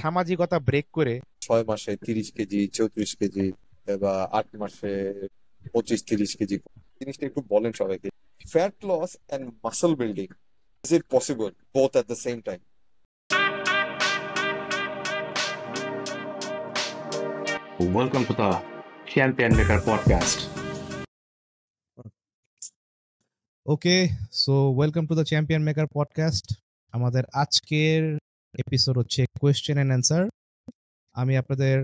সামাজিকতা ব্রেক করে 6 মাসে 30 কেজি 34 কেজি বা 8 মাসে 25-30 কেজি, জিনিসটা একটু বলেন সবাইকে। Fat loss and muscle building, is it possible both at the same time? Welcome to the Champion Maker podcast. Okay, so welcome to the Champion Maker podcast. আমাদের আজকের এপিসোড হচ্ছে question and answer. আমি আপনাদের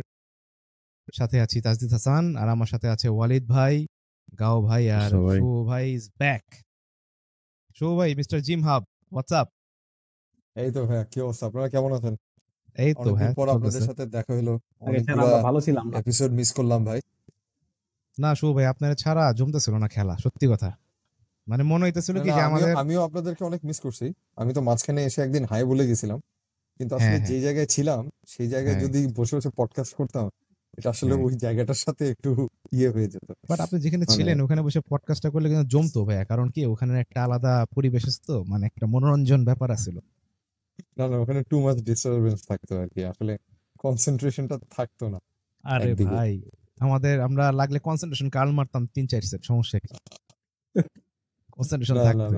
সাথে আছি তাজদিদ হাসান, আর আমার সাথে আছে ওয়ালিদ ভাই, গাও ভাই, আর শুভ ভাই ইজ ব্যাক। শুভ ভাই, মিস্টার জিম হাব, হোয়াটসঅ্যাপ? এই তো ভাইয়া, কি অবস্থা? আপনারা কেমন আছেন? এই তো অনেকদিন হ্যাঁ, পর আপনাদের চলতেছে। সাথে দেখা হলো, আমরা ভালো ছিলাম। এপিসোড মিস করলাম ভাই। না শুভ ভাই, আপনারা ছাড়া জমতেছিল না খেলা, সত্যি কথা। মানে মনে হইতেছিল কি যে আমাদের, আমিও আপনাদেরকে অনেক মিস করছি। আমি তো মাঝখানে এসে একদিন হাই বলে গেছিলাম, কিন্তু আসলে যে জায়গায় ছিলাম সেই জায়গায় যদি বসে বসে পডকাস্ট করতাম, এটা আসলে ওই জায়গাটার সাথে একটু ইয়ে হয়ে যেত। বাট আপনি যেখানে ছিলেন ওখানে বসে পডকাস্টটা করলে কিন্তু জমতো ভাইয়া, কারণ কি ওখানে একটা আলাদা পরিবেশ তো, মানে একটা মনোরঞ্জন ব্যাপার আছিল। না, ওখানে টু মাচ ডিস্টারবেন্স থাকতো আর কি, আসলে কনসেন্ট্রেশনটা থাকতো না। আরে ভাই, আমরা লাগলে কনসেন্ট্রেশন কার্ল মারতাম 3-4 সেট, সমস্যা কি? কনসেন্ট্রেশন থাকতো।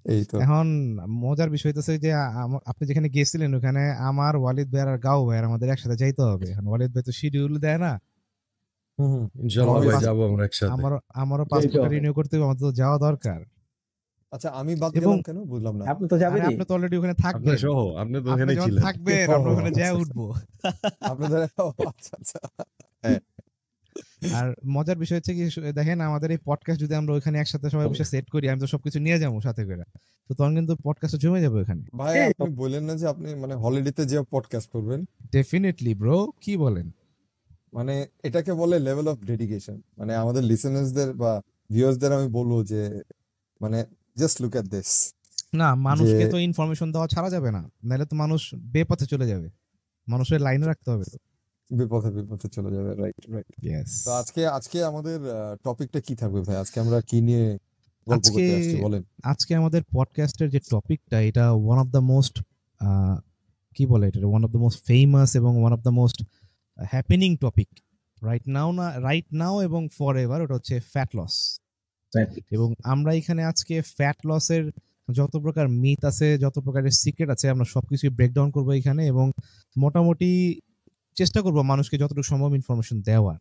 এই তো এখন মজার বিষয় হইতেছে যে আপনি যেখানে গেছিলেন ওখানে আমার ওয়ালিদ ভাই আর গাও ভাই আমাদের একসাথে যাইতে হবে। এখন ওয়ালিদ ভাই তো শিডিউল দেয় না। আমারও পাসপোর্ট রিনিউ করতে হবে, আমাদের তো যাওয়া দরকার। আচ্ছা, আমি বাদ গেলাম কেন বুঝলাম না। আপনি তো যাবেন, আপনি তো অলরেডি ওখানে থাকবেন, আপনি তো ওখানে থাকবেন, আমরা ওখানে যাই উঠবো আপনাদের। আচ্ছা, হ্যাঁ। আর মজার বিষয় হচ্ছে কি, দেখেন আমাদের এই পডকাস্ট যদি আমরা ওখানে একসাথে সবাই বসে সেট করি, আমি তো সবকিছু নিয়ে যাবো সাথে করে, তো তখন কিন্তু পডকাস্ট জমে যাবে ওখানে। ভাই আপনি বললেন না যে আপনি মানে হলিডেতে যে পডকাস্ট করবেন? ডেফিনেটলি ব্রো, কি বলেন? মানে এটাকে বলে লেভেল অফ ডেডিকেশন। মানে আমাদের লিসেনার্সদের বা ভিউয়ার্সদের আমি বলবো যে মানে জাস্ট লুক এট দিস। না, মানুষকে তো ইনফরমেশন দেওয়া ছাড়া যাবে না, নাহলে তো মানুষ বেপথে চলে যাবে। মানুষের লাইনে রাখতে হবে, তো বিপথে চলে যাবে। রাইট। তো আজকে আমাদের টপিকটা কি থাকবে ভাই? আজকে আমরা কি নিয়ে গল্প করতে আসছি বলেন? আজকে আমাদের পডকাস্টের যে টপিকটা, এটা ওয়ান অফ দ্য মোস্ট কি বলে, এটা one of the most famous এবং one of the most happening topic right now এবং ফর এভার। ওটা হচ্ছে ফ্যাট লস। এবং আমরা এখানে আজকে ফ্যাট লসের যত প্রকার মিথ আছে, যত প্রকারের সিক্রেট আছে, আমরা সবকিছু ব্রেকডাউন করবো এখানে, এবং মোটামুটি চেষ্টা করবো মানুষকে যতটুকু সম্ভব ইনফরমেশন দেওয়ার,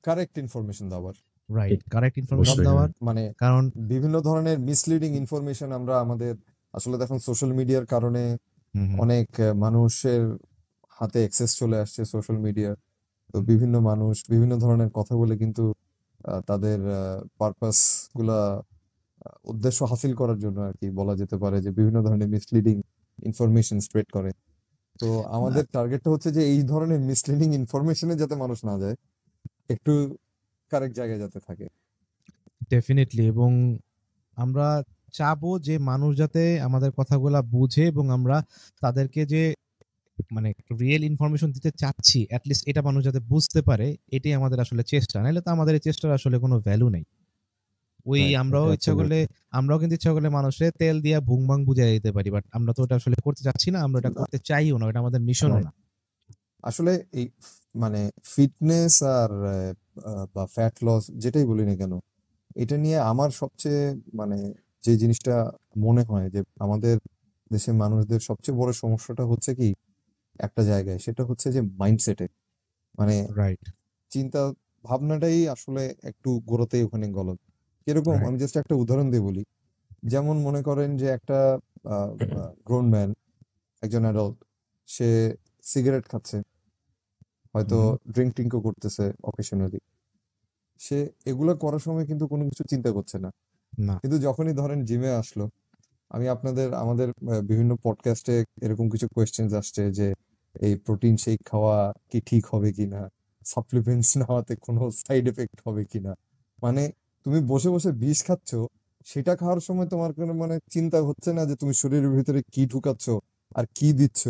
কারেক্ট ইনফরমেশন দেওয়ার। মানে কারণ বিভিন্ন ধরনের মিসলিডিং ইনফরমেশন আমরা আসলে দেখুন সোশ্যাল মিডিয়ার কারণে অনেক মানুষের হাতে অ্যাক্সেস চলে আসছে সোশ্যাল মিডিয়া। তো বিভিন্ন মানুষ বিভিন্ন ধরনের কথা বলে কিন্তু তাদের পারপাস গুলা, উদ্দেশ্য হাসিল করার জন্য আর কি বলা যেতে পারে, যে বিভিন্ন ধরনের মিসলিডিং ইনফরমেশন স্প্রেড করে। তো আমাদের টার্গেটটা হচ্ছে যে এই ধরনের মিসলিডিং ইনফরমেশনে যাতে মানুষ না যায়, একটু কারেক্ট জায়গায় যাতে থাকে। ডেফিনেটলি। এবং আমরা চাবো যে মানুষ যাতে আমাদের কথাগুলা বুঝে, এবং আমরা তাদেরকে যে মানে রিয়েল ইনফরমেশন দিতে চাচ্ছি, অ্যাটলিস্ট এটা মানুষ যাতে বুঝতে পারে, এটাই আমাদের আসলে চেষ্টা। নাহলে তো আমাদের এই চেষ্টার আসলে কোনো ভ্যালু নেই। আমরাও কিন্তু ইচ্ছা করলে মানুষের তেল দিয়া ভুংভাং বুঝাই দিতে পারি, বাট আমরা তো ওটা আসলে করতে চাচ্ছি না, আমরা এটা করতে চাইও না, এটা আমাদের মিশনও না। আসলে এই মানে ফিটনেস আর বা ফ্যাট লস যেটাই বলি না কেন, এটা নিয়ে আমার সবচেয়ে মানে যে জিনিসটা মনে হয় যে আমাদের দেশের মানুষদের সবচেয়ে বড় সমস্যাটা হচ্ছে কি একটা জায়গায়, সেটা হচ্ছে যে মাইন্ডসেটে, মানে চিন্তা ভাবনাটাই আসলে একটু গোড়াতেই ওখানে গলদ। কিরকম, আমি জাস্ট একটা উদাহরণ দিয়ে বলি। যেমন মনে করেন যে একটা গ্রোন ম্যান, একজন অ্যাডাল্ট, সে সিগারেট খাচ্ছে, হয়তো ড্রিঙ্কও করতেছে অকেশনালি। সে এগুলো করার সময় কিন্তু কোনো কিছু চিন্তা করছে না। কিন্তু যখনই ধরেন জিমে আসলো, আমাদের বিভিন্ন পডকাস্টে এরকম কিছু কোয়েশ্চেন আসছে যে এই প্রোটিন শেক খাওয়া কি ঠিক হবে কিনা, সাপ্লিমেন্টস নেওয়াতে কোনো সাইড এফেক্ট হবে কিনা। মানে তুমি বসে বসে বিষ খাচ্ছ, সেটা খাওয়ার সময় তোমার কোনো মানে চিন্তা হচ্ছে না যে তুমি শরীরের ভিতরে কি ঢুকাচ্ছ আর কি দিচ্ছ।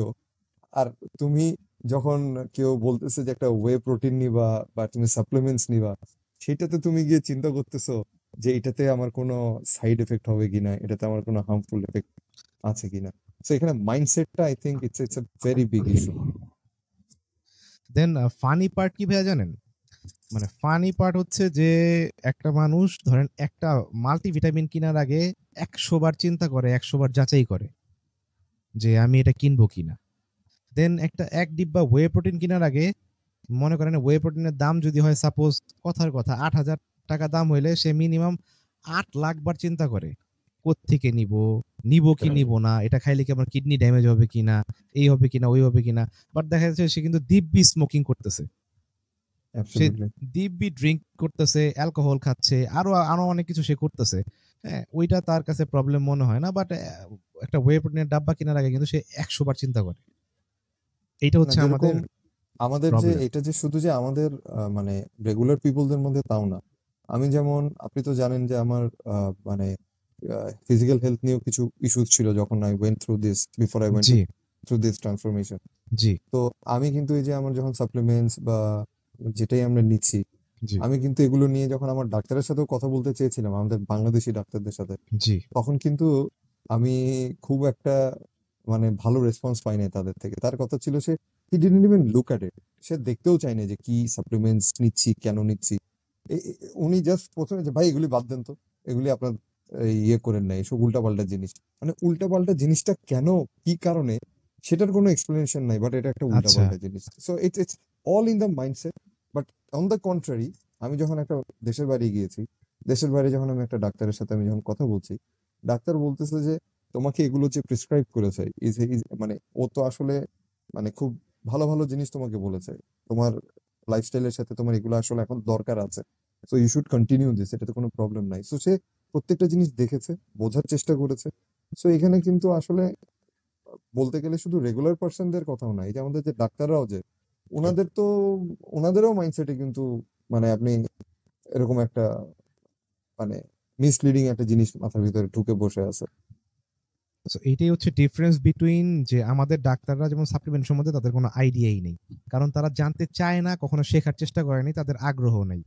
আর তুমি যখন কেউ বলতেছে যে একটা ওয়ে প্রোটিন নিবা বা তুমি সাপ্লিমেন্টস নিবা, সেটাতে তুমি গিয়ে চিন্তা করতেছো যে এটাতে আমার কোনো সাইড এফেক্ট হবে কিনা, এটাতে আমার কোনো হার্মফুল এফেক্ট আছে কিনা। সো এখানে মাইন্ডসেটটা I think it's a very big issue. Then funny part কি ভাইয়া জানেন? মানে ফানি পার্ট হচ্ছে যে একটা মানুষ ধরেন একটা মাল্টিভিটামিন কেনার আগে 100 বার চিন্তা করে, 100 বার যাচাই করে যে আমি এটা কিনবো কিনা। দেন একটা এক ডিব্বা ওয়ে প্রোটিন কেনার আগে মনে করেন ওয়ে প্রোটিনের দাম যদি হয় সাপোজ কথার কথা 8,000 টাকা দাম হইলে সে মিনিমাম 8 লাখ বার চিন্তা করে কোত্থেকে নিব কি নিব না, এটা খাইলে কি আমার কিডনি ড্যামেজ হবে কিনা, এই হবে কিনা ওই হবে কিনা। বাট দেখা যাচ্ছে সে কিন্তু দিব্যি স্মোকিং করতেছে, সে অ্যাবসলিউটলি। দিব্যি ড্রিঙ্ক করতেছে, অ্যালকোহল খাচ্ছে, আরো আরো অনেক কিছু সে করতেছে। হ্যাঁ, ওইটা তার কাছে প্রবলেম মনে হয় না, বাট একটা ওয়ে প্রোটিনের ডাব্বা কেনার আগে কিন্তু সে 100 বার চিন্তা করে। এইটা না হচ্ছে আমাদের যেরকম আমাদের যে প্রবলেম। এটা যে শুধু যে আমাদের মানে রেগুলার পিপলদের মধ্যে তাও না। আমি যেমন আপনি তো জানেন যে আমার মানে ফিজিক্যাল হেলথ নিয়েও কিছু ইস্যুস ছিল যখন I went through this before I went জি থ্রু দিস ট্রান্সফরমেশন। জি তো আমি কিন্তু এই যে আমার যখন সাপ্লিমেন্টস বা যেটাই আমরা নিচ্ছি, জি আমি কিন্তু এগুলো নিয়ে যখন আমার ডাক্তারের সাথেও কথা বলতে চেয়েছিলাম, আমাদের বাংলাদেশি ডাক্তারদের সাথে, জি তখন কিন্তু আমি খুব একটা মানে ভালো রেসপন্স পাই নাই তাদের থেকে। তার কথা ছিল সে he didn't even look at it, সে দেখতেও চায়নি যে কি সাপ্লিমেন্টস নিচ্ছি, কেন নিচ্ছি। উনি জাস্ট প্রথমে যে ভাই এগুলি বাদ দেন তো, এগুলি আপনার ইয়ে করেন না, এসব উল্টাপাল্টা জিনিস। মানে উল্টাপাল্টা জিনিসটা কেন, কি কারণে, সেটার কোনো এক্সপ্লেনেশন নাই, বাট এটা একটা আচ্ছা উল্টাপাল্টা জিনিস। So it's all in the mindset. But on the contrary, আমি যখন একটা দেশের বাইরে গিয়েছি, দেশের বাইরে যখন আমি একটা ডাক্তারের সাথে আমি যখন কথা বলছি, ডাক্তার বলতেছে যে তোমাকে এগুলো যে প্রেসক্রাইব করেছে মানে ও তো আসলে মানে খুব ভালো ভালো জিনিস তোমাকে বলেছে, তোমার লাইফস্টাইলের সাথে তোমার এগুলো আসলে এখন দরকার আছে, so you should continue this, এটাতে কোনো প্রবলেম নাই। সো সে প্রত্যেকটা জিনিস দেখেছে, বোঝার চেষ্টা করেছে। সো এখানে কিন্তু আসলে বলতে গেলে শুধু রেগুলার পার্সনদের কথাও না, এই যে আমাদের যে ডাক্তাররাও যে ওনাদের তো ওনাদেরও মাইন্ডসেটে কিন্তু মানে আপনি এরকম একটা মানে মিসলিডিং একটা জিনিস মাথার ভিতরে ঢুকে বসে আছে। So, এইটাই হচ্ছে ডিফারেন্স বিটুইন যে আমাদের ডাক্তাররা যেমন সাপ্লিমেন্ট সম্বন্ধে তাদের কোনো আইডিয়াই নেই, কারণ তারা জানতে চায় না, কখনো শেখার চেষ্টা করেনি, তাদের আগ্রহ নেই।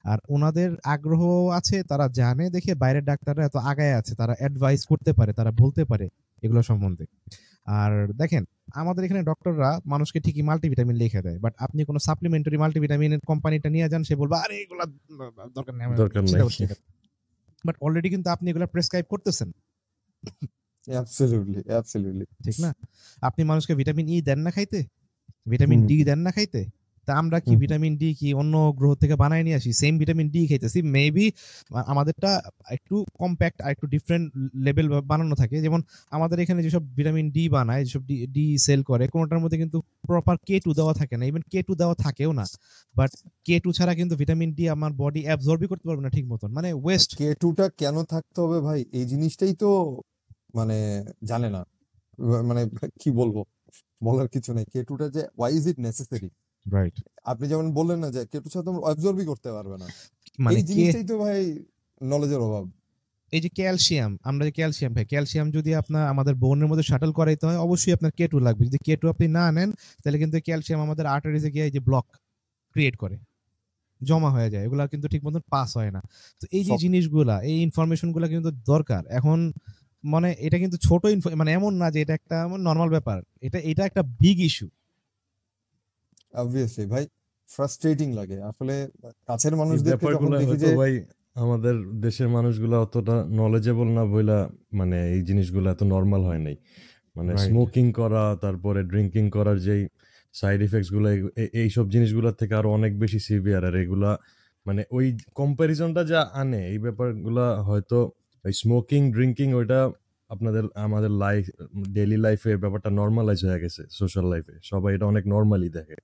আর ওনাদের আগ্রহ আছে, তারা জানে দেখে বাইরের ডাক্তাররা এত আগায় আছে, তারা অ্যাডভাইস করতে পারে, তারা বলতে পারে এগুলো সম্বন্ধে। আর দেখেন আমাদের এখানে ডক্টররা মানুষকে ঠিকই মাল্টিভিটামিন লিখে দেয়, বাট আপনি কোনো সাপ্লিমেন্টারি মাল্টিভিটামিনের কোম্পানিটা নিয়ে যান, সে বলবে আরে এগুলা দরকার নেই, আমি দরকার নাই। চিন্তা করছি। বাট অলরেডি কিন্তু আপনি এগুলা প্রেসক্রাইব করতেছেন, অ্যাবসলিউটলি অ্যাবসলিউটলি। ঠিক না? আপনি মানুষকে ভিটামিন ই দেন না খাইতে, ভিটামিন ডি দেন না খাইতে, তা আমরা কি ভিটামিন ডি কি অন্য গ্রহ থেকে বানায় নিয়ে আসি? সেম ভিটামিন ডি খাইতেছি, মেবি আমাদেরটা একটু কম্প্যাক্ট আর একটু ডিফারেন্ট লেভেল বানানো থাকে। যেমন আমাদের এখানে যেসব ভিটামিন ডি বানায়, যেসব ডি সেল করে, কোনোটার মধ্যে কিন্তু প্রপার K2 দেওয়া থাকে না, ইভেন K2 দেওয়া থাকেও না। বাট K2 ছাড়া কিন্তু ভিটামিন ডি আমার বডি অ্যাবজর্বই করতে পারবে না ঠিক মতন, মানে ওয়েস্ট। K2টা কেন থাকতে হবে ভাই, এই জিনিসটাই তো মানে জানে না। মানে কি বলবো, বলার কিছু নেই। K2টা যে why is it necessary, right, আপনি যেমন বললেন না যে K2 ছাড়া তোমরা অবজর্বই করতে পারবে না, মানে এই জিনিসটাই তো ভাই নলেজের অভাব। এই যে ক্যালসিয়াম, আমরা যে ক্যালসিয়াম খাই, ক্যালসিয়াম যদি আপনার আমাদের বোনের মধ্যে শাটল করাইতে হয়, অবশ্যই আপনার K2 লাগবে। যদি K2 আপনি না নেন, তাহলে কিন্তু ক্যালসিয়াম আমাদের আর্টারিজে গিয়ে এই যে ব্লক ক্রিয়েট করে, জমা হয়ে যায়, এগুলা কিন্তু ঠিক মতন পাস হয় না। তো এই যে সব জিনিসগুলা, এই ইনফরমেশনগুলা কিন্তু দরকার এখন। মানে এটা কিন্তু ছোট মানে এমন না যে এটা একটা নর্মাল ব্যাপার, এটা একটা বিগ ইস্যু। অবভিয়াসলি ভাই ফ্রাস্ট্রেটিং লাগে আসলে কাছের এই মানুষদেরকে যখন ব্যাপারগুলো দেখি হয়তো যে ভাই আমাদের দেশের মানুষগুলো অতটা নলেজেবল না বইলা মানে এই জিনিসগুলো এত নর্মাল হয় নাই। মানে রাইট, স্মোকিং করা, তারপরে ড্রিঙ্কিং করার যেই সাইড ইফেক্টস গুলো, এইসব জিনিসগুলোর থেকে আরো অনেক বেশি সিভিয়ার। আর এগুলা মানে ওই কম্প্যারিজনটা যা আনে, এই ব্যাপারগুলা হয়তো ওই স্মোকিং ড্রিঙ্কিং ওইটা আপনাদের আমাদের লাইফ ডেইলি লাইফে ব্যাপারটা নর্মালাইজ হয়ে গেছে, সোশ্যাল লাইফে সবাই এটা অনেক নর্মালি দেখে।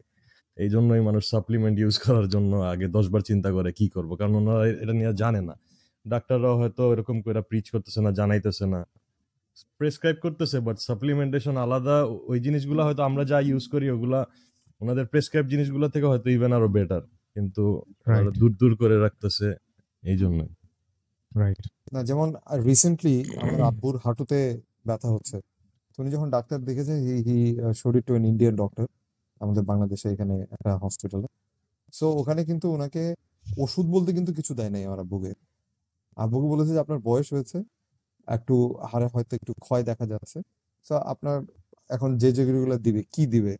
এই জন্যই মানুষ সাপ্লিমেন্ট ইউজ করার জন্য আগে 10 বার চিন্তা করে কি করবো, কারণ ওনারা এটা নিয়ে জানে না। ডাক্তাররাও হয়তো এরকম করে প্রিচ করতেছে না, জানাইতেছে না, প্রেসক্রাইব করতেছে, বাট সাপ্লিমেন্টেশন আলাদা। ওই জিনিসগুলো হয়তো আমরা যা ইউজ করি ওগুলা ওনাদের প্রেসক্রাইব জিনিসগুলো থেকে হয়তো ইভেন আরো বেটার, কিন্তু ওনারা রাইট, দূর দূর করে রাখতেছে এই জন্যই। রাইট, না যেমন রিসেন্টলি আমার আব্বুর হাঁটুতে ব্যথা হচ্ছে, তো উনি যখন ডাক্তার দেখেছে he he showed it to an Indian doctor আমাদের বাংলাদেশে এখানে একটা হসপিটালে। সো ওখানে কিন্তু ওনাকে ওষুধ বলতে কিন্তু কিছু দেয় নাই আমার আব্বুকে। আব্বুকে বলেছে যে আপনার বয়স হয়েছে, একটু হাড়ে হয়তো একটু ক্ষয় দেখা যাচ্ছে, সো আপনার এখন যে যেগুলো দিবে কি দিবে,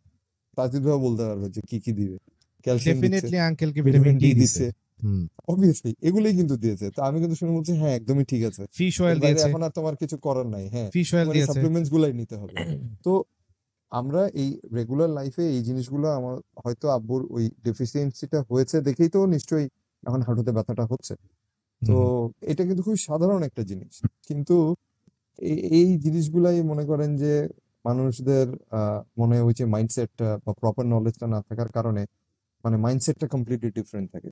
তাজিদ ভাই বলতে পারবে যে কি কি দিবে। ক্যালসিয়াম দিচ্ছে, ডেফিনেটলি আঙ্কেলকে ভিটামিন ভিটামিন ডি ডি দিছে। দিচ্ছে, অবভিয়াসলি এগুলোই কিন্তু দিয়েছে। তো আমি কিন্তু শুনে বলছি হ্যাঁ একদমই ঠিক আছে, ফিশ এর অয়েল বাইরে দিয়েছে, এখন আর তোমার কিছু করার নাই। হ্যাঁ ফিশ অয়েল মানে দিয়েছে। সাপ্লিমেন্টস গুলাই নিতে হবে। তো আমরা এই রেগুলার লাইফে এই জিনিসগুলো আমার হয়তো আব্বুর ওই ডেফিসিয়েন্সিটা হয়েছে দেখেই তো নিশ্চয়ই এখন হাঁটুতে ব্যথাটা হচ্ছে। তো এটা কিন্তু খুব সাধারণ একটা জিনিস, কিন্তু এই জিনিসগুলাই মনে করেন যে মানুষদের মনে ওই যে মাইন্ডসেটটা বা প্রপার নলেজটা না থাকার কারণে মানে মাইন্ডসেটটা কমপ্লিটলি ডিফারেন্ট থাকে।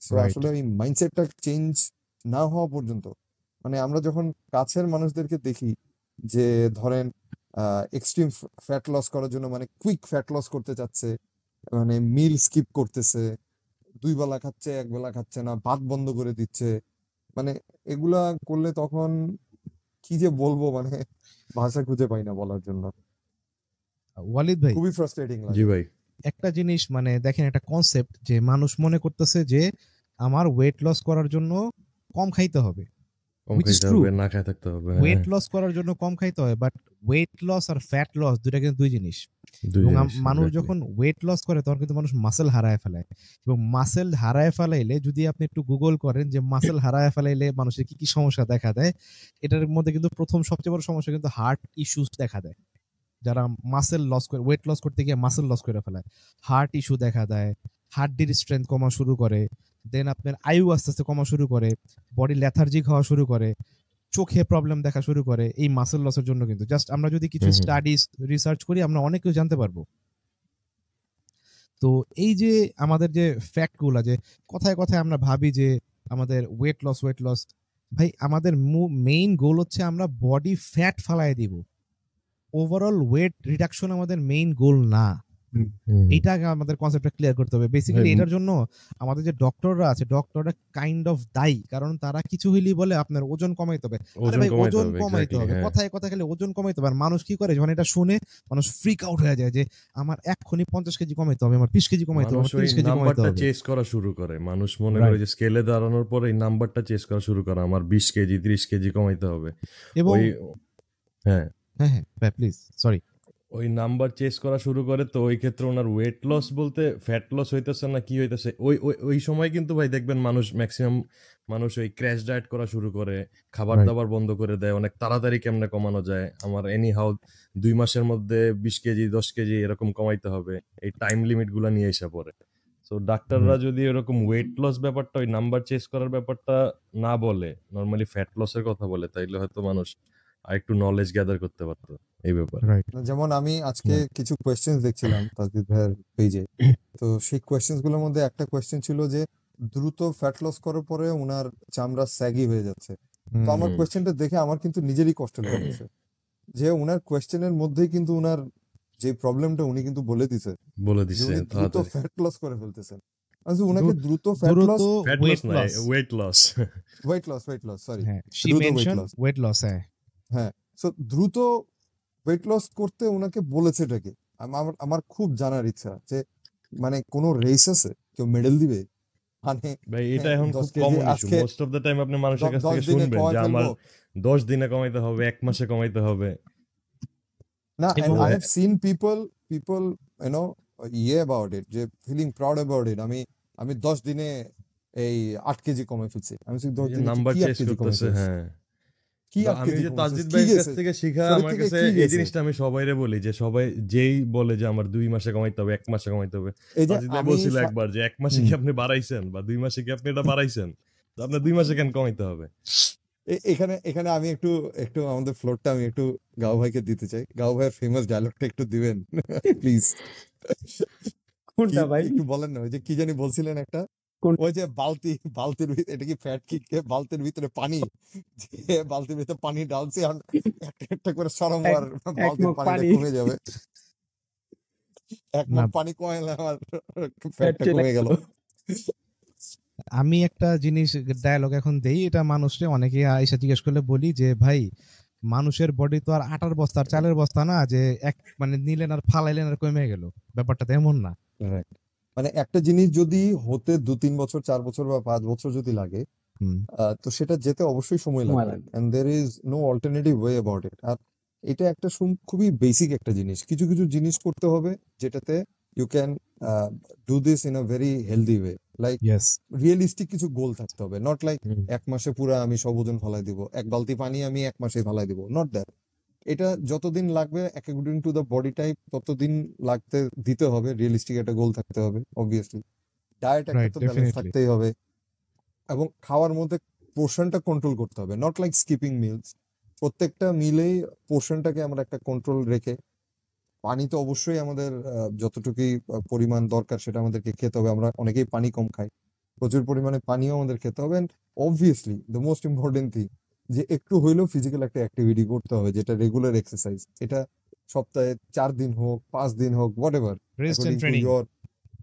So right. আসলে এই মাইন্ডসেটটা চেঞ্জ না হওয়া পর্যন্ত মানে আমরা যখন কাছের মানুষদেরকে দেখি যে ধরেন এক্সট্রিম ফ্যাট লস করার জন্য মানে কুইক ফ্যাট লস করতে চাচ্ছে, মানে মিল স্কিপ করতেছে, 2 বেলা খাচ্ছে 1 বেলা খাচ্ছে না, ভাত বন্ধ করে দিচ্ছে, মানে এগুলা করলে তখন কি যে বলবো, মানে ভাষা খুঁজে পাই না বলার জন্য। ওয়ালিদ ভাই, খুবই ফ্রাস্ট্রেটিং জি লাগে। ভাই, একটা জিনিস মানে দেখেন, একটা কনসেপ্ট যে মানুষ মনে করতেছে যে আমার ওয়েট লস করার জন্য কম খাইতে হবে, কম which is খাইতে true. হবে, না খাই থাকতে হবে। ওয়েট লস করার জন্য কম খাইতে হয়, বাট ওয়েট লস আর ফ্যাট লস দুইটা কিন্তু দুই জিনিস। দুই এবং জিনিস, মানুষ exactly. যখন ওয়েট লস করে তখন কিন্তু মানুষ মাসেল হারায় ফেলায়, এবং মাসেল হারায় ফেলাইলে যদি আপনি একটু গুগল করেন যে মাসেল হারায় ফেলাইলে মানুষের কি কি সমস্যা দেখা দেয়, এটার মধ্যে কিন্তু প্রথম সবচেয়ে বড় সমস্যা কিন্তু হার্ট ইস্যুস দেখা দেয়। যারা মাসেল লস করে, ওয়েট লস করতে গিয়ে মাসেল লস করে ফেলায়, হার্ট ইস্যু দেখা দেয়, হার্টের স্ট্রেংথ কমা শুরু করে, দেন আপনার আয়ু আস্তে আস্তে কমা শুরু করে, বডি লেথার্জিক হওয়া শুরু করে, চোখে প্রবলেম দেখা শুরু করে এই মাসেল লসের জন্য। কিন্তু জাস্ট আমরা যদি কিছু স্টাডিজ রিসার্চ করি আমরা অনেক কিছু জানতে পারবো। তো এই যে আমাদের যে ফ্যাক্ট গুলা, যে কথায় কথায় আমরা ভাবি যে আমাদের ওয়েট লস, ভাই আমাদের মেইন গোল হচ্ছে আমরা বডি ফ্যাট ফালায় দিব, ওভারঅল ওয়েট রিডাকশন আমাদের মেইন গোল না। এইটা আগে আমাদের কনসেপ্টটা ক্লিয়ার করতে হবে। বেসিক্যালি এটার জন্য আমাদের যে ডক্টররা আছে, ডক্টররা কাইন্ড অফ দায়ী, কারণ তারা কিছু হইলেই বলে আপনার ওজন কমাইতে হবে। আরে ভাই ওজন কমাইতে হবে, কথায় কথা খালি ওজন কমাইতে হবে। আর মানুষ কি করে যখন এটা শুনে মানুষ ফ্রিক আউট হয়ে যায় যে আমার এক্ষুনি 50 কেজি কমাইতে হবে, আমার 20 কেজি কমাইতে হবে, আমার 30 কেজি কমাইতে হবে। চেস করা শুরু করে মানুষ, মনে করে যে স্কেলে দাঁড়ানোর পরে এই নাম্বারটা চেস করা শুরু করে, আমার 20 কেজি 30 কেজি কমাইতে হবে। এবং হ্যাঁ প্লিজ সরি, ওই নাম্বার চেস করা শুরু করে। তো ওই ক্ষেত্রে ওনার ওয়েট লস বলতে ফ্যাট লস হইতেছে না কি হইতেছে, ওই সময় কিন্তু ভাই দেখবেন মানুষ ম্যাক্সিমাম মানুষ ওই ক্র্যাশ ডায়েট করা শুরু করে, খাবার দাবার বন্ধ করে দেয়, অনেক তাড়াতাড়ি কেমনে কমানো যায়, আমার এনি হাউ 2 মাসের মধ্যে 20 কেজি 10 কেজি এরকম কমাইতে হবে, এই টাইম লিমিট গুলা নিয়ে এসে পড়ে। তো ডাক্তাররা যদি এরকম ওয়েট লস ব্যাপারটা, ওই নাম্বার চেস করার ব্যাপারটা না বলে, নর্মালি ফ্যাট লসের কথা বলে, তাইলে হয়তো মানুষ আর একটু নলেজ গ্যাদার করতে পারতো এই ব্যাপারে। যেমন আমি আজকে কিছু কোয়েশ্চেন্স দেখছিলাম তাজদিদ ভাইয়ের পেজে, তো সেই কোয়েশ্চেন্স গুলোর মধ্যে একটা কোয়েশ্চেন ছিল যে দ্রুত ফ্যাট লস করার পরে ওনার চামড়া স্যাগি হয়ে যাচ্ছে। তো আমার কোয়েশ্চেনটা দেখে আমার কিন্তু নিজেরই কষ্ট লেগেছে যে ওনার কোয়েশ্চেনের মধ্যেই কিন্তু ওনার যে প্রবলেমটা উনি কিন্তু বলে দিছে দ্রুত ফ্যাট লস করে ফেলতেছেন। আচ্ছা ওনাকে দ্রুত fat loss sorry weight loss হ্যাঁ, সো দ্রুত ওয়েট লস করতে ওনাকে বলেছেটা কি? আমার খুব জানার ইচ্ছা যে মানে কোন রেস আছে কেউ মেডেল দিবে? মানে ভাই এটা এখন খুব common issue, most of the time আপনি মানুষের কাছ থেকে শুনবেন যে আমার 10 দিনে কমাইতে হবে, 1 মাসে কমাইতে হবে না। and I have seen people you know about it, যে ফিলিং প্রাউড about it, আমি 10 দিনে এই 8 কেজি কমে ফেলছি। আমি 10 দিনে নাম্বার চেস করতেছে। হ্যাঁ আমি যে তাজদিদ ভাইয়ের কাছ থেকে শিখা, আমার কাছে এই জিনিসটা আমি সবাইরে বলি যে সবাই যেই বলে যে আমার 2 মাসে কমাইতে হবে 1 মাসে কমাইতে হবে, তাজদিদ ভাই বলছিল একবার যে 1 মাসে কি আপনি বাড়াইছেন বা 2 মাসে কি আপনি এটা বাড়াইছেন, তো আপনার 2 মাসে কেন কমাইতে হবে? এখানে আমি একটু আমাদের ফ্লোরটা আমি একটু গাও ভাইকে দিতে চাই। গাও ভাইয়ের ফেমাস ডায়লগটা একটু দিবেন প্লিজ। কোনটা ভাই? একটু বলেন না, ওই যে কি জানি বলছিলেন একটা, ওই যে বালতির ভিতরে, এটা কি ফ্যাট কিক, বালতির ভিতরে পানি, যে বালতির ভিতরে পানি ঢালছি আর একটা করে সরমবার বালতির পানিটা কমে যাবে, 1 মগ পানি কমাইলে আমার ফ্যাটটা কমে গেল। আমি একটা জিনিস ডায়ালগ এখন দেই, এটা মানুষে অনেকে আইসা জিজ্ঞেস করলে বলি যে ভাই মানুষের বডি তো আর আটার বস্তা আর চালের বস্তা না যে এক মানে নিলেন আর ফালাইলেন আর কমে গেল, ব্যাপারটা তেমন না। মানে একটা জিনিস যদি হতে 2-3 বছর 4 বছর বা 5 বছর যদি লাগে, তো সেটা যেতে অবশ্যই সময় লাগবে, and there is no alternative way about it. আর এটা একটা খুবই বেসিক একটা জিনিস। কিছু কিছু জিনিস করতে হবে যেটাতে you can do this in a very healthy way. Like yes, realistic কিছু গোল থাকতে হবে, নট লাইক হুম। 1 মাসে পুরো আমি সব ওজন ফেলাই দিব, 1 বালতি পানি আমি 1 মাসে ফেলাই দিব, নট দ্যাট। এটা যতদিন লাগবে according to the body type ততদিন লাগতে দিতে হবে। রিয়েলিস্টিক একটা গোল থাকতে হবে অবভিয়াসলি। ডায়েট একটা রাইট, তো ব্যালেন্স ডেফিনেটলি। থাকতেই হবে, এবং খাওয়ার মধ্যে পোর্শনটা কন্ট্রোল করতে হবে, নট লাইক স্কিপিং মিলস। প্রত্যেকটা মিলেই পোর্শনটাকে আমরা একটা কন্ট্রোল রেখে, পানি তো অবশ্যই আমাদের যতটুকুই পরিমাণ দরকার সেটা আমাদেরকে খেতে হবে। আমরা অনেকেই পানি কম খাই, প্রচুর পরিমাণে পানিও আমাদের খেতে হবে। And obviously the most important thing, যে একটু হইলেও ফিজিক্যাল একটা অ্যাক্টিভিটি করতে হবে, যেটা রেগুলার এক্সারসাইজ। এটা সপ্তাহে 4 দিন হোক, 5 দিন হোক, whatever, rest according and to training, your.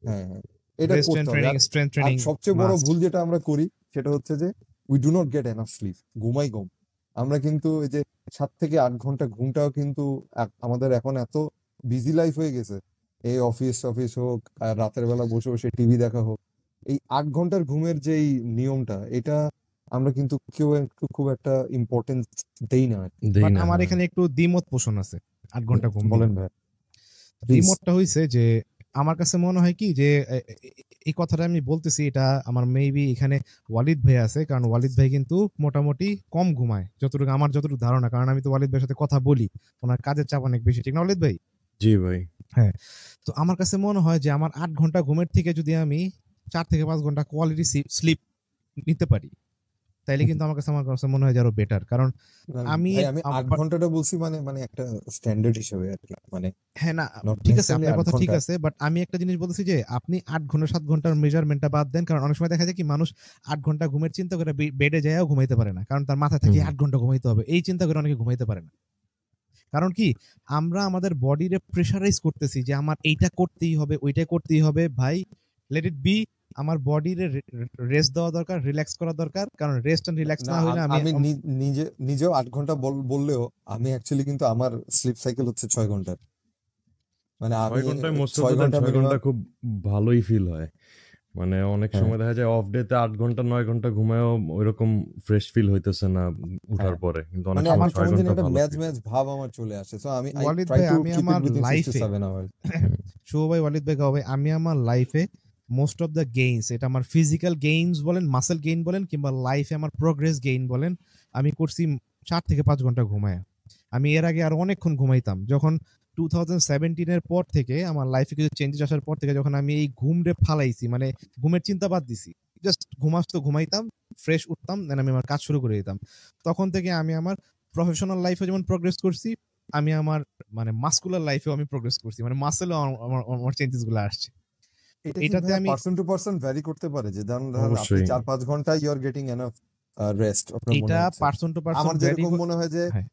হ্যাঁ হ্যাঁ, এটা রেস্ট করতে এন্ড হবে। ট্রেনিং, আর স্ট্রেংথ আর ট্রেনিং সবচেয়ে বড় মাস্ট। ভুল যেটা আমরা করি সেটা হচ্ছে যে we do not get enough sleep, ঘুমাই কম। আমরা কিন্তু এই যে 7 থেকে 8 ঘন্টা ঘুমটাও কিন্তু আমাদের এখন এত বিজি লাইফ হয়ে গেছে, এই অফিস অফিস হোক আর রাতের বেলা বসে বসে টিভি দেখা হোক, এই 8 ঘন্টার ঘুমের যেই নিয়মটা, এটা আমরা কিন্তু কেউ খুব একটা ইম্পর্টেন্স দেই না আর কি। দেই বাট না, আমার হ্যাঁ। এখানে একটু দ্বিমত পোষণ আছে 8 ঘন্টা ঘুম নিয়ে। বলেন ভাই, প্লিজ। দ্বিমতটা হইছে যে আমার কাছে মনে হয় কি যে এই কথাটা আমি বলতেছি, এটা আমার মেবি এখানে ওয়ালিদ ভাই আছে, কারণ ওয়ালিদ ভাই কিন্তু মোটামুটি কম ঘুমায় যতটুকু আমার যতটুকু ধারণা, কারণ আমি তো ওয়ালিদ ভাইয়ের সাথে কথা বলি, ওনার কাজের চাপ অনেক বেশি, ঠিক না ওয়ালিদ ভাই? জি ভাই। হ্যাঁ। তো আমার কাছে মনে হয় যে আমার 8 ঘন্টা ঘুমের থেকে যদি আমি 4 থেকে 5 ঘন্টা কোয়ালিটি স্লিপ নিতে পারি, তাইলে কিন্তু আমার কাছে মনে হয় যে আরো বেটার। কারণ আমি ভাই আমি 8 ঘন্টাটা বলছি মানে মানে একটা স্ট্যান্ডার্ড হিসেবে আর কি, মানে হ্যাঁ না নট ঠিক আছে, নেসেসারিলি আপনার 8 কথা ঠিক ঘন্টা। আছে, বাট আমি একটা জিনিস বলতেছি যে আপনি 8 ঘন্টা 7 ঘন্টার মেজারমেন্টটা বাদ দেন, কারণ অনেক সময় দেখা যায় কি মানুষ 8 ঘন্টা ঘুমের চিন্তা করে বেডে যায়ও ঘুমাইতে পারে না, কারণ তার মাথায় থাকে হুম। 8 ঘন্টা ঘুমাইতে হবে, এই চিন্তা করে অনেকে ঘুমাইতে পারে না। কারণ কি, আমরা আমাদের বডিরে প্রেশারাইজ করতেছি যে আমার এইটা করতেই হবে, ওইটা করতেই হবে। ভাই লেট ইট বি, আমার বডিরে রেস্ট দেওয়া দরকার, রিল্যাক্স করা দরকার, কারণ রেস্ট এন্ড রিল্যাক্স না না হইলে আমি নিজেও 8 ঘন্টা বললেও আমি অ্যাকচুয়ালি কিন্তু আমার স্লিপ সাইকেল হচ্ছে 6 ঘন্টার। মানে 6 আমি ঘন্টায় মোস্ট অফ 6 দ্য টাইম ঘন্টা 6 মিনিমাম। ঘন্টা খুব ভালোই ফিল হয়। মানে অনেক হ্যাঁ সময় দেখা যায় অফ ডে তে 8 ঘন্টা 9 ঘন্টা ঘুমায়ও ওইরকম ফ্রেশ ফিল হইতেছে না উঠার হ্যাঁ, পরে, কিন্তু অনেক মানে সময় আমার 6 কেমন জানি ঘন্টা একটা ভালো ম্যাচ ফিল। ম্যাচ ভাব আমার চলে আসে। সো আমি আই ওয়ালিদ ট্রাই ভাই টু আমি কিপ ইট আমার উইদিন 6 to লাইফে 7 আওয়ার্স। শুভ ভাই, ওয়ালিদ ভাই গাও ভাই, আমি আমার লাইফে মোস্ট অফ দ্য গেইনস, এটা আমার ফিজিক্যাল গেইনস বলেন, মাসেল গেইন বলেন, কিংবা লাইফে আমার প্রোগ্রেস গেইন বলেন, আমি করছি 4 থেকে 5 ঘন্টা ঘুমায়। আমি এর আগে আর অনেকক্ষণ ঘুমাইতাম, যখন 2017 পর থেকে আমার লাইফে কিছু চেঞ্জেস আসার পর থেকে যখন আমি এই ঘুমরে ফালাইছি, মানে ঘুমের চিন্তা বাদ দিছি, জাস্ট ঘুমাইতাম, ফ্রেশ উঠতাম, দেন আমি আমার কাজ শুরু করে দিতাম। তখন থেকে আমি আমার প্রফেশনাল লাইফে যেমন প্রোগ্রেস করছি, আমি আমার মানে মাসকুলার লাইফেও আমি প্রোগ্রেস করছি, মানে মাসেলও আমার চেঞ্জেস গুলো আসছে। এটা কি এটাতে ভাই আমি পার্সন টু পার্সন ভ্যারি করতে পারে, যে ধরুন আপনি অবশ্যই 4-5 ঘন্টা you are getting enough rest আপনার মনে এটা হচ্ছে। পার্সন টু পার্সন আমার ভ্যারি। যেরকম মনে হয় যে হ্যাঁ,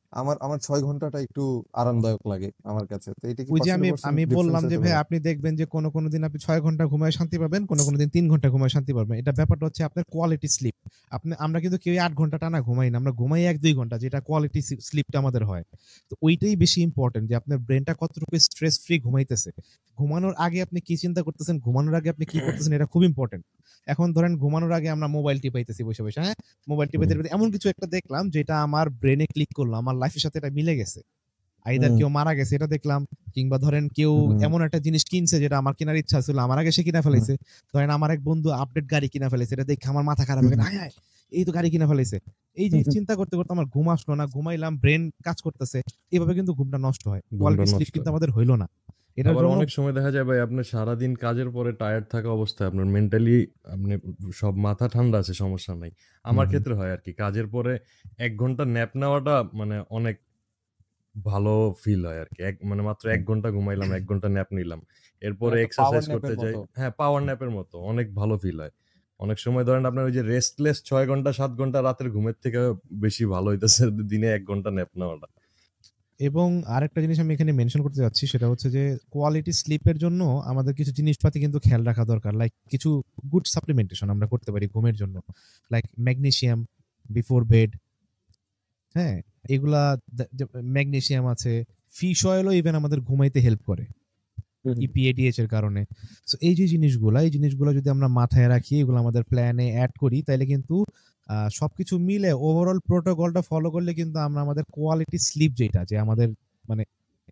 আমার 6 ঘন্টাটা একটু আরামদায়ক লাগে আমার কাছে। তো এটা কি ওই যে পার্সন টু আমি পার্সন আমি ডিফারেন্স বললাম যে হতে ভাই পারে? আপনি দেখবেন যে কোনো দিন আপনি 6 ঘন্টা ঘুমায় শান্তি পাবেন, কোনো দিন 3 ঘন্টা ঘুমায় শান্তি পাবেন। এটা ব্যাপারটা হচ্ছে আপনার কোয়ালিটি স্লিপ। আমরা কিন্তু কেউ 8 ঘন্টা টানা ঘুমাই না, আমরা ঘুমাই 1-2 ঘন্টা, যেটা কোয়ালিটি স্লিপটা আমাদের হয়। তো ওইটাই বেশি ইম্পর্টেন্ট, যে আপনার ব্রেনটা কতটুকু স্ট্রেস ফ্রি ঘুমাইতেছে। ঘুমানোর আগে আপনি কি চিন্তা করতেছেন, ঘুমানোর আগে আপনি কি করতেছেন, এটা খুব ইম্পর্টেন্ট। এখন ধরেন ঘুমানোর আগে আমরা মোবাইল টিপাইতেছি বসে বসে, হ্যাঁ, মোবাইল টিপাইতে এমন কিছু একটা দেখলাম যেটা আমার ব্রেনে ক্লিক করলো, আমার লাইফের সাথে এটা মিলে গেছে। আইদার হুম কেউ মারা গেছে এটা দেখলাম, কিংবা ধরেন কেউ হুম এমন একটা জিনিস কিনছে যেটা আমার কেনার ইচ্ছা ছিল, আমার আগে সে কিনা হুম ফেলাইছে। ধরেন আমার এক বন্ধু আপডেট গাড়ি কিনা ফেলাইছে, এটা দেখে আমার মাথা খারাপ হয়ে গেল, হায় হায় এই তো গাড়ি কিনা ফেলাইছে। এই যে চিন্তা করতে করতে আমার ঘুম আসলো না, ঘুমাইলাম, ব্রেন কাজ করতেছে, এইভাবে কিন্তু ঘুমটা নষ্ট হয়, ঘুমটা কোয়ালিটি স্লিপ নষ্ট কিন্তু হয়। আমাদের হইলো না। এটার আবার জন্য অনেক সময় দেখা যায় ভাই আপনার সারাদিন কাজের পরে টায়ার্ড থাকা অবস্থায় আপনার মেন্টালি আপনি সব মাথা ঠান্ডা আছে, সমস্যা নাই। আমার হুম, ক্ষেত্রে হয় আর কি, কাজের পরে 1 ঘন্টা ন্যাপ নেওয়াটা মানে অনেক ভালো ফিল হয় আর কি। মানে মাত্র 1 ঘন্টা ঘুমাইলাম, 1 ঘন্টা ন্যাপ নিলাম, এরপরে একটা পাওয়ার এক্সারসাইজ করতে ন্যাপের যাই, মতো। হ্যাঁ পাওয়ার ন্যাপের মতো অনেক ভালো ফিল হয়। অনেক সময় ধরেন আপনার ওই যে রেস্টলেস 6 ঘন্টা 7 ঘন্টা রাতের ঘুমের থেকে বেশি ভালো হইতেছে দিনে 1 ঘন্টা ন্যাপ নেওয়াটা। এবং আরেকটা জিনিস আমি এখানে মেনশন করতে যাচ্ছি, সেটা হচ্ছে যে কোয়ালিটি স্লিপের জন্য আমাদের কিছু জিনিসপাতি কিন্তু খেয়াল রাখা দরকার, লাইক কিছু গুড সাপ্লিমেন্টেশন আমরা করতে পারি ঘুমের জন্য, লাইক ম্যাগনেসিয়াম বিফোর বেড। হ্যাঁ, এগুলা ম্যাগনেসিয়াম আছে, ফিশ অয়েলও ইভেন আমাদের ঘুমাইতে হেল্প করে ইপিএডিএইচ এর কারণে। সো এই জিনিসগুলো যদি আমরা মাথায় রাখি, এগুলো আমাদের প্ল্যানে অ্যাড করি, তাহলে কিন্তু সবকিছু মিলে ওভারঅল প্রোটোকলটা ফলো করলে কিন্তু আমরা আমাদের কোয়ালিটি স্লিপ, যেটা যে আমাদের মানে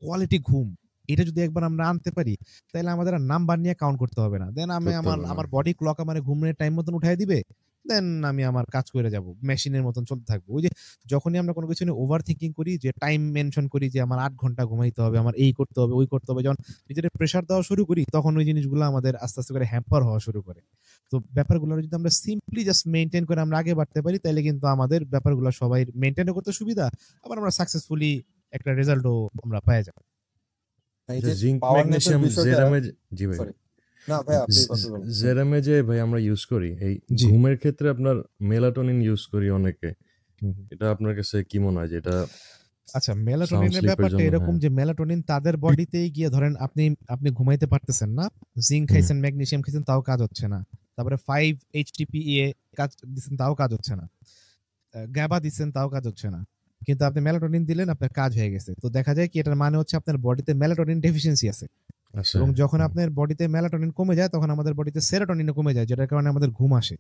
কোয়ালিটি ঘুম, এটা যদি একবার আমরা আনতে পারি, তাহলে আমাদের আর নাম্বার নিয়ে কাউন্ট করতে হবে না। দেন আমি করতে আমার হবে না। আমার বডি ক্লক আমার ঘুমের টাইম মতন উঠাই দিবে, দেন আমি আমার কাজ করে যাব, মেশিনের মতন চলতে থাকবো। ওই যে যখনই আমরা কোনো কিছু নিয়ে ওভার থিঙ্কিং করি, যে টাইম মেনশন করি যে আমার 8 ঘন্টা ঘুমাইতে হবে, আমার এই করতে হবে, ওই করতে হবে, যখন নিজের প্রেশার দেওয়া শুরু করি, তখন ওই জিনিসগুলো আমাদের আস্তে আস্তে করে হ্যাম্পার হওয়া শুরু করে। তো ব্যাপারগুলো যদি আমরা সিম্পলি জাস্ট মেনটেন করে আমরা আগে বাড়তে পারি, তাহলে কিন্তু আমাদের ব্যাপারগুলো সবাই মেনটেনও করতে সুবিধা, আবার আমরা সাকসেসফুলি একটা রেজাল্টও আমরা পাই যাব। এই যে জিঙ্ক পাওয়ার ন্যাপের ম্যাগনেসিয়াম বিষয়টা, জেরামে, জি ভাই, সরি, না ভাই আপনি কথা বলুন। জেরামে যে ভাই আমরা ইউজ করি এই জি। ঘুমের ক্ষেত্রে আপনার মেলাটোনিন ইউজ করি অনেকে, হুম। এটা আপনার কাছে কি মনে হয়? যেটা আচ্ছা, সাউন্ড মেলাটোনিনের স্লিপের ব্যাপারটা জন্য, এরকম হ্যাঁ। যে মেলাটোনিন তাদের বডিতেই গিয়ে, ধরেন আপনি ঘুমাইতে পারতেছেন না, জিঙ্ক খাইছেন, ম্যাগনেসিয়াম খাইছেন, তাও কাজ হচ্ছে না, তারপরে 5-HTPA কাজ দিচ্ছেন, তাও কাজ হচ্ছে না, গ্যাবা দিচ্ছেন, তাও কাজ হচ্ছে না, কিন্তু আপনি মেলাটোনিন দিলেন, আপনার কাজ হয়ে গেছে। তো দেখা যায় কি, এটার মানে হচ্ছে আপনার বডিতে মেলাটোনিন ডেফিসিয়েন্সি আছে, আচ্ছা, এবং যখন আপনার বডিতে মেলাটোনিন কমে যায়, তখন আমাদের বডিতে সেরোটোনিনও কমে যায়, যেটার কারণে আমাদের ঘুম আসে।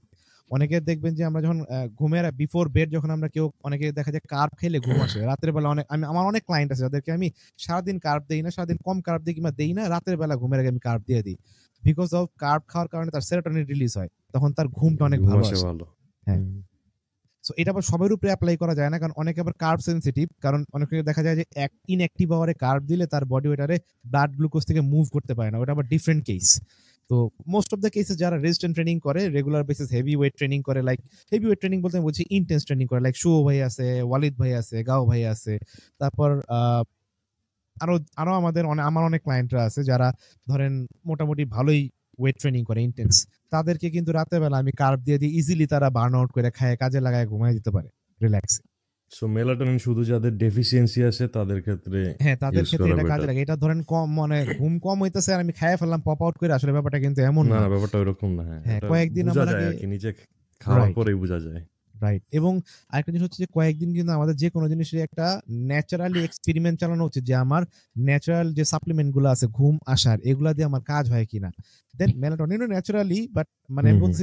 অনেকে দেখবেন যে আমরা যখন ঘুমের বিফোর বেড, যখন আমরা কেউ, অনেকে দেখা যায় কার্ব খেলে ঘুম আসে রাতের বেলা। আমার অনেক ক্লায়েন্ট আছে যাদেরকে আমি সারাদিন কার্ব দেই না, সারাদিন কম কার্ব দিই কিংবা দেই না, রাতের বেলা ঘুমের আগে আমি কার্ব দিয়ে দিই, বিকজ অফ কার্ব খাওয়ার কারণে তার সেরোটোনিন রিলিজ হয়, তখন তার ঘুমটা অনেক ঘুম ভালো আসে আসে। ভালো। হ্যাঁ। সো এটা আবার সবার উপরে অ্যাপ্লাই করা যায় না, কারণ অনেকে আবার কার্ব সেনসিটিভ, কারণ অনেকে দেখা যায় যে ইনঅ্যাক্টিভ আওয়ারে কার্ব দিলে তার বডি ওটারে ব্লাড গ্লুকোজ থেকে মুভ করতে পারে না, ওটা আবার ডিফারেন্ট কেস। তো মোস্ট অফ দ্য কেসে যারা রেজিস্ট্যান্ট ট্রেনিং করে, regular basis heavy weight training করে, লাইক হেভি ওয়েট ট্রেনিং বলতে আমি বলছি ইন্টেন্স ট্রেনিং করে, লাইক শুভ ভাই আছে, ওয়ালিদ ভাই আছে, গাও ভাই আছে, তারপর আরো আরো আমার অনেক ক্লায়েন্টরা আছে যারা ধরেন মোটামুটি ভালোই ওয়েট ট্রেনিং করে, ইন্টেন্স, তাদেরকে কিন্তু রাতের বেলা আমি কার্ব দিয়ে দিই, ইজিলি তারা বার্ন আউট করে খায়, কাজে লাগায়, ঘুমায় দিতে পারে রিল্যাক্সে। সো মেলাটোনিন শুধু যাদের ডেফিসিয়েন্সি আছে তাদের ক্ষেত্রে হ্যাঁ, তাদের ইউজ ক্ষেত্রে করা এটা কাজে বেটার। লাগে। এটা ধরেন কম, মানে ঘুম কম হইতেছে আর আমি খাইয়ে ফেললাম পপ আউট করে, আসলে ব্যাপারটা কিন্তু এমন না না। না, ব্যাপারটা ওইরকম না। হ্যাঁ, হ্যাঁ, এটা কয়েকদিন বোঝা আমার যায় আগে, আর কি, নিজে খাওয়ার রাইট পরেই বোঝা যায়। রাইট। এবং আরেকটা জিনিস হচ্ছে যে কয়েকদিন কিন্তু আমাদের যে কোনো জিনিসের একটা ন্যাচারালি এক্সপেরিমেন্ট চালানো উচিত, যে আমার ন্যাচারাল যে সাপ্লিমেন্ট গুলো আছে ঘুম আসার, এগুলা দিয়ে আমার কাজ হয় কিনা। দেন মেলাটোনিনও ন্যাচারালি, বাট মানে আমি বলছি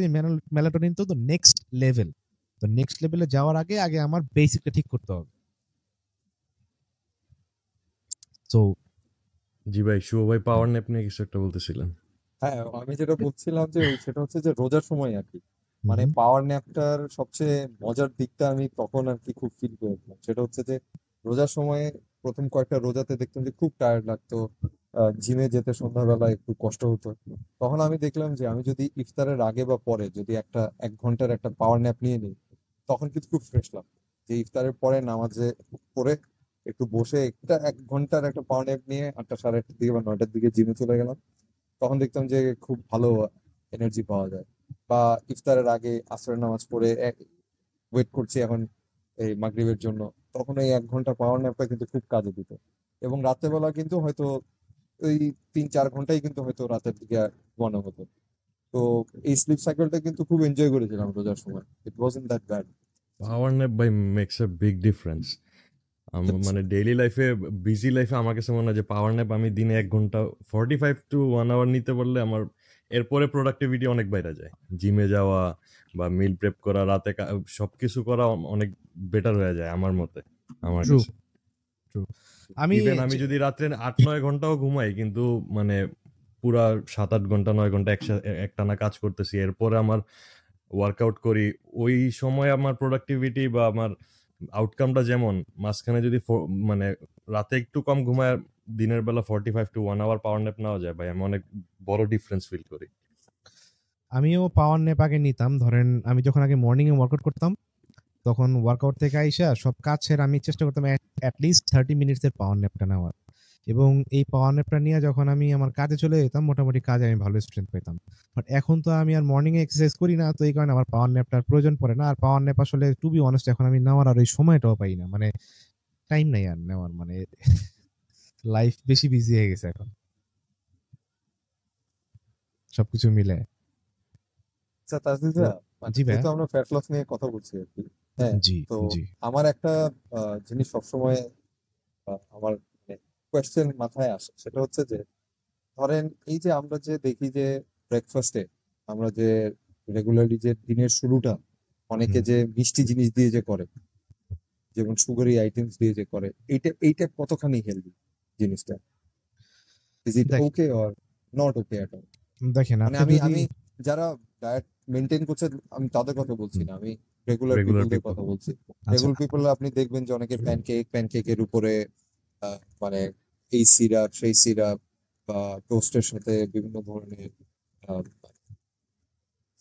মেলাটোনিন তো নেক্সট লেভেল, তো নেক্সট লেভেলে যাওয়ার আগে আগে আমার বেসিকটা ঠিক করতে হবে। তো জি ভাই, শুভ ভাই পাওয়ার ন্যাপ নিয়ে কিছু একটা বলতেছিলেন। হ্যাঁ, আমি যেটা বলছিলাম যে সেটা হচ্ছে যে রোজার সময় আর কি, মানে পাওয়ার ন্যাপটার সবচেয়ে মজার দিকটা আমি তখন আর কি খুব ফিল করেছিলাম। সেটা হচ্ছে যে রোজার সময় প্রথম কয়েকটা রোজাতে দেখতাম যে খুব টায়ার্ড লাগতো, জিমে যেতে সন্ধ্যাবেলা একটু কষ্ট হতো। তখন আমি দেখলাম যে আমি যদি ইফতারের আগে বা পরে যদি 1 ঘন্টার একটা পাওয়ার ন্যাপ নিয়ে নিই, তখন কিন্তু খুব ফ্রেশ লাগতো। যে ইফতারের পরে নামাজে পড়ে একটু বসে 1 ঘন্টার একটা পাওয়ার ন্যাপ নিয়ে 8টা, 8:30 দিকে বা 9টার দিকে জিমে চলে গেলাম, তখন দেখতাম যে খুব ভালো এনার্জি পাওয়া যায়। বা ইফতারের আগে আসরের নামাজ পড়ে ওয়েট করছি এখন এই মাগরিবের জন্য, তখন এই 1 ঘন্টা পাওয়ার ন্যাপটা কিন্তু খুব কাজে দিত। এবং রাতের বেলা কিন্তু হয়তো ওই 3-4 ঘন্টাই কিন্তু হয়তো রাতের দিকে ঘুমানো হতো। তো এই স্লিপ সাইকেলটা কিন্তু খুব এনজয় করেছিলাম রোজার সময়। It wasn't that bad. Power nap by makes a big difference. মানে ডেইলি লাইফে, বিজি লাইফে আমার কাছে মনে হয় যে পাওয়ার ন্যাপ আমি দিনে 1 ঘন্টা 45 to 1 আওয়ার নিতে পারলে আমার এরপরে প্রোডাক্টিভিটি অনেক বাইরে যায়। জিমে যাওয়া বা মিল প্রেপ করা, রাতে সবকিছু করা অনেক বেটার হয়ে যায় আমার মতে, আমার ট্রু কাছে। ট্রু। আমি ইভেন আমি যদি রাত্রে 8-9 ঘন্টাও ঘুমাই, কিন্তু মানে পুরা 7-8 ঘন্টা 9 ঘন্টা একটানা কাজ করতেছি, এরপরে আমার ওয়ার্কআউট করি, ওই সময় আমার প্রোডাক্টিভিটি বা আমার আউটকামটা যেমন, মাঝখানে যদি মানে রাতে একটু কম ঘুমায়, দিনের বেলা 45 to 1 আওয়ার পাওয়ার ন্যাপ নেওয়া যায় ভাই, আমি অনেক বড় ডিফারেন্স ফিল করি। আমিও পাওয়ার ন্যাপ আগে নিতাম। ধরেন আমি যখন আগে মর্নিং এ ওয়ার্কআউট করতাম, তখন ওয়ার্কআউট থেকে আইসা সব কাজ সেরে আমি চেষ্টা করতাম অ্যাটলিস্ট 30 মিনিটসের পাওয়ার ন্যাপটা নেওয়ার। এবং এই পাওয়ার ন্যাপটা নিয়ে যখন আমি আমার কাজে চলে যেতাম, মোটামুটি কাজে আমি ভালো স্ট্রেংথ পেতাম। বাট এখন তো আমি আর মর্নিং এ এক্সারসাইজ করি না, তো এই কারণে আমার পাওয়ার ন্যাপটার প্রয়োজন পড়ে না। আর পাওয়ার ন্যাপ আসলে টু বি অনেস্ট এখন আমি নেওয়ার আর ওই সময়টাও পাই না, মানে টাইম নাই আর নেওয়ার, মানে লাইফ বেশি বিজি হয়ে গেছে এখন সবকিছু মিলে। আচ্ছা তাসজিদ তো ভাইয়া, মানে জি ভাইয়া। যেহেতু আমরা ফ্যাট লস নিয়ে কথা বলছি আর কি, হ্যাঁ, জি তো জি। আমার একটা জিনিস সবসময় আমার কোয়েশ্চেন মাথায় আসে। সেটা হচ্ছে যে ধরেন এই যে আমরা যে দেখি যে ব্রেকফাস্টে আমরা যে রেগুলারলি যে দিনের শুরুটা অনেকে হুম। যে মিষ্টি জিনিস দিয়ে যে করে, যেমন সুগারি আইটেমস দিয়ে যে করে, এইটা কতখানি হেলদি জিনিসটা? ইজ ইট দেখ ওকে or not okay at all? দেখেন মানে আপনি আমি যদি আমি যারা ডায়েট মেনটেন করছে আমি তাদের কথা বলছি হুম, না, আমি রেগুলার রেগুলার পিপলদের পিপল। কথা বলছি। আচ্ছা রেগুলার পিপল আপনি দেখবেন যে অনেকে প্যানকেকের উপরে মানে এই সিরাপ সেই সিরাপ বা টোস্টের সাথে বিভিন্ন ধরনের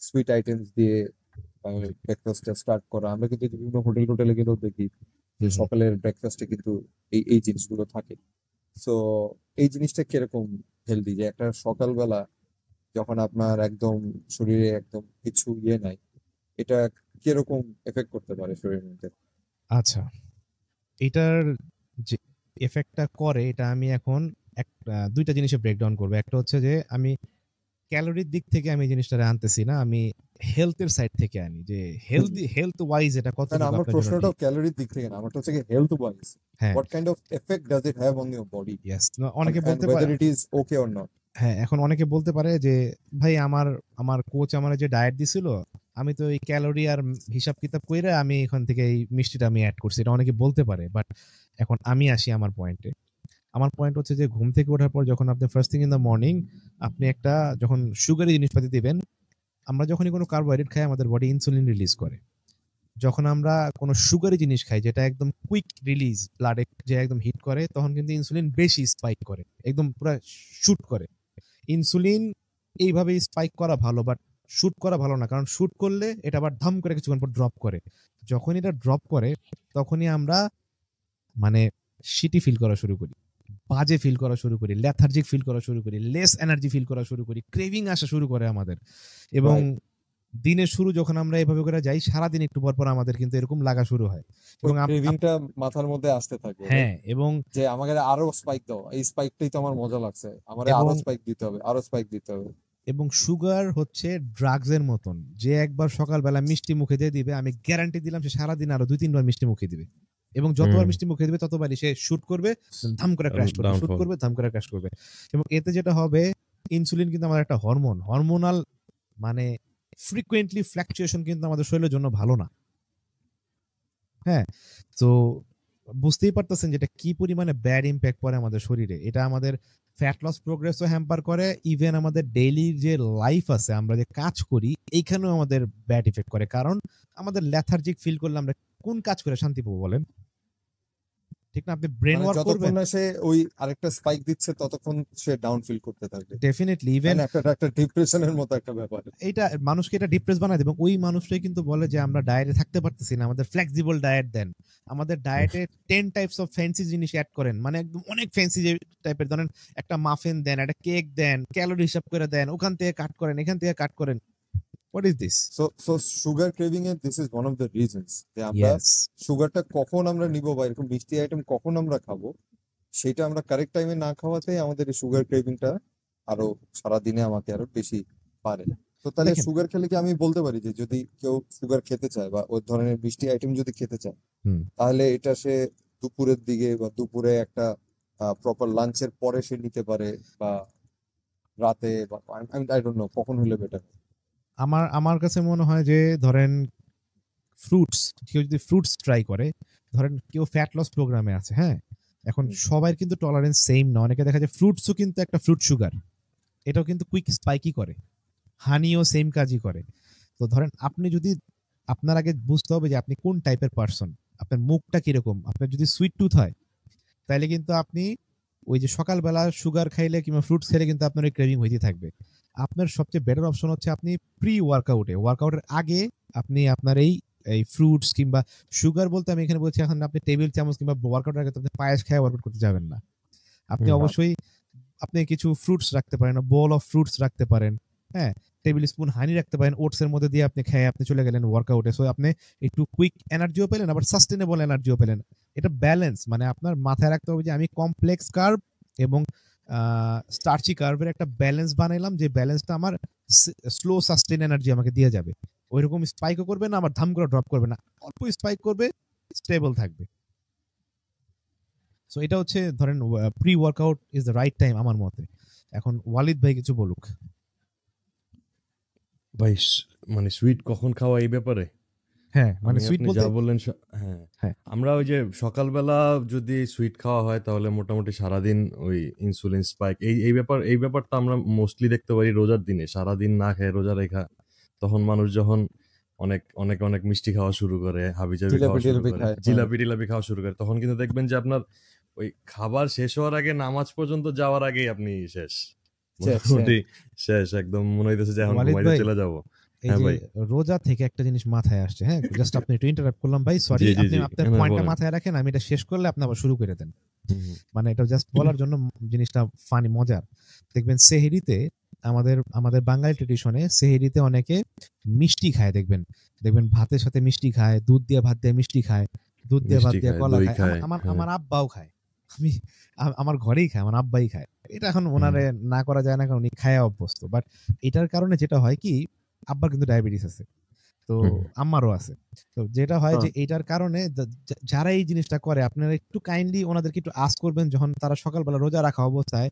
সুইট আইটেমস দিয়ে ব্রেকফাস্টটা স্টার্ট করা। আমরা কিন্তু বিভিন্ন হোটেল টোটেলে গেলেও দেখি যে হুম হুম। সকালের ব্রেকফাস্টে কিন্তু এই জিনিসগুলো থাকে। সো এই জিনিসটা কিরকম হেলদি যে একটা সকালবেলা যখন আপনার একদম শরীরে একদম কিছু নাই, এটা কিরকম এফেক্ট করতে পারে শরীরের মধ্যে? আচ্ছা, এটার যে এফেক্টটা করে এটা আমি এখন দুইটা জিনিসে ব্রেকডাউন করবো। একটা হচ্ছে যে আমি ক্যালোরির দিক থেকে আমি এই জিনিসটা আনতেছি না, আমি হেলথের সাইড থেকে আনি যে হুম। হেলথ ওয়াইজ এটা না না, কতটুকু আমার আপনার জন্য প্রশ্নটাও ঠিক। ক্যালোরির দিক থেকে না, আমারটা হচ্ছে হেলথ ওয়াইজ। হ্যাঁ, what kind of effect does it have on your body yes, অনেকে এন্ড বলতে পারে। Weather it is okay or not? হ্যাঁ, এখন অনেকে বলতে পারে যে ভাই আমার আমার কোচ আমার যে ডায়েট দিছিল, আমি তো এই ক্যালোরি আর হিসাব কিতাব কইরা আমি এখান থেকে এই মিষ্টিটা আমি অ্যাড করছি, এটা অনেকে বলতে পারে। বাট এখন আমি আসি আমার পয়েন্টে। আমার পয়েন্ট হচ্ছে যে ঘুম থেকে ওঠার পর যখন আপনি first thing in the morning আপনি একটা যখন সুগারি জিনিসপাতি দিবেন, আমরা যখনই কোনো কার্বোহাইড্রেট খাই আমাদের বডি ইনসুলিন রিলিজ করে। যখন আমরা কোনো সুগারি জিনিস খাই যেটা একদম কুইক রিলিজ ব্লাডে যে একদম হিট করে, তখন কিন্তু ইনসুলিন বেশি স্পাইক করে, একদম পুরো শুট করে। ইনসুলিন এইভাবে স্পাইক করা ভালো, বাট শুট করা ভালো না, কারণ শুট করলে এটা আবার ধাম করে কিছুক্ষণ পর ড্রপ করে। যখন এটা ড্রপ করে তখনই আমরা মানে শিটি ফিল করা শুরু করি, বাজে ফিল করা শুরু করি, লেথার্জিক ফিল করা শুরু করি, লেস এনার্জি ফিল করা শুরু করি, ক্রেভিং আসা শুরু করে আমাদের। এবং রাইট। দিনের শুরু যখন আমরা এভাবে করে যাই, সারাদিন একটু পর পর আমাদের কিন্তু এরকম লাগা শুরু হয়। ওই এবং ক্রেভিংটা মাথার মধ্যে আসতে থাকবে, রাইট? হ্যাঁ, এবং যে আমাকে আরো স্পাইক দাও, এই স্পাইকটাই তো আমার মজা লাগছে, আমারে আরো এবং স্পাইক দিতে হবে, আরো স্পাইক দিতে হবে। এবং সুগার হচ্ছে ড্রাগসের মতন, যে একবার সকালবেলা মিষ্টি মুখে দিয়ে দিবে, আমি গ্যারান্টি দিলাম সে সারাদিন আরো 2-3 বার মিষ্টি মুখে দিবে। এবং যতবার মিষ্টি মুখে দিবে ততবারই সে শুট করবে, ধাম করে ক্র্যাশ করবে, শুট ডাউনফল। করবে, ধাম করে ক্র্যাশ করবে। এবং এতে যেটা হবে, ইনসুলিন কিন্তু আমাদের একটা হরমোনাল মানে ফ্রিকোয়েন্টলি ফ্ল্যাকচুয়েশন কিন্তু আমাদের শরীরের জন্য ভালো না। হ্যাঁ, তো বুঝতেই পারতেছেন যেটা কি পরিমাণে ব্যাড ইম্প্যাক্ট পড়ে আমাদের শরীরে। এটা আমাদের ফ্যাট লস প্রোগ্রেসও হ্যাম্পার করে, ইভেন আমাদের ডেইলি যে লাইফ আছে, আমরা যে কাজ করি, এইখানেও আমাদের ব্যাড ইফেক্ট করে। কারণ আমাদের লেথার্জিক ফিল করলে আমরা কোন কাজ করে শান্তি পাবো বলেন? ঠিক না? আপনি ব্রেন মানে ওয়ার্ক যতক্ষণ করবেন, না সে ওই আরেকটা স্পাইক দিচ্ছে ততক্ষণ সে ডাউন ফিল করতে থাকবে, ডেফিনেটলি। তাই ইভেন না? একটা ডিপ্রেশনের মতো একটা ব্যাপার। এইটা মানুষকে এটা ডিপ্রেস বানায় দেয়। এবং ওই মানুষটাই কিন্তু বলে যে আমরা ডায়েটে থাকতে পারতেছি না, আমাদের ফ্লেক্সিবল ডায়েট দেন, আমাদের ডায়েটে 10 টাইপস অফ ফ্যান্সি জিনিস অ্যাড করেন, মানে একদম অনেক ফ্যান্সি যে টাইপের, ধরেন একটা মাফিন দেন, একটা কেক দেন, ক্যালোরি হিসাব করে দেন, ওখান থেকে কাট করেন, এখান থেকে কাট করেন। What is this? So sugar craving এর this is one of the reasons যে আমরা ইয়েস, সুগারটা কখন আমরা নিব বা এরকম মিষ্টি আইটেম কখন আমরা খাবো, সেটা আমরা কারেক্ট টাইমে না খাওয়াতেই আমাদের এই সুগার ক্রেভিংটা আরো সারাদিনে আমাকে আরো বেশি পারে। তো তাহলে দেখেন, সুগার খেলে কি আমি বলতে পারি যে যদি কেউ সুগার খেতে চায় বা ওই ধরনের মিষ্টি আইটেম যদি খেতে চায়, হুম, তাহলে এটা সে দুপুরের দিকে বা দুপুরে একটা প্রপার লাঞ্চের পরে সে নিতে পারে, বা রাতে, বা আই ডোন্ট নো কখন হলে বেটার? আমার আমার কাছে মনে হয় যে ধরেন ফ্রুটস, কেউ যদি ফ্রুটস ট্রাই করে, ধরেন কেউ ফ্যাট লস প্রোগ্রামে আছে, হ্যাঁ, এখন সবার কিন্তু টলারেন্স সেম না। অনেকে দেখা যায় ফ্রুটসও কিন্তু একটা ফ্রুট সুগার, এটাও কিন্তু কুইক স্পাইকি করে, হানিও সেম কাজই করে। তো ধরেন আপনি যদি, আপনার আগে বুঝতে হবে যে আপনি কোন টাইপের পার্সন, আপনার মুখটা কিরকম। আপনার যদি সুইট টুথ হয় তাহলে কিন্তু আপনি ওই যে সকালবেলা সুগার খাইলে কিংবা ফ্রুটস খেলে কিন্তু আপনার ওই ক্রেভিং হইতে থাকবে। আপনার সবচেয়ে বেটার অপশন হচ্ছে আপনি প্রি ওয়ার্কআউটের আগে আপনি আপনার এই এই ফ্রুটস কিংবা সুগার বলতে আমি এখানে বলছি, এখন আপনি টেবিল চামচ কিংবা ওয়ার্কআউটের আগে তো আপনি পায়েস খেয়ে ওয়ার্কআউট করতে যাবেন না। আপনি অবশ্যই আপনি কিছু ফ্রুটস রাখতে পারেন, বোল অফ ফ্রুটস রাখতে পারেন, হ্যাঁ, টেবিল স্পুন হানি রাখতে পারেন, ওটসের মধ্যে দিয়ে আপনি খেয়ে আপনি চলে গেলেন ওয়ার্কআউটে। সো আপনি একটু কুইক এনার্জিও পেলেন, আবার সাস্টেনেবল এনার্জিও পেলেন। এটা ব্যালেন্স, মানে আপনার মাথায় রাখতে হবে যে আমি কমপ্লেক্স কার্ব এবং স্টার্চি কার্বের একটা ব্যালেন্স বানাইলাম, যে ব্যালেন্সটা আমার স্লো সাস্টেন এনার্জি আমাকে দিয়ে যাবে। ওইরকম স্পাইকও করবে না, আবার ধাম করে ড্রপ করবে না, অল্প স্পাইক করবে, স্টেবল থাকবে। সো এটা হচ্ছে ধরেন pre workout is the right time আমার মতে। এখন ওয়ালিদ ভাই কিছু বলুক। ভাই মানে সুইট কখন খাওয়া এই ব্যাপারে হ্যাঁ মানে আমি সুইট আপনি বলতে যা বললেন হ্যাঁ হ্যাঁ আমরা ওই যে সকালবেলা যদি সুইট খাওয়া হয় তাহলে মোটামুটি সারাদিন ওই ইনসুলিন স্পাইক এই ব্যাপারটা আমরা মোস্টলি দেখতে পারি রোজার দিনে, সারাদিন না খেয়ে রোজা রেখা, তখন মানুষ যখন অনেক অনেক অনেক মিষ্টি খাওয়া শুরু করে, হাবিজাবি জিলাপি খাওয়া শুরু টিলাপি করে, খায়, হ্যাঁ। জিলাপি টিলাপি খাওয়া শুরু করে, তখন কিন্তু দেখবেন যে আপনার ওই খাবার শেষ হওয়ার আগে নামাজ পর্যন্ত যাওয়ার আগেই আপনি শেষ, শেষ, মোটামুটি শেষ, একদম মনে হইতেছে যে এখন ওয়ালিদ ঘুমাইতে ভাই চলে যাবো। এই হ্যাঁ যে ভাই, রোজা থেকে একটা জিনিস মাথায় আসছে, হ্যাঁ জাস্ট আপনি একটু ইন্টারাপ্ট করলাম ভাই, সরি, জি জি আপনি জি, আপনার হ্যাঁ পয়েন্টটা বলেন। মাথায় রাখেন, আমি এটা শেষ করলে আপনি আবার শুরু করে দেন। হুম, মানে এটা জাস্ট বলার জন্য জিনিসটা ফানি মজার। দেখবেন সেহরিতে আমাদের আমাদের বাঙালি ট্রেডিশনে সেহরিতে অনেকে মিষ্টি খায়, দেখবেন দেখবেন ভাতের সাথে মিষ্টি খায়, দুধ দিয়ে ভাত দিয়ে মিষ্টি খায়, দুধ দিয়ে ভাত মিষ্টি দিয়ে খায়, কলা দই খায়, খায়, আমার হ্যাঁ। আমার আব্বাও খায়, আমি আমার ঘরেই খায়, আমার আব্বাই খায়। এটা এখন হুম, ওনারে না করা যায় না, কারণ উনি খায় অভ্যস্ত। বাট এটার কারণে যেটা হয় কি, আব্বার কিন্তু ডায়াবেটিস আছে, তো হুম, আমারও আছে। তো যেটা হয় যে হ্যাঁ। এইটার কারণে যারা এই জিনিসটা করে, আপনারা একটু কাইন্ডলি ওনাদেরকে একটু আস্ক করবেন, যখন তারা সকালবেলা রোজা রাখা অবস্থায়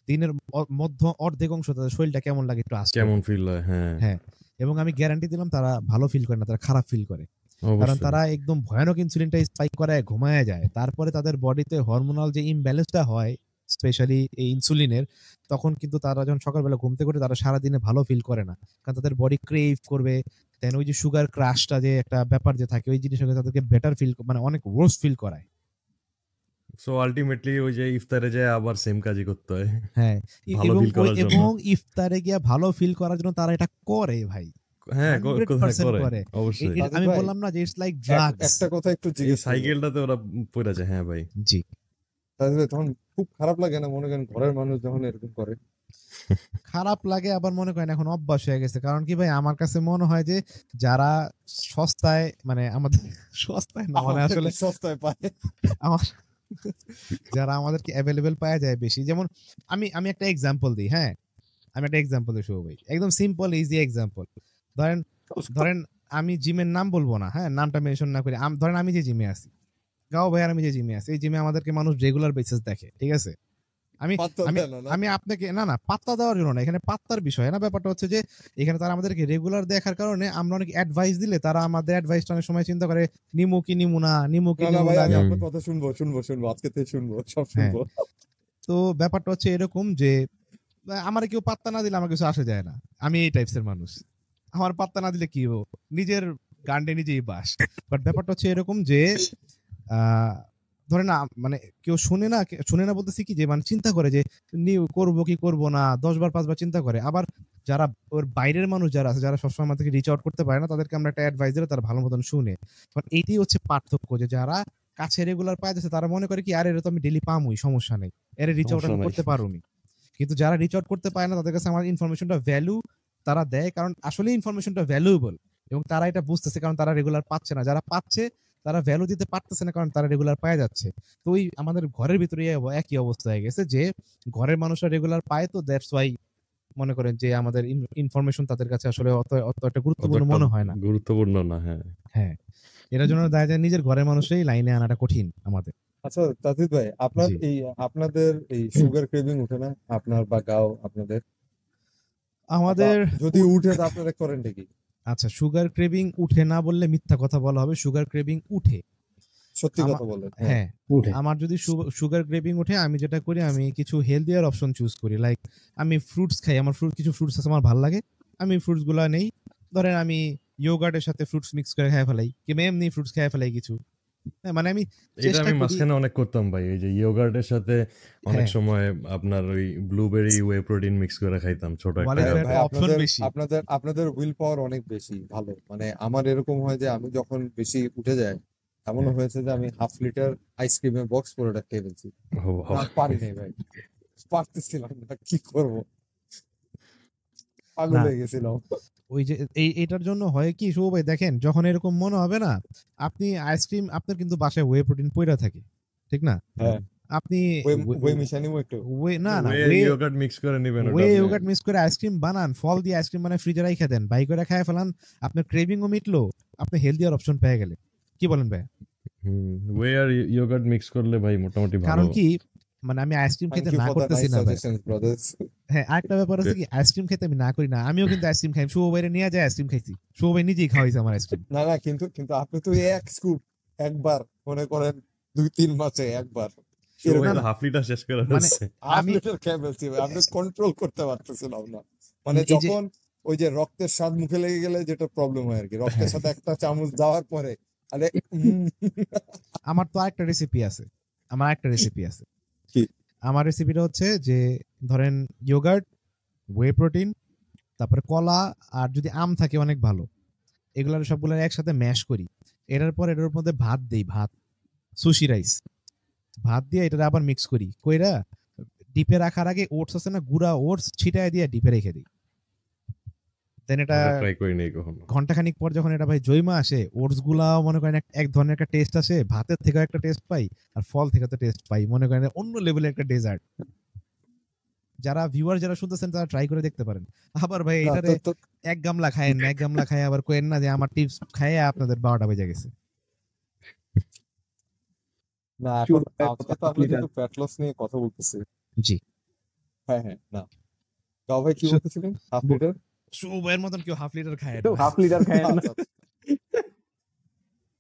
দিনের মধ্য অর্ধেক অংশ তাদের শরীরটা কেমন লাগে একটু আস্ক কেমন করবেন। ফিল হয়, হ্যাঁ হ্যাঁ, এবং আমি গ্যারান্টি দিলাম তারা ভালো ফিল করে না, তারা খারাপ ফিল করে। কারণ অবশ্যই। তারা একদম ভয়ানক ইনসুলিনটা স্পাইক করায় ঘুমায় যায়, তারপরে তাদের বডিতে হরমোনাল যে ইমব্যালেন্সটা হয় স্পেশালি এই ইনসুলিনের, তখন কিন্তু তারা যখন সকালবেলা ঘুম থেকে ওঠে তারা সারাদিনে ভালো ফিল করে না, কারণ তাদের বডি ক্রেভ করবে। দেন ওই যে সুগার ক্রাশটা যে একটা ব্যাপার যে থাকে, ওই জিনিসটা তাদেরকে বেটার ফিল, মানে অনেক ওয়ার্স ফিল করায়। সো আলটিমেটলি ওই যে ইফতারে যায় আবার সেম কাজই করতে হয় হ্যাঁ, ভালো এবং ফিল করার জন্য। এবং ইফতারে গিয়া ভালো ফিল করার জন্য তারা এটা করে ভাই, হ্যাঁ 100% করে করে। অবশ্যই। সাজিদ আমি ভাই, বললাম না যে ইটস লাইক ড্রাগস। একটা কথা একটু এই জিজ্ঞেস করবো। সাইকেলটাতে ওরা পড়ে যায়। হ্যাঁ ভাই, জি, সাজিদ ভাই, তখন খুব খারাপ লাগে না মনে করেন ঘরের মানুষ যখন এরকম করে? খারাপ লাগে, আবার মনে করেন এখন অভ্যাস হয়ে গেছে। কারণ কি ভাই, আমার কাছে মনে হয় যে যারা সস্তায়, মানে আমাদের সস্তায় না, মানে আসলে আমাদেরকে সস্তায় পায়। আমার যারা আমাদেরকে অ্যাভেলেবেল পাওয়া যায় বেশি, যেমন আমি আমি একটা এক্সাম্পল দিই, হ্যাঁ আমি একটা এক্সাম্পল দিই শুভ ভাই, একদম সিম্পল ইজি এক্সাম্পল। ধরেন ধরেন আমি জিমের নাম বলবো না, হ্যাঁ নামটা মেনশন না করি, ধরেন আমি যে জিমে আছি, গাও ভাই, আর আমি যে জিমে আছি, এই জিমে আমাদেরকে মানুষ রেগুলার বেসিস দেখে, ঠিক আছে। আমি পাত্তা আমি দেয় না, না? আমি আপনাকে না না পাত্তা দেওয়ার জন্য না, এখানে পাত্তার বিষয় না, ব্যাপারটা হচ্ছে যে এখানে তারা আমাদেরকে রেগুলার দেখার কারণে আমরা অনেক অ্যাডভাইস দিলে তারা আমাদের অ্যাডভাইসটা অনেক সময় চিন্তা করে, নিমু কি নিমু না, নিমু কি না না নিমু ভাই, না। আমি হুম। আপনার কথা শুনবো শুনবো শুনবো, আজকে থেকে শুনবো, সব হ্যাঁ, শুনবো। তো ব্যাপারটা হচ্ছে এরকম যে আমার কেউ পাত্তা না দিলে আমার কিছু আসে যায় না, আমি এই টাইপসের মানুষ। আমার পাত্তা না দিলে কি হবো, নিজের গান্ডে নিজেই বাস। বাট ব্যাপারটা হচ্ছে এরকম যে আহ ধরে না, মানে কেউ শুনে না বলতেছি কি, যে মানে চিন্তা করে যে করবো কি করবো না, 10 বার 5 বার চিন্তা করে। আবার যারা ওর বাইরের মানুষ যারা আছে, যারা সবসময় আমাদেরকে রিচ আউট করতে পারে না, তাদেরকে আমরা একটা অ্যাডভাইস দিলে তারা ভালো মতন শুনে। বাট এইটাই হচ্ছে পার্থক্য, যে যারা কাছে রেগুলার পাওয়া যাচ্ছে তারা মনে করে কি, আরে এটা তো আমি ডেলি পামুই, সমস্যা নেই, এর রিচ আউট সমস্যা আমি নাই। করতে পারুনি। কিন্তু যারা রিচ আউট করতে পারে না, তাদের কাছে আমার ইনফরমেশনটা ভ্যালু তারা দেয়, কারণ আসলে ইনফরমেশনটা ভ্যালুয়েবল, এবং তারা এটা বুঝতেছে, কারণ তারা রেগুলার পাচ্ছে না। যারা পাচ্ছে তারা ভ্যালু দিতে পারতেছে না, কারণ তারা রেগুলার পাওয়া যাচ্ছে। তো ওই আমাদের ঘরের ভিতরে একই অবস্থা হয়ে গেছে, যে ঘরের মানুষরা রেগুলার পায়, তো দ্যাটস ওয়াই মনে করেন যে আমাদের ইনফরমেশন তাদের কাছে আসলে অত অত একটা অত গুরুত্বপূর্ণ একটা মনে হয় না। গুরুত্বপূর্ণ না, হ্যাঁ। হ্যাঁ, এটার জন্য দেখা যায় নিজের ঘরের মানুষই লাইনে আনাটা কঠিন আমাদের। আচ্ছা তাজিদ ভাই, জি, আপনাদের এই সুগার ক্রেভিং উঠে না আপনার বা গাও আপনাদের? বা আমাদের যদি উঠে তা আপনারা করেন কি? আচ্ছা, সুগার ক্রেভিং উঠে না বললে মিথ্যা কথা বলা হবে, সুগার ক্রেভিং উঠে। সত্যি আমা- কথা বলেন। হ্যাঁ, উঠে আমার যদি সুগার ক্রেভিং উঠে, আমি যেটা করি, আমি কিছু হেলদিয়ার অপশন চুজ করি। লাইক আমি ফ্রুটস খাই, আমার কিছু ফ্রুটস আছে আমার ভালো লাগে, আমি ফ্রুটস গুলা নেই। ধরেন আমি ইয়োগার্টের সাথে ফ্রুটস মিক্স করে খাই ফেলাই, কিংবা এমনি ফ্রুটস খাই ফেলাই কিছু। হ্যাঁ, মানে আমি এটা চেষ্টা আমি করি। মাঝখানে অনেক করতাম ভাই, এই যে ইয়োগার্টের সাথে অনেক হ্যাঁ, সময় আপনার ওই ব্লুবেরি ওয়ে প্রোটিন মিক্স করে খাইতাম ছোট একটা ওয়ালিদ ভাই ভাই কাপে। ভাই, অপশন বেশি। আপনাদের উইল পাওয়ার অনেক বেশি ভালো। মানে আমার এরকম হয় যে আমি যখন বেশি উঠে যায়, এমনও হ্যাঁ, হয়েছে যে আমি হাফ লিটার আইসক্রিমের বক্স পুরোটা খেয়ে ফেলছি। ও না বাবা। পারি নাই ভাই, পারতেছিলাম না, কি করব, পাগল না হয়ে গেছিলাম। ওই যে এটার জন্য হয় কি শুভ ভাই, দেখেন যখন এরকম মনে হবে না, আপনি আইসক্রিম, আপনার কিন্তু বাসায় ওয়ে প্রোটিন পইরা থাকে, ঠিক না? হ্যাঁ, আপনি ওই মিশাই নিবো একটু। না ওয়ে ওয়ে ইয়োগার্ট মিক্স করে নিবেন ওটা ওয়ে আপনি। ইয়োগার্ট মিক্স করে আইসক্রিম বানান, ফল দিয়ে আইসক্রিম বানায় ফ্রিজে রাইখা দেন, বাই করে খায় ফেলান, আপনার ক্রেভিংও মিটলো, আপনি হেলদিয়ার অপশন পেয়ে গেলে। কি বলেন ভাই? ওয়ে আর ইয়োগার্ট মিক্স করলে ভাই মোটামুটি ভালো। কারণ কি, মানে আমি আইসক্রিম থ্যাংক খেতে ইউ না ফর দ্য করতেছি নাইস না ভাই। Suggestions brothers. হ্যাঁ, আরেকটা ব্যাপার আছে কি, আইসক্রিম খেতে আমি না করি না, আমিও কিন্তু আইসক্রিম খাই, শুভ ভাইরে নিয়ে যায় আইসক্রিম খাইছি, শুভ ভাই নিজেই খাওয়াইছে আমার আইসক্রিম। না না, কিন্তু কিন্তু আপনি তো এক স্কুপ একবার, মনে করেন 2-3 মাসে একবার শুভ ভাই এরকম তো হাফ লিটার শেষ করে মানে ফেলছে। হাফ আমি লিটার খেয়ে ফেলছি ভাই, আপনি কন্ট্রোল করতে পারতেছিলাম না। মানে এই যে যখন ওই যে রক্তের স্বাদ মুখে লেগে গেলে যেটা প্রবলেম হয় আর কি, রক্তের হ্যাঁ, সাথে একটা চামচ দেওয়ার পরে আরে উম, আমার তো আরেকটা রেসিপি আছে, আমার একটা রেসিপি আছে। কি আমার রেসিপিটা হচ্ছে যে ধরেন ইয়োগার্ট, ওয়ে প্রোটিন, তারপরে কলা, আর যদি আম থাকে অনেক ভালো, এগুলোর সবগুলো একসাথে ম্যাশ করি। এটার পর এটার মধ্যে ভাত দেই, ভাত, সুশি রাইস, ভাত দিয়ে এটা আবার মিক্স করি, কইরা ডিপে রাখার আগে ওটস আছে না, গুঁড়া ওটস ছিটায় দিয়ে ডিপে রেখে দিই। দেন এটা আমরা ট্রাই করি নাই কখনো। ঘন্টাখানিক পর যখন এটা ভাই জৈমা আসে, ওটস গুলাও মনে করেন এক ধরনের একটা টেস্ট আসে, ভাতের থেকেও একটা টেস্ট পাই, আর ফল থেকে তো টেস্ট পাই, মনে করেন অন্য লেভেলের একটা ডেজার্ট। যারা ভিউয়ার যারা শুনতেছেন তারা ট্রাই করে দেখতে পারেন। আবার ভাই না এটারে তো এক গামলা খায়েন না, এক গামলা খায় আবার কোয়েন না যে আমার টিপস খায় আপনাদের 12টা বেজে গেছে। না, শুভ এখন ভাই আজকে তো হাফ আমরা লিটার। যেহেতু ফ্যাট লস নিয়ে কথা বলতেছি, জি, হ্যাঁ হ্যাঁ, না গাও ভাই কি বলতেছিলেন, হাফ লিটার? শুভের মতন কেউ হাফ লিটার খায় না। হাফ লিটার খায় না। আচ্ছা আচ্ছা।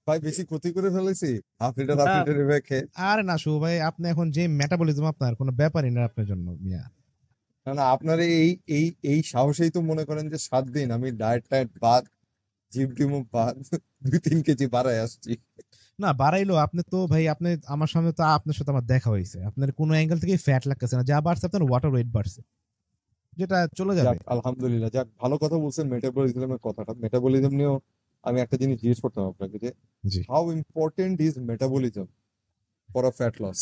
ভাই বেশি ক্ষতি করে ফেলেছি হাফ লিটার না, এভাবে খেয়ে? আরে না শুভ ভাই, আপনি এখন যে মেটাবলিজম আপনার কোনো ব্যাপারই না আপনার জন্য মিয়া। না না, আপনার এই এই এই সাহসেই তো মনে করেন যে 7 দিন আমি ডায়েট টায়েট বাদ, জিম টিম বাদ 2-3 কেজি বাড়ায় আসছি। না বাড়াইলো আপনি তো ভাই, আপনি আমার সামনে তো আপনার সাথে আমার দেখা হয়েছে, আপনার কোনো অ্যাঙ্গেল থেকে ফ্যাট লাগতেছে না, যা বাড়ছে আপনার ওয়াটার ওয়েট বাড়ছে, যেটা চলে যাবে। যাক আলহামদুলিল্লাহ, যাক ভালো কথা বলছেন মেটাবলিজমের কথাটা। মেটাবলিজম নিয়েও আমি একটা জিনিস জিজ্ঞেস করতাম আপনাকে যে জি, how important is metabolism for a fat loss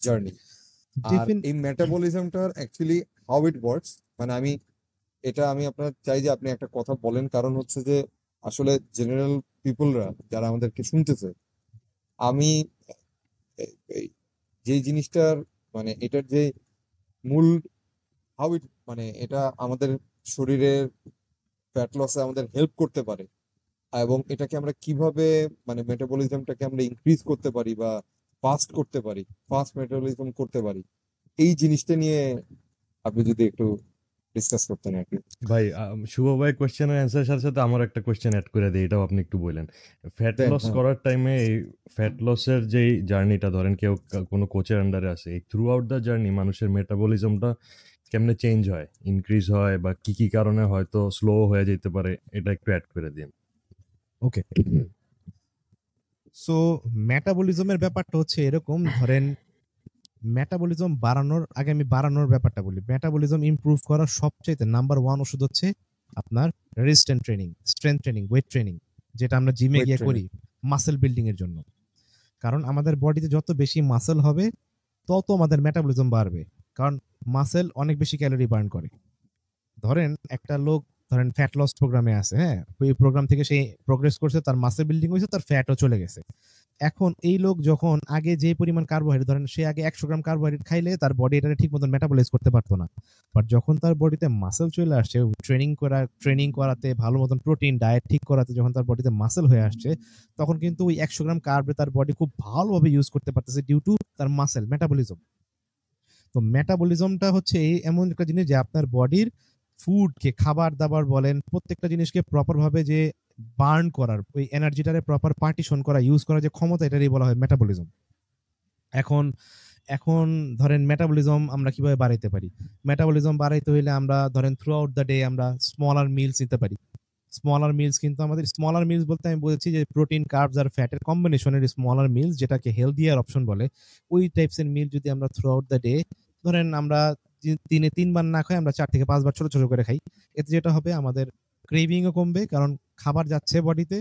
journey, আর এই মেটাবলিজমটার অ্যাকচুয়ালি হাউ ইট ওয়ার্কস। মানে আমি আপনার চাই যে আপনি একটা কথা বলেন, কারণ হচ্ছে যে আসলে জেনারেল পিপলরা যারা আমাদেরকে শুনতেছে, আমি এই যে জিনিসটার মানে এটার যে মূল হাউ ইট, মানে এটা আমাদের শরীরের ফ্যাট লসে আমাদের হেল্প করতে পারে, এবং এটাকে আমরা কিভাবে মানে মেটাবলিজমটাকে আমরা ইনক্রিজ করতে পারি বা ফাস্ট করতে পারি, ফাস্ট মেটাবলিজম করতে পারি, এই জিনিসটা নিয়ে আপনি যদি একটু ডিসকাস করতেন আর কি। ভাই শুভ ভাই কোয়েশ্চেনের অ্যান্সারের সাথে সাথে আমার একটা কোয়েশ্চেন অ্যাড করে দিই, এটাও আপনি একটু বললেন। ফ্যাট দেন, লস হ্যাঁ। করার টাইমে এই ফ্যাট লসের যেই জার্নিটা, ধরেন কেউ কোনো কোচের আন্ডারে আছে, এই থ্রু আউট দ্য জার্নি মানুষের মেটাবলিজমটা কেমনে চেঞ্জ হয়, ইনক্রিজ হয়, বা কি কি কারণে হয়তো স্লো হয়ে যেতে পারে, এটা একটু অ্যাড করে দিন। ওকে। সো মেটাবলিজমের ব্যাপারটা হচ্ছে এরকম, ধরেন মেটাবলিজম বাড়ানোর আগে আমি বাড়ানোর ব্যাপারটা বলি। মেটাবলিজম ইমপ্রুভ করার সবচেয়ে নাম্বার 1 ওষুধ হচ্ছে আপনার resistant training, strength training, weight training, যেটা আমরা জিমে ওয়েট গিয়ে ট্রেনিং, করি মাসেল বিল্ডিং এর জন্য। কারণ আমাদের বডিতে যত বেশি মাসেল হবে তত আমাদের মেটাবলিজম বাড়বে, কারণ মাসেল অনেক বেশি ক্যালোরি বার্ন করে। ধরেন একটা লোক ধরেন ফ্যাট লস প্রোগ্রামে আছে, হ্যাঁ, ওই প্রোগ্রাম থেকে সে প্রোগ্রেস করছে, তার মাসেল বিল্ডিং হয়েছে, তার ফ্যাটও চলে গেছে। এখন এই লোক যখন আগে যে পরিমাণ কার্বোহাইড্রেট, ধরেন সে আগে 100 গ্রাম কার্বোহাইড্রেট খাইলে তার বডি এটা ঠিক মতন মেটাবলাইজ করতে পারতো না, বাট যখন তার বডিতে মাসেল চলে আসছে, ট্রেনিং করাতে, ভালো মতন প্রোটিন ডায়েট ঠিক করাতে, যখন তার বডিতে মাসেল হয়ে আসছে, তখন কিন্তু ওই 100 গ্রাম কার্বে তার বডি খুব ভালোভাবে ইউজ করতে পারতেছে ডিউ টু তার মাসেল মেটাবলিজম। তো মেটাবলিজমটা হচ্ছে এই এমন একটা জিনিস যে আপনার বডির ফুডকে, খাবার দাবার বলেন, প্রত্যেকটা জিনিসকে প্রপার ভাবে যে বার্ন করার, ওই এনার্জিটারে প্রপার পার্টিশন করা, ইউজ করার যে ক্ষমতা, এটারই বলা হয় মেটাবলিজম। এখন এখন ধরেন মেটাবলিজম আমরা কিভাবে বাড়াইতে পারি? মেটাবলিজম বাড়াইতে হইলে আমরা ধরেন থ্রু আউট দ্য ডে আমরা স্মলার মিলস নিতে পারি। স্মলার মিলস কিন্তু আমাদের, স্মলার মিলস বলতে আমি বলছি যে প্রোটিন, কার্বস আর ফ্যাটের কম্বিনেশনের স্মলার মিলস, যেটাকে হেলদিয়ার অপশন বলে, ওই টাইপসের মিল যদি আমরা থ্রু আউট দ্য ডে, ধরেন আমরা দিনে 3 বার না খাই, আমরা 4 থেকে 5 বার ছোট ছোট করে খাই, এতে যেটা হবে আমাদের ক্রেভিংও কমবে, কারণ খাবার যাচ্ছে বডিতে,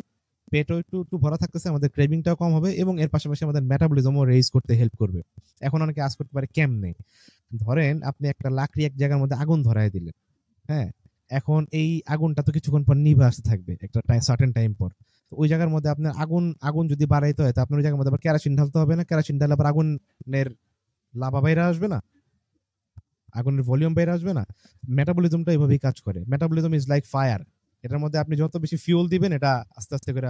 পেটও একটু একটু ভরা থাকতেছে, আমাদের ক্রেভিংটাও কম হবে, এবং এর পাশাপাশি আমাদের মেটাবলিজমও রেইজ করতে হেল্প করবে। এখন অনেকে আজ করতে পারে কেমনে? ধরেন আপনি একটা লাকড়ি এক জায়গার মধ্যে আগুন ধরায় দিলেন, হ্যাঁ, এখন এই আগুনটা তো কিছুক্ষণ পর নিভে আসতে থাকবে একটা সার্টেন টাইম পর। তো ওই জায়গার মধ্যে আপনার আগুন যদি বাড়াইতে হয়, তো আপনার ওই জায়গার মধ্যে আবার কেরোসিন ঢালতে হবে না? কেরোসিন ঢালে আবার আগুনের লাভা বাইরে আসবে না, আগুনের ভলিউম বাইরে আসবে না? মেটাবলিজমটা এইভাবেই কাজ করে। মেটাবলিজম ইজ লাইক ফায়ার, এটার মধ্যে আপনি যত বেশি ফিউল দিবেন, এটা আস্তে আস্তে করে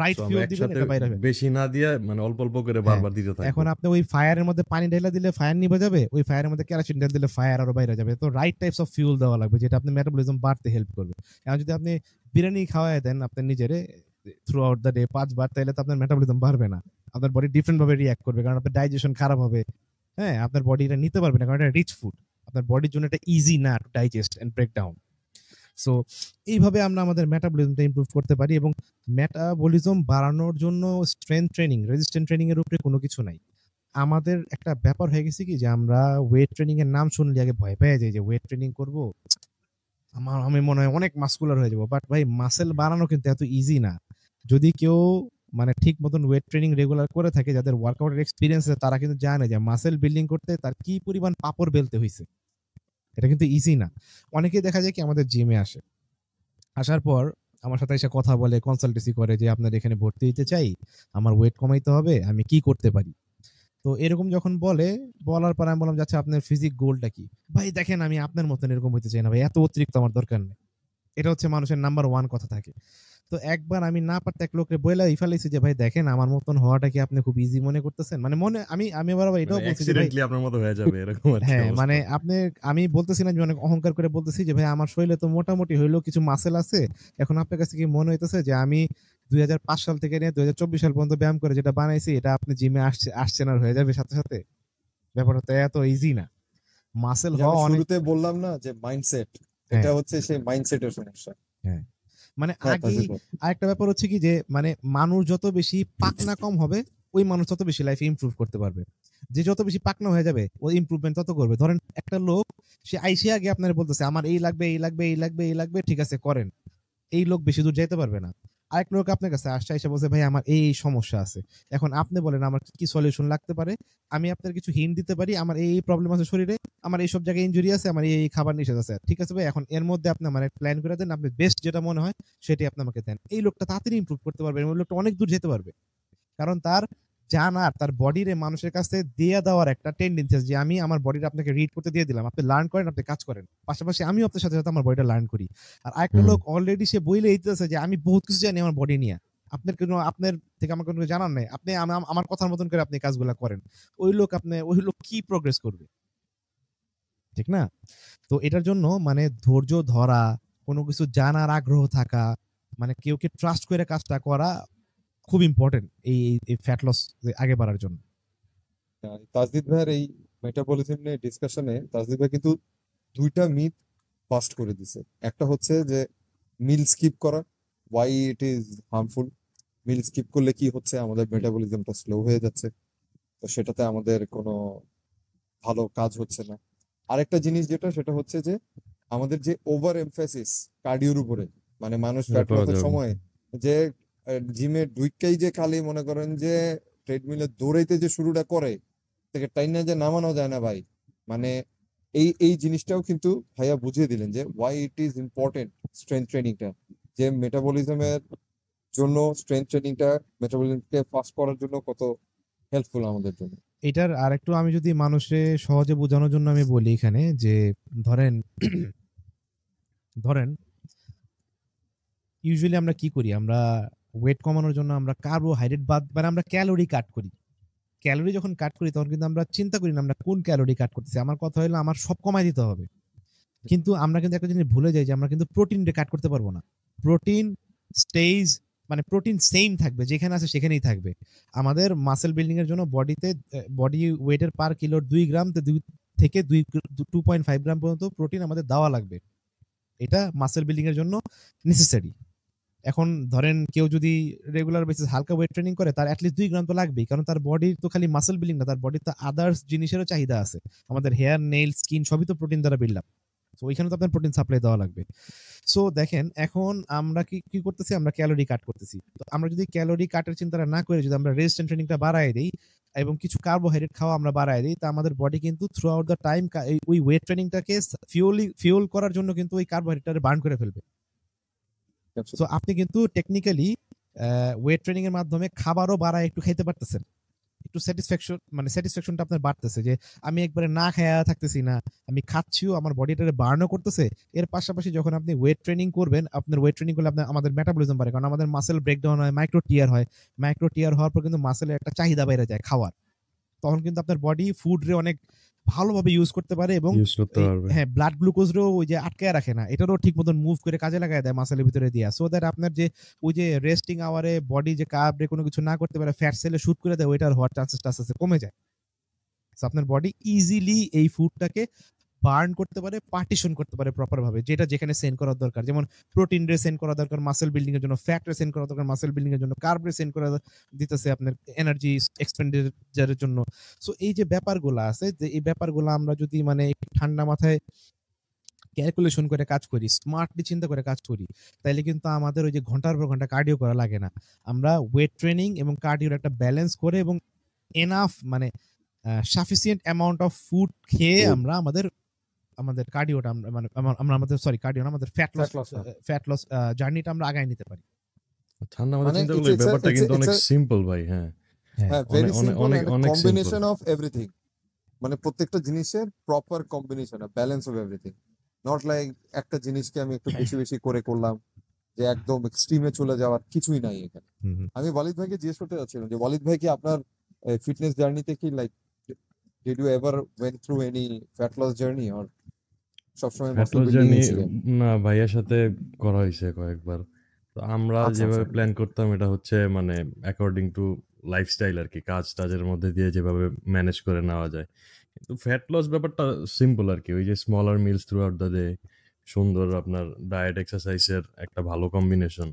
রাইট So আমরা ফিউল দিবেন, একসাথে এটা বাইরে হবে। বেশি না দিয়ে মানে অল্প অল্প করে হ্যাঁ, বারবার দিতে থাকবো। এখন আপনি ওই ফায়ারের মধ্যে পানি ঢেলে দিলে ফায়ার নিভে যাবে, ওই ফায়ারের মধ্যে কেরোসিন ঢেলে দিলে ফায়ার আরো বাইরে যাবে। তো রাইট টাইপস অফ ফিউল দেওয়া লাগবে, যেটা আপনি মেটাবলিজম বাড়তে হেল্প করবে। এখন যদি আপনি বিরিয়ানি খাওয়ায় দেন আপনার নিজেরে থ্রু আউট দ্য ডে 5 বার, তাহলে তো আপনার মেটাবলিজম বাড়বে না, আপনার বডি ডিফারেন্ট ভাবে রিঅ্যাক্ট করবে, কারণ আপনার ডাইজেশন খারাপ হবে। হ্যাঁ, আপনার বডি এটা নিতে পারবে না, কারণ এটা রিচ ফুড, আপনার বডির জন্য এটা ইজি না to digest and break down. So এইভাবে আমরা আমাদের মেটাবলিজমটা ইমপ্রুভ করতে পারি। এবং মেটাবলিজম বাড়ানোর জন্য স্ট্রেংথ ট্রেনিং, রেজিস্ট্যান্ট ট্রেনিং এর উপরে কোনো কিছু নাই। আমাদের একটা ব্যাপার হয়ে গেছে কি, যে আমরা ওয়েট ট্রেনিং এর নাম শুনলে আগে ভয় পেয়ে যাই, যে ওয়েট ট্রেনিং করব, আমি মনে হয় অনেক মাসকুলার হয়ে যাবো। বাট ভাই, মাসেল বাড়ানো কিন্তু এত ইজি না। যদি কেউ মানে ঠিক মতন ওয়েট ট্রেনিং রেগুলার করে থাকে, যাদের ওয়ার্কআউটের এক্সপিরিয়েন্স আছে, তারা কিন্তু জানে যে মাসেল বিল্ডিং করতে তার কি পরিমাণ পাপড় বেলতে হয়েছে। এটা কিন্তু ইজি না। অনেকেই দেখা যায় কি আমাদের জিমে আসে, আসার পর আমার সাথে এসে কথা বলে, কনসালটেন্সি করে যে আপনার এখানে ভর্তি হতে চাই, আমার ওয়েট কমাইতে হবে, আমি কি করতে পারি। তো এরকম যখন বলার পর আমি বললাম, আচ্ছা আপনার ফিজিক গোলটা কি? ভাই দেখেন, আমি আপনার মতন এরকম হইতে চাই না ভাই, এত অতিরিক্ত আমার দরকার নেই। এটা হচ্ছে মানুষের নাম্বার 1 কথা থাকে। তো একবার আমি না পারতে এক লোককে বলে ফেলাইছি যে ভাই দেখেন, আমার মতন হওয়াটা কি আপনি খুব ইজি মনে করতেছেন? মানে আমি আবার এটাও মানে বলছি যে ভাই, অ্যাক্সিডেন্টলি আপনার মতো হয়ে যাবে এরকম আর কি হ্যাঁ মানে অবস্থা। আমি বলতেছি না যে অনেক অহংকার করে বলতেছি যে ভাই আমার শরীরে তো মোটামুটি হইলেও কিছু মাসেল আছে। এখন আপনার কাছে কি মনে হইতেছে যে আমি 2005 সাল থেকে নিয়ে 2024 সাল পর্যন্ত ব্যায়াম করে যেটা বানাইছি, এটা আপনি জিমে আসছেন আর হয়ে যাবে সাথে সাথে? ব্যাপারটা তো এত ইজি না। মাসেল যে হওয়া আমি অনেক, শুরুতে বললাম না যে মাইন্ডসেট, হ্যাঁ এটা হচ্ছে সেই মাইন্ডসেটের সমস্যা। হ্যাঁ, মানে হ্যাঁ আগে তাজিদ ভাই। আরেকটা ব্যাপার হচ্ছে কি, যে মানে মানুষ যত বেশি পাকনা কম হবে, ওই মানুষ তত বেশি লাইফে ইমপ্রুভ করতে পারবে। যে যত বেশি পাকনা হয়ে যাবে, ও ইমপ্রুভমেন্ট তত করবে। ধরেন একটা লোক, সে আইসে আগে আপনার বলতেছে আমার এই লাগবে এই লাগবে এই লাগবে এই লাগবে, ঠিক আছে করেন, এই লোক বেশি দূর যেতে পারবে না। আরেক লোক আপনার কাছে আসছে, এসে বলছে ভাই আমার এই সমস্যা আছে, এখন আপনি বলেন আমার কি কি সলিউশন লাগতে পারে, আমি আপনার কিছু হিন্ট দিতে পারি, আমার এই প্রবলেম আছে শরীরে, আমার এই সব জায়গায় ইনজুরি আছে, আমার এই খাবার নিষেধ আছে, ঠিক আছে ভাই, এখন এর মধ্যে আপনি আমার প্ল্যান করে দেন, আপনি বেস্ট যেটা মনে হয় সেটাই আপনি আমাকে দেন। এই লোকটা তাড়াতাড়ি ইমপ্রুভ করতে পারবে, ওই লোকটা অনেক দূর যেতে পারবে, কারণ তার জানার, তার বডিরে মানুষের কাছে দিয়ে দেওয়ার একটা টেন্ডেন্সি আছে, যে আমি আমার বডিটা আপনাকে রিড করতে দিয়ে দিলাম, আপনি লার্ন করেন, আপনি কাজ করেন, পাশাপাশি আমিও আপনার সাথে সাথে আমার বডিটা লার্ন করি। আর আরেকটা লোক অলরেডি সে বইলে এইতেছে যে আমি বহুত কিছু জানি আমার বডি নিয়ে, আপনার থেকে আমার কোনো জানার নেই, আপনি আমার কথার মতন করে আপনি কাজগুলা করেন, ওই লোক কি প্রোগ্রেস করবে? ঠিক না? তো এটার জন্য মানে ধৈর্য ধরা, কোনো কিছু জানার আগ্রহ থাকা, মানে কেউকে ট্রাস্ট করে কাজটা করা খুব ইম্পর্টেন্ট এই ফ্যাট লস আগে বাড়ার জন্য। তাজদিদ ভাইয়ের এই মেটাবলিজম নিয়ে ডিসকাশনে তাজদিদ ভাই কিন্তু 2টা মিথ বাস্ট করে দিছে। একটা হচ্ছে যে মিল স্কিপ করা, why it is harmful. Meal skip করলে কি হচ্ছে, আমাদের মেটাবলিজমটা স্লো হয়ে যাচ্ছে, তো সেটাতে আমাদের কোনো ভালো কাজ হচ্ছে না। আরেকটা জিনিস যেটা, সেটা হচ্ছে যে আমাদের যে ওভার এমফাসিস কার্ডিওর উপরে, মানে মানুষ এটা ফ্যাট করা লসের যাবে। সময় যে জিমে ঢুইকাই যে খালি মনে করেন যে ট্রেডমিলে দৌড়াইতে যে শুরুটা করে, থেকে টাইনা যে নামানো যায় না ভাই। মানে এই জিনিসটাও কিন্তু ভাইয়া বুঝিয়ে দিলেন যে why it is important strength ট্রেনিংটা, যে মেটাবলিজমের জন্য স্ট্রেংথ ট্রেনিংটা মেটাবলিজমকে ফাস্ট করার জন্য কত হেল্পফুল আমাদের জন্য। এটার আরেকটু আমি যদি মানুষের সহজে বোঝানোর জন্য আমি বলি এখানে, যে ধরেন ধরেন ইউজুয়ালি আমরা কি করি, আমরা ওয়েট কমানোর জন্য আমরা কার্বোহাইড্রেট বাদ, মানে আমরা ক্যালোরি কাট করি। ক্যালোরি যখন কাট করি তখন কিন্তু আমরা চিন্তা করি না আমরা কোন ক্যালোরি কাট করতেছি, আমার কথা হলো আমার সব কমাই দিতে হবে। কিন্তু আমরা কিন্তু একটা জিনিস ভুলে যাই, যে আমরা কিন্তু প্রোটিন কাট করতে পারবো না। প্রোটিন স্টেজ, মানে প্রোটিন সেম থাকবে, যেখানে আছে সেখানেই থাকবে। আমাদের মাসেল বিল্ডিং এর জন্য বডি ওয়েটের পার কিলো 2 গ্রাম থেকে 2.5 গ্রাম পর্যন্ত প্রোটিন আমাদের দেওয়া লাগবে। এটা মাসেল বিল্ডিং এর জন্য নেসেসারি। এখন ধরেন কেউ যদি রেগুলার বেসিস হালকা ওয়েট ট্রেনিং করে, তার অ্যাটলিস্ট 2 গ্রাম তো লাগবেই, কারণ তার বডির তো খালি মাসেল বিল্ডিং না, তার বডির তো আদার্স জিনিসেরও চাহিদা আছে। আমাদের হেয়ার, নেইল, স্কিন সবই তো প্রোটিন দ্বারা বিল্ড আপ, তো ওইখানে তো আপনার প্রোটিন সাপ্লাই দেওয়া লাগবে। সো দেখেন, এখন আমরা কি করতেছি, আমরা ক্যালোরি কাট করতেছি। তো আমরা যদি ক্যালোরি কাটের চিন্তা না করে যদি আমরা রেজিস্ট্যান্ট ট্রেনিংটা বাড়ায় দিই এবং কিছু কার্বোহাইড্রেট খাওয়া আমরা বাড়ায় দিই, তা আমাদের বডি কিন্তু থ্রু আউট দ্য টাইম ওই ওয়েট ট্রেনিংটাকে ফিউল করার জন্য কিন্তু ওই কার্বোহাইড্রেটটা বার্ন করে ফেলবে। সো আপনি কিন্তু টেকনিক্যালি ওয়েট ট্রেনিং এর মাধ্যমে খাবারও বাড়ায় একটু খাইতে পারতেছেন, একটু স্যাটিসফ্যাকশনটা আপনার বাড়তেছে, যে আমি একবারে না খায়া থাকতেছি না, আমি খাচ্ছিও, আমার বডিটারে বার্নও করতেছে। এর পাশাপাশি যখন আপনি ওয়েট ট্রেনিং করবেন, আপনার ওয়েট ট্রেনিং করলে আপনার আমাদের মেটাবলিজম বাড়ে, কারণ আমাদের মাসেল ব্রেকডাউন হয়, মাইক্রো টিয়ার হওয়ার পর কিন্তু মাসেলের একটা চাহিদা বেড়ে যায় খাওয়ার। তখন কিন্তু আপনার বডি ফুড রে অনেক ভালোভাবে ইউজ করতে পারে এবং ইউজ করতে পারবে। হ্যাঁ, ব্লাড গ্লুকোজও ওই যে আটকায় রাখে না, এটারও ঠিক মতন মুভ করে কাজে লাগায় দেয় মাসেলের ভিতরে দিয়া, সো দ্যাট আপনার যে ওই যে রেস্টিং আওয়ারে বডি যে কার্বরে কোনো কিছু না করতে পারে, ফ্যাট সেলে শুট করে দেয়, ওইটার হওয়ার চান্সেসটা আস্তে আস্তে কমে যায়। So আপনার বডি ইজিলি এই ফুডটাকে বার্ন করতে পারে, পার্টিশন করতে পারে প্রপার ভাবে, যেটা যেখানে সেন্ড করার দরকার, যেমন প্রোটিন রে সেন্ড করা দরকার মাসেল বিল্ডিং এর জন্য, ফ্যাট রে সেন্ড করা দরকার মাসেল বিল্ডিং এর জন্য, কার্ব রে সেন্ড করা দিতেছে আপনার এনার্জি এক্সপেন্ডিচারের জন্য। সো এই যে ব্যাপারগুলো আছে, যে এই ব্যাপারগুলো আমরা যদি মানে একটু ঠান্ডা মাথায় ক্যালকুলেশন করে কাজ করি, স্মার্টলি চিন্তা করে কাজ করি, তাইলে কিন্তু আমাদের ওই যে ঘন্টার পর ঘন্টা কার্ডিও করা লাগে না। আমরা ওয়েট ট্রেনিং এবং কার্ডিওর একটা ব্যালেন্স করে এবং এনাফ মানে সাফিসিয়েন্ট অ্যামাউন্ট অফ ফুড খেয়ে আমরা আমাদের কার্ডিওটা মানে আমরা আমাদের কার্ডিও না, আমাদের ফ্যাট লস জার্নিটা আমরা আগায় নিতে পারি। ঠান্ডা মাথায় মানে চিন্তা করলে ব্যাপারটা কিন্তু অনেক সিম্পল ভাই। হ্যাঁ, ভেরি অনেক সিম্পল, অনেক অনেক কম্বিনেশন সিম্পল। অফ এভরিথিং, মানে প্রত্যেকটা জিনিসের proper combination, balance of everything. Not like একটা জিনিসকে আমি একটু বেশি বেশি করে করলাম, যে একদম এক্সট্রিমে চলে যাওয়ার কিছুই নাই এখানে। আমি ওয়ালিদ ভাইকে জিজ্ঞেস করতে যাচ্ছিলাম যে ওয়ালিদ ভাই কি আপনার ফিটনেস জার্নিতে কি like did you ever went through any fat loss journey, or সবসময় fat muscle loss building journey ছিলেন? না, ভাইয়ার সাথে করা হয়েছে কয়েকবার। তো আমরা আচ্ছা যেভাবে আচ্ছা প্ল্যান করতাম এটা হচ্ছে মানে অ্যাকর্ডিং টু লাইফস্টাইল আর কি, কাজ টাজের মধ্যে দিয়ে যেভাবে ম্যানেজ করে নেওয়া যায়। কিন্তু ফ্যাট লস ব্যাপারটা সিম্পল আর কি, ওই যে smaller meals throughout the day, সুন্দর আপনার ডায়েট এক্সারসাইজের একটা ভালো কম্বিনেশন,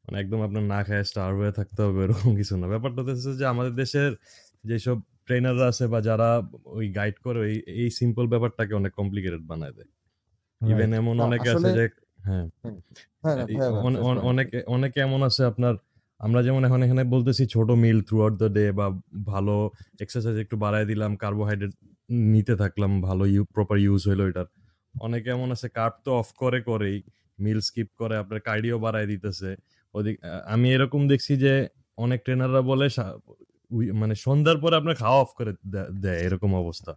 মানে একদম আপনার না খায় স্টার্ভ হয়ে থাকতে হবে এরকম কিছু না। ব্যাপারটা হচ্ছে যে আমাদের দেশের যেসব ট্রেনাররা আছে বা যারা ওই গাইড করে এই সিম্পল ব্যাপারটাকে অনেক কমপ্লিকেটেড বানায় দেয়। ইভেন এমন না অনেকে আছে আসলে যে হ্যাঁ, হ্যাঁ না ভাই অনেকে অনেকে এমন আছে আপনার, আমরা যেমন এখন এখানে বলতেছি ছোট মিল থ্রু আউট দ্য ডে বা ভালো এক্সারসাইজ একটু বাড়ায় দিলাম, কার্বোহাইড্রেট নিতে থাকলাম, ভালো প্রপার ইউজ হইলো এটার। অনেকে এমন আছে কার্ব তো অফ করেই মিল স্কিপ করে আপনার কার্ডিও বাড়ায় দিতেছে। ওদিক আমি এরকম দেখছি যে অনেক ট্রেনাররা বলে মানে সন্ধ্যার পরে আপনার খাওয়া অফ করে দেয়, এরকম অবস্থা।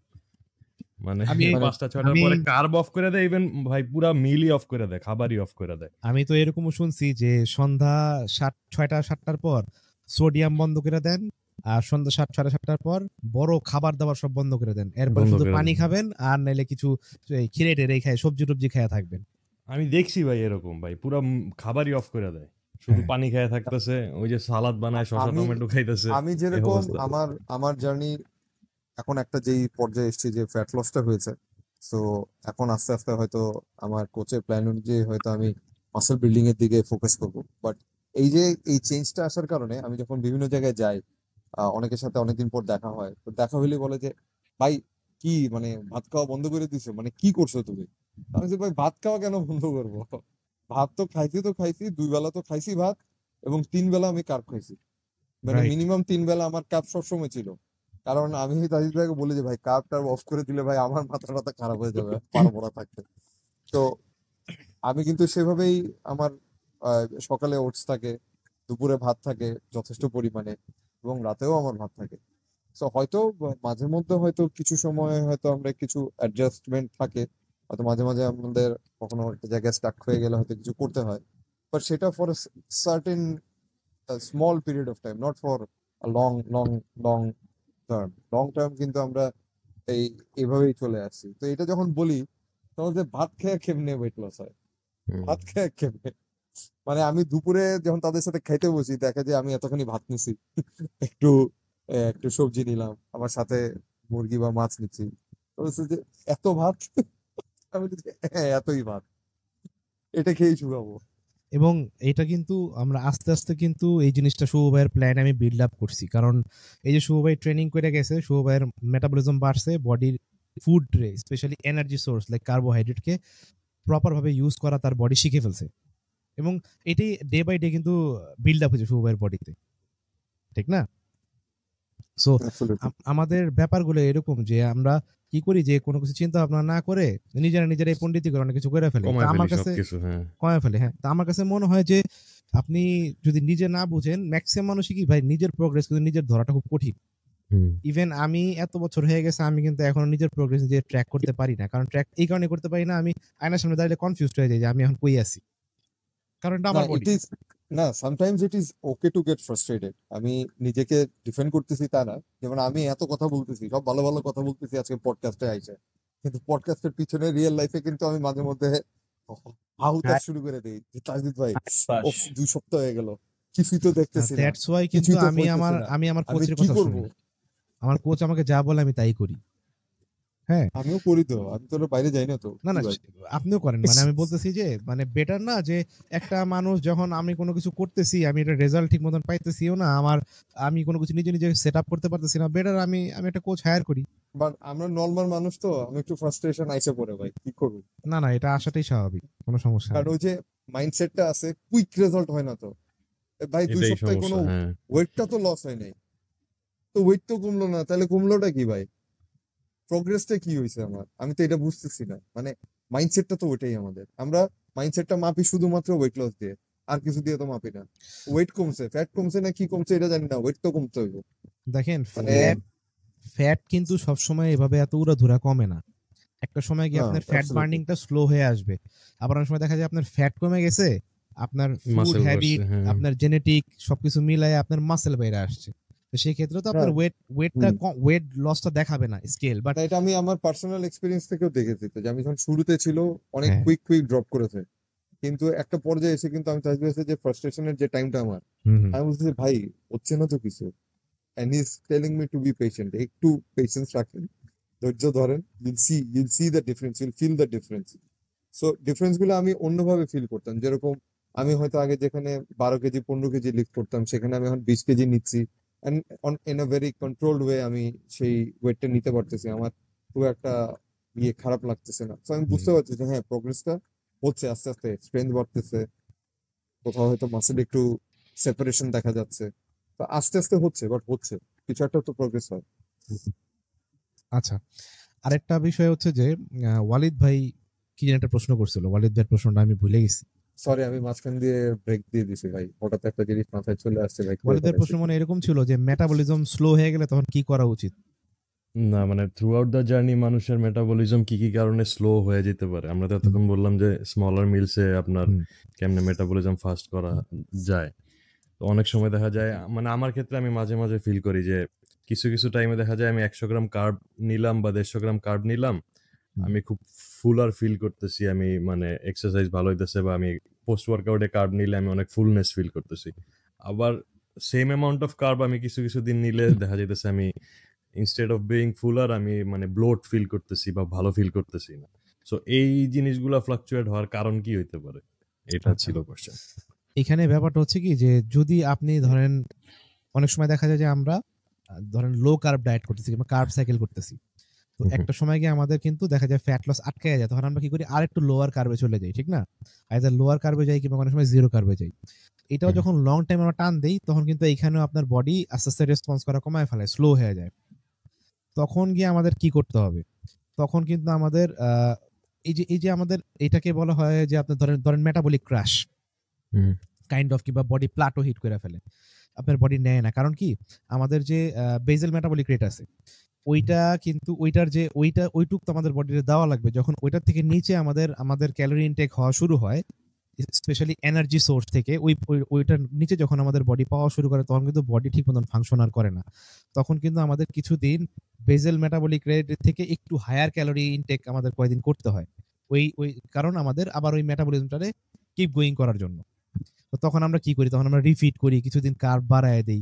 মানে আমি 5টা-6টার পরে কার্ব অফ করে দেয়, ইভেন ভাই পুরা মিলই অফ করে দেয়, খাবারই অফ করে দেয়। আমি তো এরকমও শুনছি যে সন্ধ্যা 6টা-7টার পর সোডিয়াম বন্ধ করে দেন, আর সন্ধ্যা 7-7:30টার পর বড় খাবার দাবার সব বন্ধ করে দেন, এরপর বন্ধ শুধু করে পানি দেন। খাবেন আর নাইলে কিছু খিরে টেরে খায়, সবজি টবজি খায়া থাকবেন। আমি দেখছি ভাই এরকম, ভাই পুরা খাবারই অফ করে দেয়, শুধু হ্যাঁ। পানি খেয়ে থাকতেছে, ওই যে সালাদ বানায় শসা আমি টমেটো খাইতেছে, আমি এই যেরকম অবস্থা। আমার জার্নি এখন একটা যেই পর্যায়ে এসেছি যে ফ্যাট লসটা হয়েছে, সো এখন আস্তে আস্তে হয়তো আমার কোচের প্ল্যান অনুযায়ী হয়তো আমি মাসল বিল্ডিং এর দিকে ফোকাস করবো। বাট এই যে এই চেঞ্জটা আসার কারণে আমি যখন বিভিন্ন জায়গায় যাই, অনেকের সাথে অনেকদিন পর দেখা হয়, তো দেখা হইলে বলে যে ভাই কি মানে ভাত খাওয়া বন্ধ করে দিছো, মানে কি করছো তুমি? আমি যে ভাই ভাত খাওয়া কেন বন্ধ করবো, ভাত তো খাইছি 2 বেলা তো খাইছি ভাত, এবং 3 বেলা আমি কার্ব খাইছি, মানে Right. মিনিমাম 3 বেলা আমার কার্ব সবসময় ছিল। কারণ আমি তাজিদ ভাইকে বলি যে ভাই কার্ব টার্ব অফ করে দিলে ভাই আমার মাথা খারাপ হয়ে যাবে পারবো না থাকতে। তো আমি কিন্তু সেভাবেই আমার সকালে ওটস থাকে, দুপুরে ভাত থাকে যথেষ্ট পরিমাণে, এবং রাতেও আমার ভাত থাকে। তো হয়তো মাঝে মধ্যে হয়তো কিছু সময় হয়তো আমরা কিছু অ্যাডজাস্টমেন্ট থাকে, হয়তো মাঝে মাঝে আমাদের কখনো একটা জায়গায় স্টাক হয়ে গেলে হয়তো কিছু করতে হয়, বাট সেটা for certain small period of time, not for long long long long term. কিন্তু আমরা এইভাবেই চলে আসছি। তো এটা যখন বলি তখন যে ভাত খেয়ে কেমনে ওয়েট লস হয়, ভাত খেয়ে কেমনে, মানে আমি দুপুরে যখন তাদের সাথে খাইতে বসি দেখা যায় আমি এতখানি ভাত নিছি, একটু একটু সবজি নিলাম, আমার সাথে মুরগি বা মাছ নিচ্ছি, তো বলছে যে এত ভাত, আমি বলছি, হ্যাঁ এতই ভাত, এটা খেয়েই শুকাবো। এবং এটা কিন্তু আমরা আস্তে আস্তে কিন্তু এই জিনিসটা শুভ ভাইয়ের প্ল্যান আমি বিল্ড আপ করছি, কারণ এই যে শুভ ভাই ট্রেনিং করে গেছে, শুভ ভাইয়ের মেটাবলিজম বাড়ছে, বডির ফুড রে স্পেশালি এনার্জি সোর্স লাইক কার্বোহাইড্রেটকে প্রপার ভাবে ইউজ করা তার বডি শিখে ফেলছে, এবং এটাই ডে বাই ডে কিন্তু বিল্ড আপ হয়েছে শুভ ভাইয়ের বডিতে, ঠিক না? So Absolutely. আমাদের ব্যাপারগুলো এরকম যে আমরা কি করি যে কোনো কিছু চিন্তা ভাবনা না করে নিজেরাই পণ্ডিতি করে অনেক কিছু করে ফেলে, কমায় তা আমার ফেলি কাছে সবকিছু। হ্যাঁ, কমে ফেলে। হ্যাঁ, তা আমার কাছে মনে হয় যে আপনি যদি নিজে না বুঝেন, ম্যাক্সিমাম মানুষই কি ভাই নিজের প্রোগ্রেস কিন্তু নিজের ধরাটা খুব কঠিন। হুম। ইভেন আমি এত বছর হয়ে গেছে, আমি কিন্তু এখনো নিজের প্রোগ্রেস যে ট্র্যাক করতে পারি না। কারণ ট্র্যাক এই কারণে করতে পারি না, আমি আয়নার সামনে দাঁড়িয়ে কনফিউজড হয়ে যাই যে আমি এখন কই আছি, কারণ এটা না আমার ইট বডি। ইজ না sometimes it is okay to get frustrated. আমি নিজেকে ডিফেন্ড করতেছি তা না, যেমন আমি এত কথা বলতেছি, সব ভালো ভালো কথা বলতেছি আজকে পডকাস্টে আইসে, কিন্তু পডকাস্টের পিছনে রিয়েল লাইফে কিন্তু আমি মাঝে মধ্যে আহুতার শুরু করে দিই যে তাজদিদ ভাই ও 2 সপ্তাহ হয়ে গেল, কিছুই তো দেখতেছি না, দ্যাটস ওয়াই কিন্তু কিছুই তো আমি হইতেছে আমার না, আমি আমার আমি কোচের কি কথা করব? শুনি। আমার কোচ আমাকে যা বলে আমি তাই করি। হ্যাঁ, আমিও করি তো, আমি তো ওর বাইরে যাই না তো না কি না, ভাই। আপনিও করেন, মানে আমি বলতেছি যে মানে বেটার না যে একটা মানুষ যখন আমি কোনো কিছু করতেছি, আমি এটা রেজাল্ট ঠিক মতন পাইতেছিও না, আমি কোনো কিছু নিজে নিজে সেট আপ করতে পারতেছি না, বেটার আমি একটা কোচ হায়ার করি। বাট আমরা নর্মাল মানুষ তো, আমি একটু ফ্রাস্ট্রেশন আইসে পড়ে ভাই, কি করবো? না না, এটা আসাটাই স্বাভাবিক, কোনো সমস্যা কারণ নেই। ওই যে মাইন্ডসেটটা আছে, কুইক রেজাল্ট হয় না তো। ভাই 2 এটাই সপ্তাহে কোনো সমস্যা। হ্যাঁ, ওয়েটটা তো লস হয় নাই, তো ওয়েট তো কমলো না, তাহলে কমলোটা কি ভাই? প্রোগ্রেসটা কি হয়েছে আমার? আমি তো এটা বুঝতেছি না। মানে মাইন্ডসেটটা তো ওইটাই আমাদের, আমরা মাইন্ডসেটটা মাপি শুধুমাত্র ওয়েট লস দিয়ে, আর কিছু দিয়ে তো মাপি না। ওয়েট কমছে, ফ্যাট কমছে না কি কমছে এটা জানি না, ওয়েট তো কমতে হইব। দেখেন, মানে ফ্যাট কিন্তু সবসময় এভাবে এত উড়াধুরা কমে না। একটা সময় গিয়ে না আপনার ফ্যাট অ্যাবসলিউটলি বার্নিংটা স্লো হয়ে আসবে। আবার অনেক সময় দেখা যায় আপনার ফ্যাট কমে গেছে, আপনার ফুড মাসেল বাড়ছে। হ্যাবিট, হ্যাঁ, আপনার জেনেটিক সবকিছু মিলায় আপনার মাসেল বাইরে আসছে। তো সেই ক্ষেত্রে তো না। আপনার ওয়েট লসটা দেখাবে না স্কেল, বাট না, এটা আমি আমার পার্সোনাল এক্সপিরিয়েন্স থেকেও দেখেছি তো, যে আমি যখন শুরুতে ছিল অনেক হ্যাঁ, কুইক ড্রপ করেছে, কিন্তু একটা পর্যায়ে এসে কিন্তু আমি চাইছি যে ফ্রাস্ট্রেশনের যে টাইমটা আমার, হুম হুম, আমি বলতেছি ভাই হচ্ছে না তো কিছু, and he's telling me to be patient, একটু পেশেন্স রাখেন, ধৈর্য ধরেন, you'll see the difference, you'll feel the difference. So difference গুলো আমি অন্যভাবে ফিল করতাম, যেরকম আমি হয়তো আগে যেখানে 12 কেজি 15 কেজি লিফট করতাম, সেখানে আমি এখন 20 কেজি নিচ্ছি, and in a very controlled way আমি সেই ওয়েটটা নিতে পারতেছি, আমার খুব একটা খারাপ লাগতেছে না। তো আমি বুঝতে পারছি যে হ্যাঁ প্রোগ্রেসটা হচ্ছে, আস্তে আস্তে স্ট্রেংথ বাড়তেছে, কোথাও হয়তো মাসেল একটু সেপারেশন দেখা যাচ্ছে, তো আস্তে আস্তে হচ্ছে, বাট হচ্ছে, কিছু একটা তো প্রোগ্রেস হয়। আচ্ছা। আরেকটা বিষয় হচ্ছে যে ওয়ালিদ ভাই কি যেন একটা প্রশ্ন করছিল, ওয়ালিদ ভাইয়ের প্রশ্নটা আমি ভুলে গেছি। সরি আমি মাঝখান দিয়ে ব্রেক দিয়ে দিছি ভাই, হঠাৎ একটা জিনিস মাথায় চলে আসছে ভাই, ওয়ালিদ ভাইয়ের প্রশ্ন মানে এরকম ছিল যে মেটাবলিজম স্লো হয়ে গেলে তখন কি করা উচিত। না মানে থ্রু আউট দ্য জার্নি মানুষের মেটাবলিজম কি কি কারণে স্লো হয়ে যেতে পারে। আমরা তো এতক্ষণ বললাম যে স্মলার মিলসে আপনার হুম, কেমনে মেটাবলিজম ফাস্ট করা যায়। তো অনেক সময় দেখা যায়, মানে আমার ক্ষেত্রে আমি মাঝে মাঝে ফিল করি যে কিছু কিছু টাইমে দেখা যায় আমি 100 গ্রাম কার্ব নিলাম বা 150 গ্রাম কার্ব নিলাম, আমি খুব ফুলার ফিল করতেছি, আমি মানে এক্সারসাইজ ভালো হইতেছে, বা আমি পোস্ট ওয়ার্কআউটে কার্ব নিলে আমি অনেক ফুলনেস ফিল করতেছি। আবার সেম অ্যামাউন্ট অফ কার্ব আমি কিছু কিছু দিন নিলে দেখা যাইতেছে আমি ইনস্টেড অফ বিইং ফুলার আমি মানে ব্লোট ফিল করতেছি বা ভালো ফিল করতেছি না। সো এই জিনিসগুলা ফ্লাকচুয়েট হওয়ার কারণ কি হইতে পারে, এটা আচ্ছা। ছিল কোশ্চেন। এখানে ব্যাপারটা হচ্ছে কি যে যদি আপনি ধরেন অনেক সময় দেখা যায় যে আমরা ধরেন লো কার্ব ডায়েট করতেছি কিংবা কার্ব সাইকেল করতেছি, তো একটা সময় গিয়ে আমাদের কিন্তু দেখা যায় ফ্যাট লস আটকে যায়, তখন আমরা কি করি আর একটু লোয়ার কার্বে চলে যাই, ঠিক না? আইদার লোয়ার কার্বে যাই কিংবা অনেক সময় জিরো কার্বে যাই। এটাও যখন লং টাইম আমরা টান দেই তখন কিন্তু এইখানেও আপনার বডি আস্তে আস্তে রেসপন্স করা কমায় ফেলে, স্লো হয়ে যায়। তখন গিয়ে আমাদের কি করতে হবে? তখন কিন্তু আমাদের এই যে আমাদের এটাকে বলা হয় যে আপনার ধরেন ধরেন মেটাবলিক ক্রাশ কাইন্ড অফ, কিংবা বডি প্লাটো হিট করে ফেলে, আপনার বডি নেয় না। কারণ কি আমাদের যে বেজেল মেটাবলিক রেট আছে ওইটা কিন্তু ওইটুক তো আমাদের বডিতে দেওয়া লাগবে। যখন ওইটার থেকে নিচে আমাদের ক্যালোরি ইনটেক হওয়া শুরু হয়, স্পেশালি এনার্জি সোর্স থেকে, ওইটার নিচে যখন আমাদের বডি পাওয়া শুরু করে তখন কিন্তু বডি ঠিক মতন ফাংশন আর করে না। তখন কিন্তু আমাদের কিছুদিন বেজেল মেটাবলিক রেট থেকে একটু হায়ার ক্যালোরি ইনটেক আমাদের কয়েকদিন করতে হয়, ওই কারণ আমাদের আবার ওই মেটাবলিজমটারে কিপ গোয়িং করার জন্য। তো তখন আমরা কি করি, তখন আমরা রিফিট করি, কিছুদিন কার্ব বাড়ায় দেই,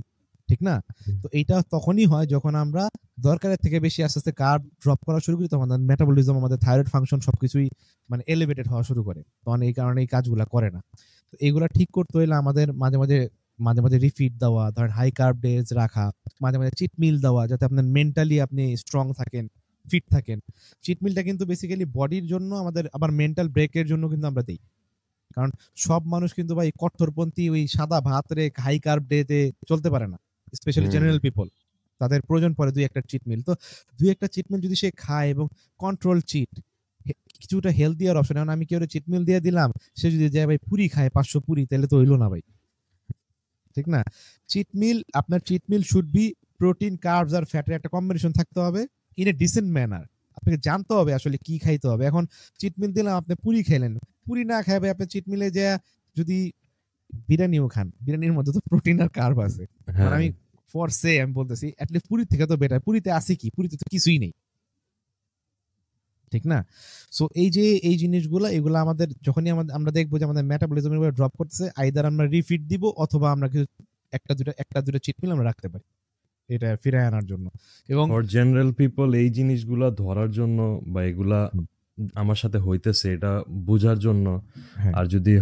ঠিক না? তো এইটা তখনই হয় যখন আমরা দরকারের থেকে বেশি আস্তে আস্তে কার্ব ড্রপ করা শুরু করি, তখন মেটাবলিজম আমাদের থাইরয়েড ফাংশন সবকিছুই মানে এলিভেটেড হওয়া শুরু করে, তখন এই কারণে এই কাজগুলা করে না। তো এইগুলা ঠিক করতে হইলে আমাদের মাঝে মাঝে মাঝে মাঝে রিফিট দেওয়া, ধরেন হাই কার্ব ডেজ রাখা, মাঝে মাঝে চিট মিল দেওয়া, যাতে আপনার মেন্টালি আপনি স্ট্রং থাকেন, ফিট থাকেন। চিট মিলটা কিন্তু বেসিক্যালি বডির জন্য, আমাদের আবার মেন্টাল ব্রেকের জন্য কিন্তু আমরা দিই। কারণ সব মানুষ কিন্তু ভাই কট্টরপন্থী ওই সাদা ভাত রে হাই কার্ব ডেতে চলতে পারে না, স্পেশালি জেনারেল পিপল। তাদের প্রয়োজন পড়ে দুই একটা চিট মিল। তো দুই একটা চিট মিল যদি সে খায় এবং কন্ট্রোল চিট, কিছুটা হেলদিয়ার অপশন। এখন আমি কেউ চিট মিল দিয়ে দিলাম, সে যদি যায় ভাই পুরি খায় 500 পুরি, তাহলে তো হইলো না ভাই, ঠিক না? চিট মিল, আপনার cheat meal should be protein, carbs আর ফ্যাটের একটা কম্বিনেশন থাকতে হবে ইন এ ডিসেন্ট ম্যানার। আপনাকে জানতে হবে আসলে কি খাইতে হবে। এখন চিট মিল দিলাম, আপনি পুরি খাইলেন, পুরি না খাবে আপনি চিট মিলে যে যদি বিরিয়ানিও খান, বিরিয়ানির মধ্যে তো প্রোটিন আর কার্ব আছে। মানে হ্যাঁ আমি আমি বলতেছি অ্যাটলিস্ট পুরি থেকে তো বেটার। পুরিতে আছে কি? পুরিতে তো কিছুই নেই, ঠিক না? সো এই জিনিসগুলো এগুলো আমাদের যখনই আমরা দেখবো যে আমাদের মেটাবলিজমের উপর ড্রপ করতেছে, আইদার আমরা রিফিট দিব অথবা আমরা কিছু একটা দুটো চিট মিল আমরা রাখতে পারি এটা ফিরে আনার জন্য। এবং ফর জেনারেল পিপল এই জিনিসগুলা ধরার জন্য বা এগুলা আমার সাথে হইতেছে এটা বোঝার জন্য, হ্যাঁ, আর যদি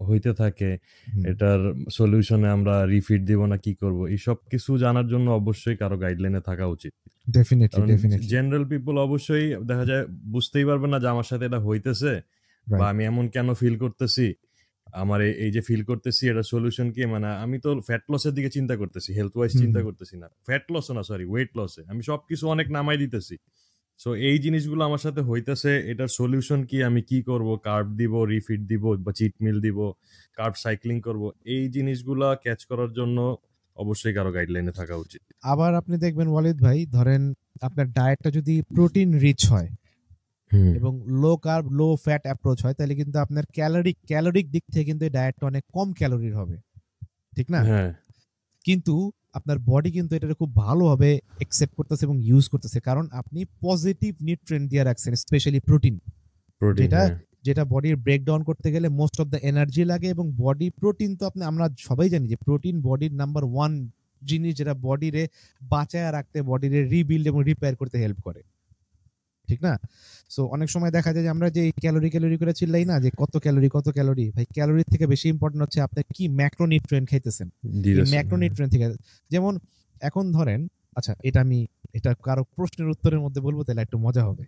হইতে থাকে এটার সলিউশনে আমরা রিফিট দিব না কি করব, এইসব কিছু জানার জন্য অবশ্যই কারো গাইডলাইনে থাকা উচিত। ডেফিনেটলি কারণ ডেফিনেটলি জেনারেল পিপল অবশ্যই দেখা যায় বুঝতেই পারবে না যে আমার সাথে এটা হইতেছে বা আমি এমন কেন ফিল করতেছি, আমার এই যে ফিল করতেছি এটা সলিউশন কি। মানে আমি তো ফ্যাট লসের দিকে চিন্তা করতেছি, হেলথ ওয়াইজ চিন্তা করতেছি না, ফ্যাট লস না সরি ওয়েট লসে আমি সবকিছু অনেক নামাই দিতেছি। সো এই জিনিসগুলো আমার সাথে হইতেছে, এটার সলিউশন কি, আমি কি করব, কার্ব দিব, রিফিট দিব বা চিট মিল দিব, কার্ব সাইক্লিং করব, এই জিনিসগুলা ক্যাচ করার জন্য অবশ্যই কারো গাইডলাইনে থাকা উচিত। আবার আপনি দেখবেন ওয়ালিদ ভাই, ধরেন আপনার ডায়েটটা যদি প্রোটিন রিচ হয় এবং low carb low fat approach হয়, তাহলে কিন্তু আপনার ক্যালোরিক দিক থেকে কিন্তু এই ডায়েটটা অনেক কম ক্যালোরির হবে, ঠিক না? হ্যাঁ কিন্তু আপনার বডি কিন্তু এটা খুব ভালোভাবে একসেপ্ট করতেছে এবং ইউজ করতেছে, কারণ আপনি পজিটিভ নিউট্রিয়েন্ট দিয়ে রাখছেন, স্পেশালি প্রোটিন, প্রোটিন যেটা বডির ব্রেকডাউন করতে গেলে মোস্ট অফ দ্য এনার্জি লাগে। এবং বডি প্রোটিন তো আমরা সবাই জানি যে প্রোটিন বডির নাম্বার 1 জিনিস, যেটা বডিরে বাঁচায় রাখতে, বডিরে রিবিল্ড এবং রিপেয়ার করতে হেল্প করে, ঠিক না? সো অনেক সময় দেখা যায় যে আমরা যে ক্যালোরি করে চিল্লাই না যে কত ক্যালোরি, ভাই ক্যালোরির থেকে বেশি ইম্পর্টেন্ট হচ্ছে আপনি কি ম্যাক্রোনিউট্রিয়েন্ট খাইতেছেন। এই ম্যাক্রোনিউট্রিয়েন্ট থেকে যেমন এখন ধরেন, আচ্ছা এটা কারো প্রশ্নের উত্তরের মধ্যে বলবো তাহলে একটু মজা হবে।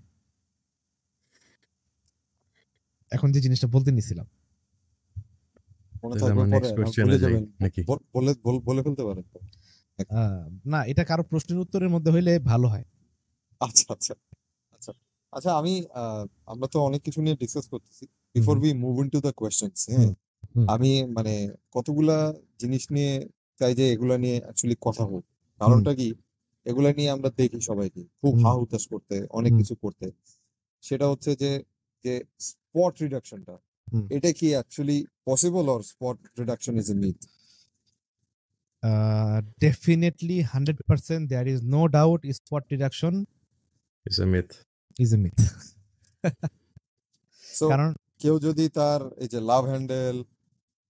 এখন যে জিনিসটা বলতে নিছিলাম, মনে থাকবে পরে ভুলে যাবেন নাকি? বলে ফেলতে পারেন তো? না, এটা কারো প্রশ্নের উত্তরের মধ্যে হইলে ভালো হয়। আচ্ছা আচ্ছা আচ্ছা আচ্ছা আমরা তো অনেক কিছু নিয়ে ডিসকাস করতেছি। Before we move into the questions, আমি মানে কতগুলা জিনিস নিয়ে চাই যে এগুলা নিয়ে অ্যাকচুয়ালি কথা হোক। কারণটা কি, এগুলা নিয়ে আমরা দেখি সবাইকে খুব হা হুতাশ করতে, অনেক কিছু করতে। সেটা হচ্ছে যে যে স্পট রিডাকশনটা, এটা কি actually possible or spot reduction is a myth? Definitely 100% there is no doubt spot reduction is a myth. So কারণ কেউ যদি তার এই যে লাভ হ্যান্ডেল,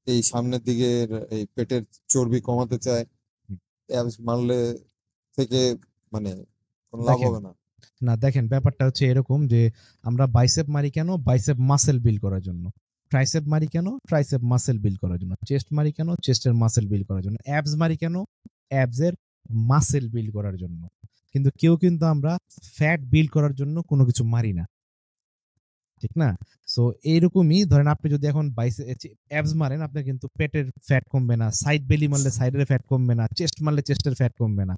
এই সামনের দিকের এই পেটের চর্বি কমাতে চায়, অ্যাবস মারলে থেকে মানে কোনো লাভ হবে না। না, দেখেন ব্যাপারটা হচ্ছে এরকম যে আমরা বাইসেপ মারি কেন? বাইসেপ মাসেল বিল্ড করার জন্য। ট্রাইসেপ মারি কেন? ট্রাইসেপ মাসেল বিল্ড করার জন্য। চেস্ট মারি কেন? চেস্টের মাসেল বিল্ড করার জন্য। অ্যাবস মারি কেন? অ্যাবসের মাসেল বিল্ড করার জন্য। কিন্তু কেউ কিন্তু আমরা ফ্যাট বিল্ড করার জন্য কোনো কিছু মারি না, ঠিক না? সো এইরকমই ধরেন আপনি যদি এখন অ্যাবস মারেন, আপনার কিন্তু পেটের ফ্যাট কমবে না, সাইড বেলি মারলে সাইডের ফ্যাট কমবে না, চেস্ট মারলে চেস্টের ফ্যাট কমবে না।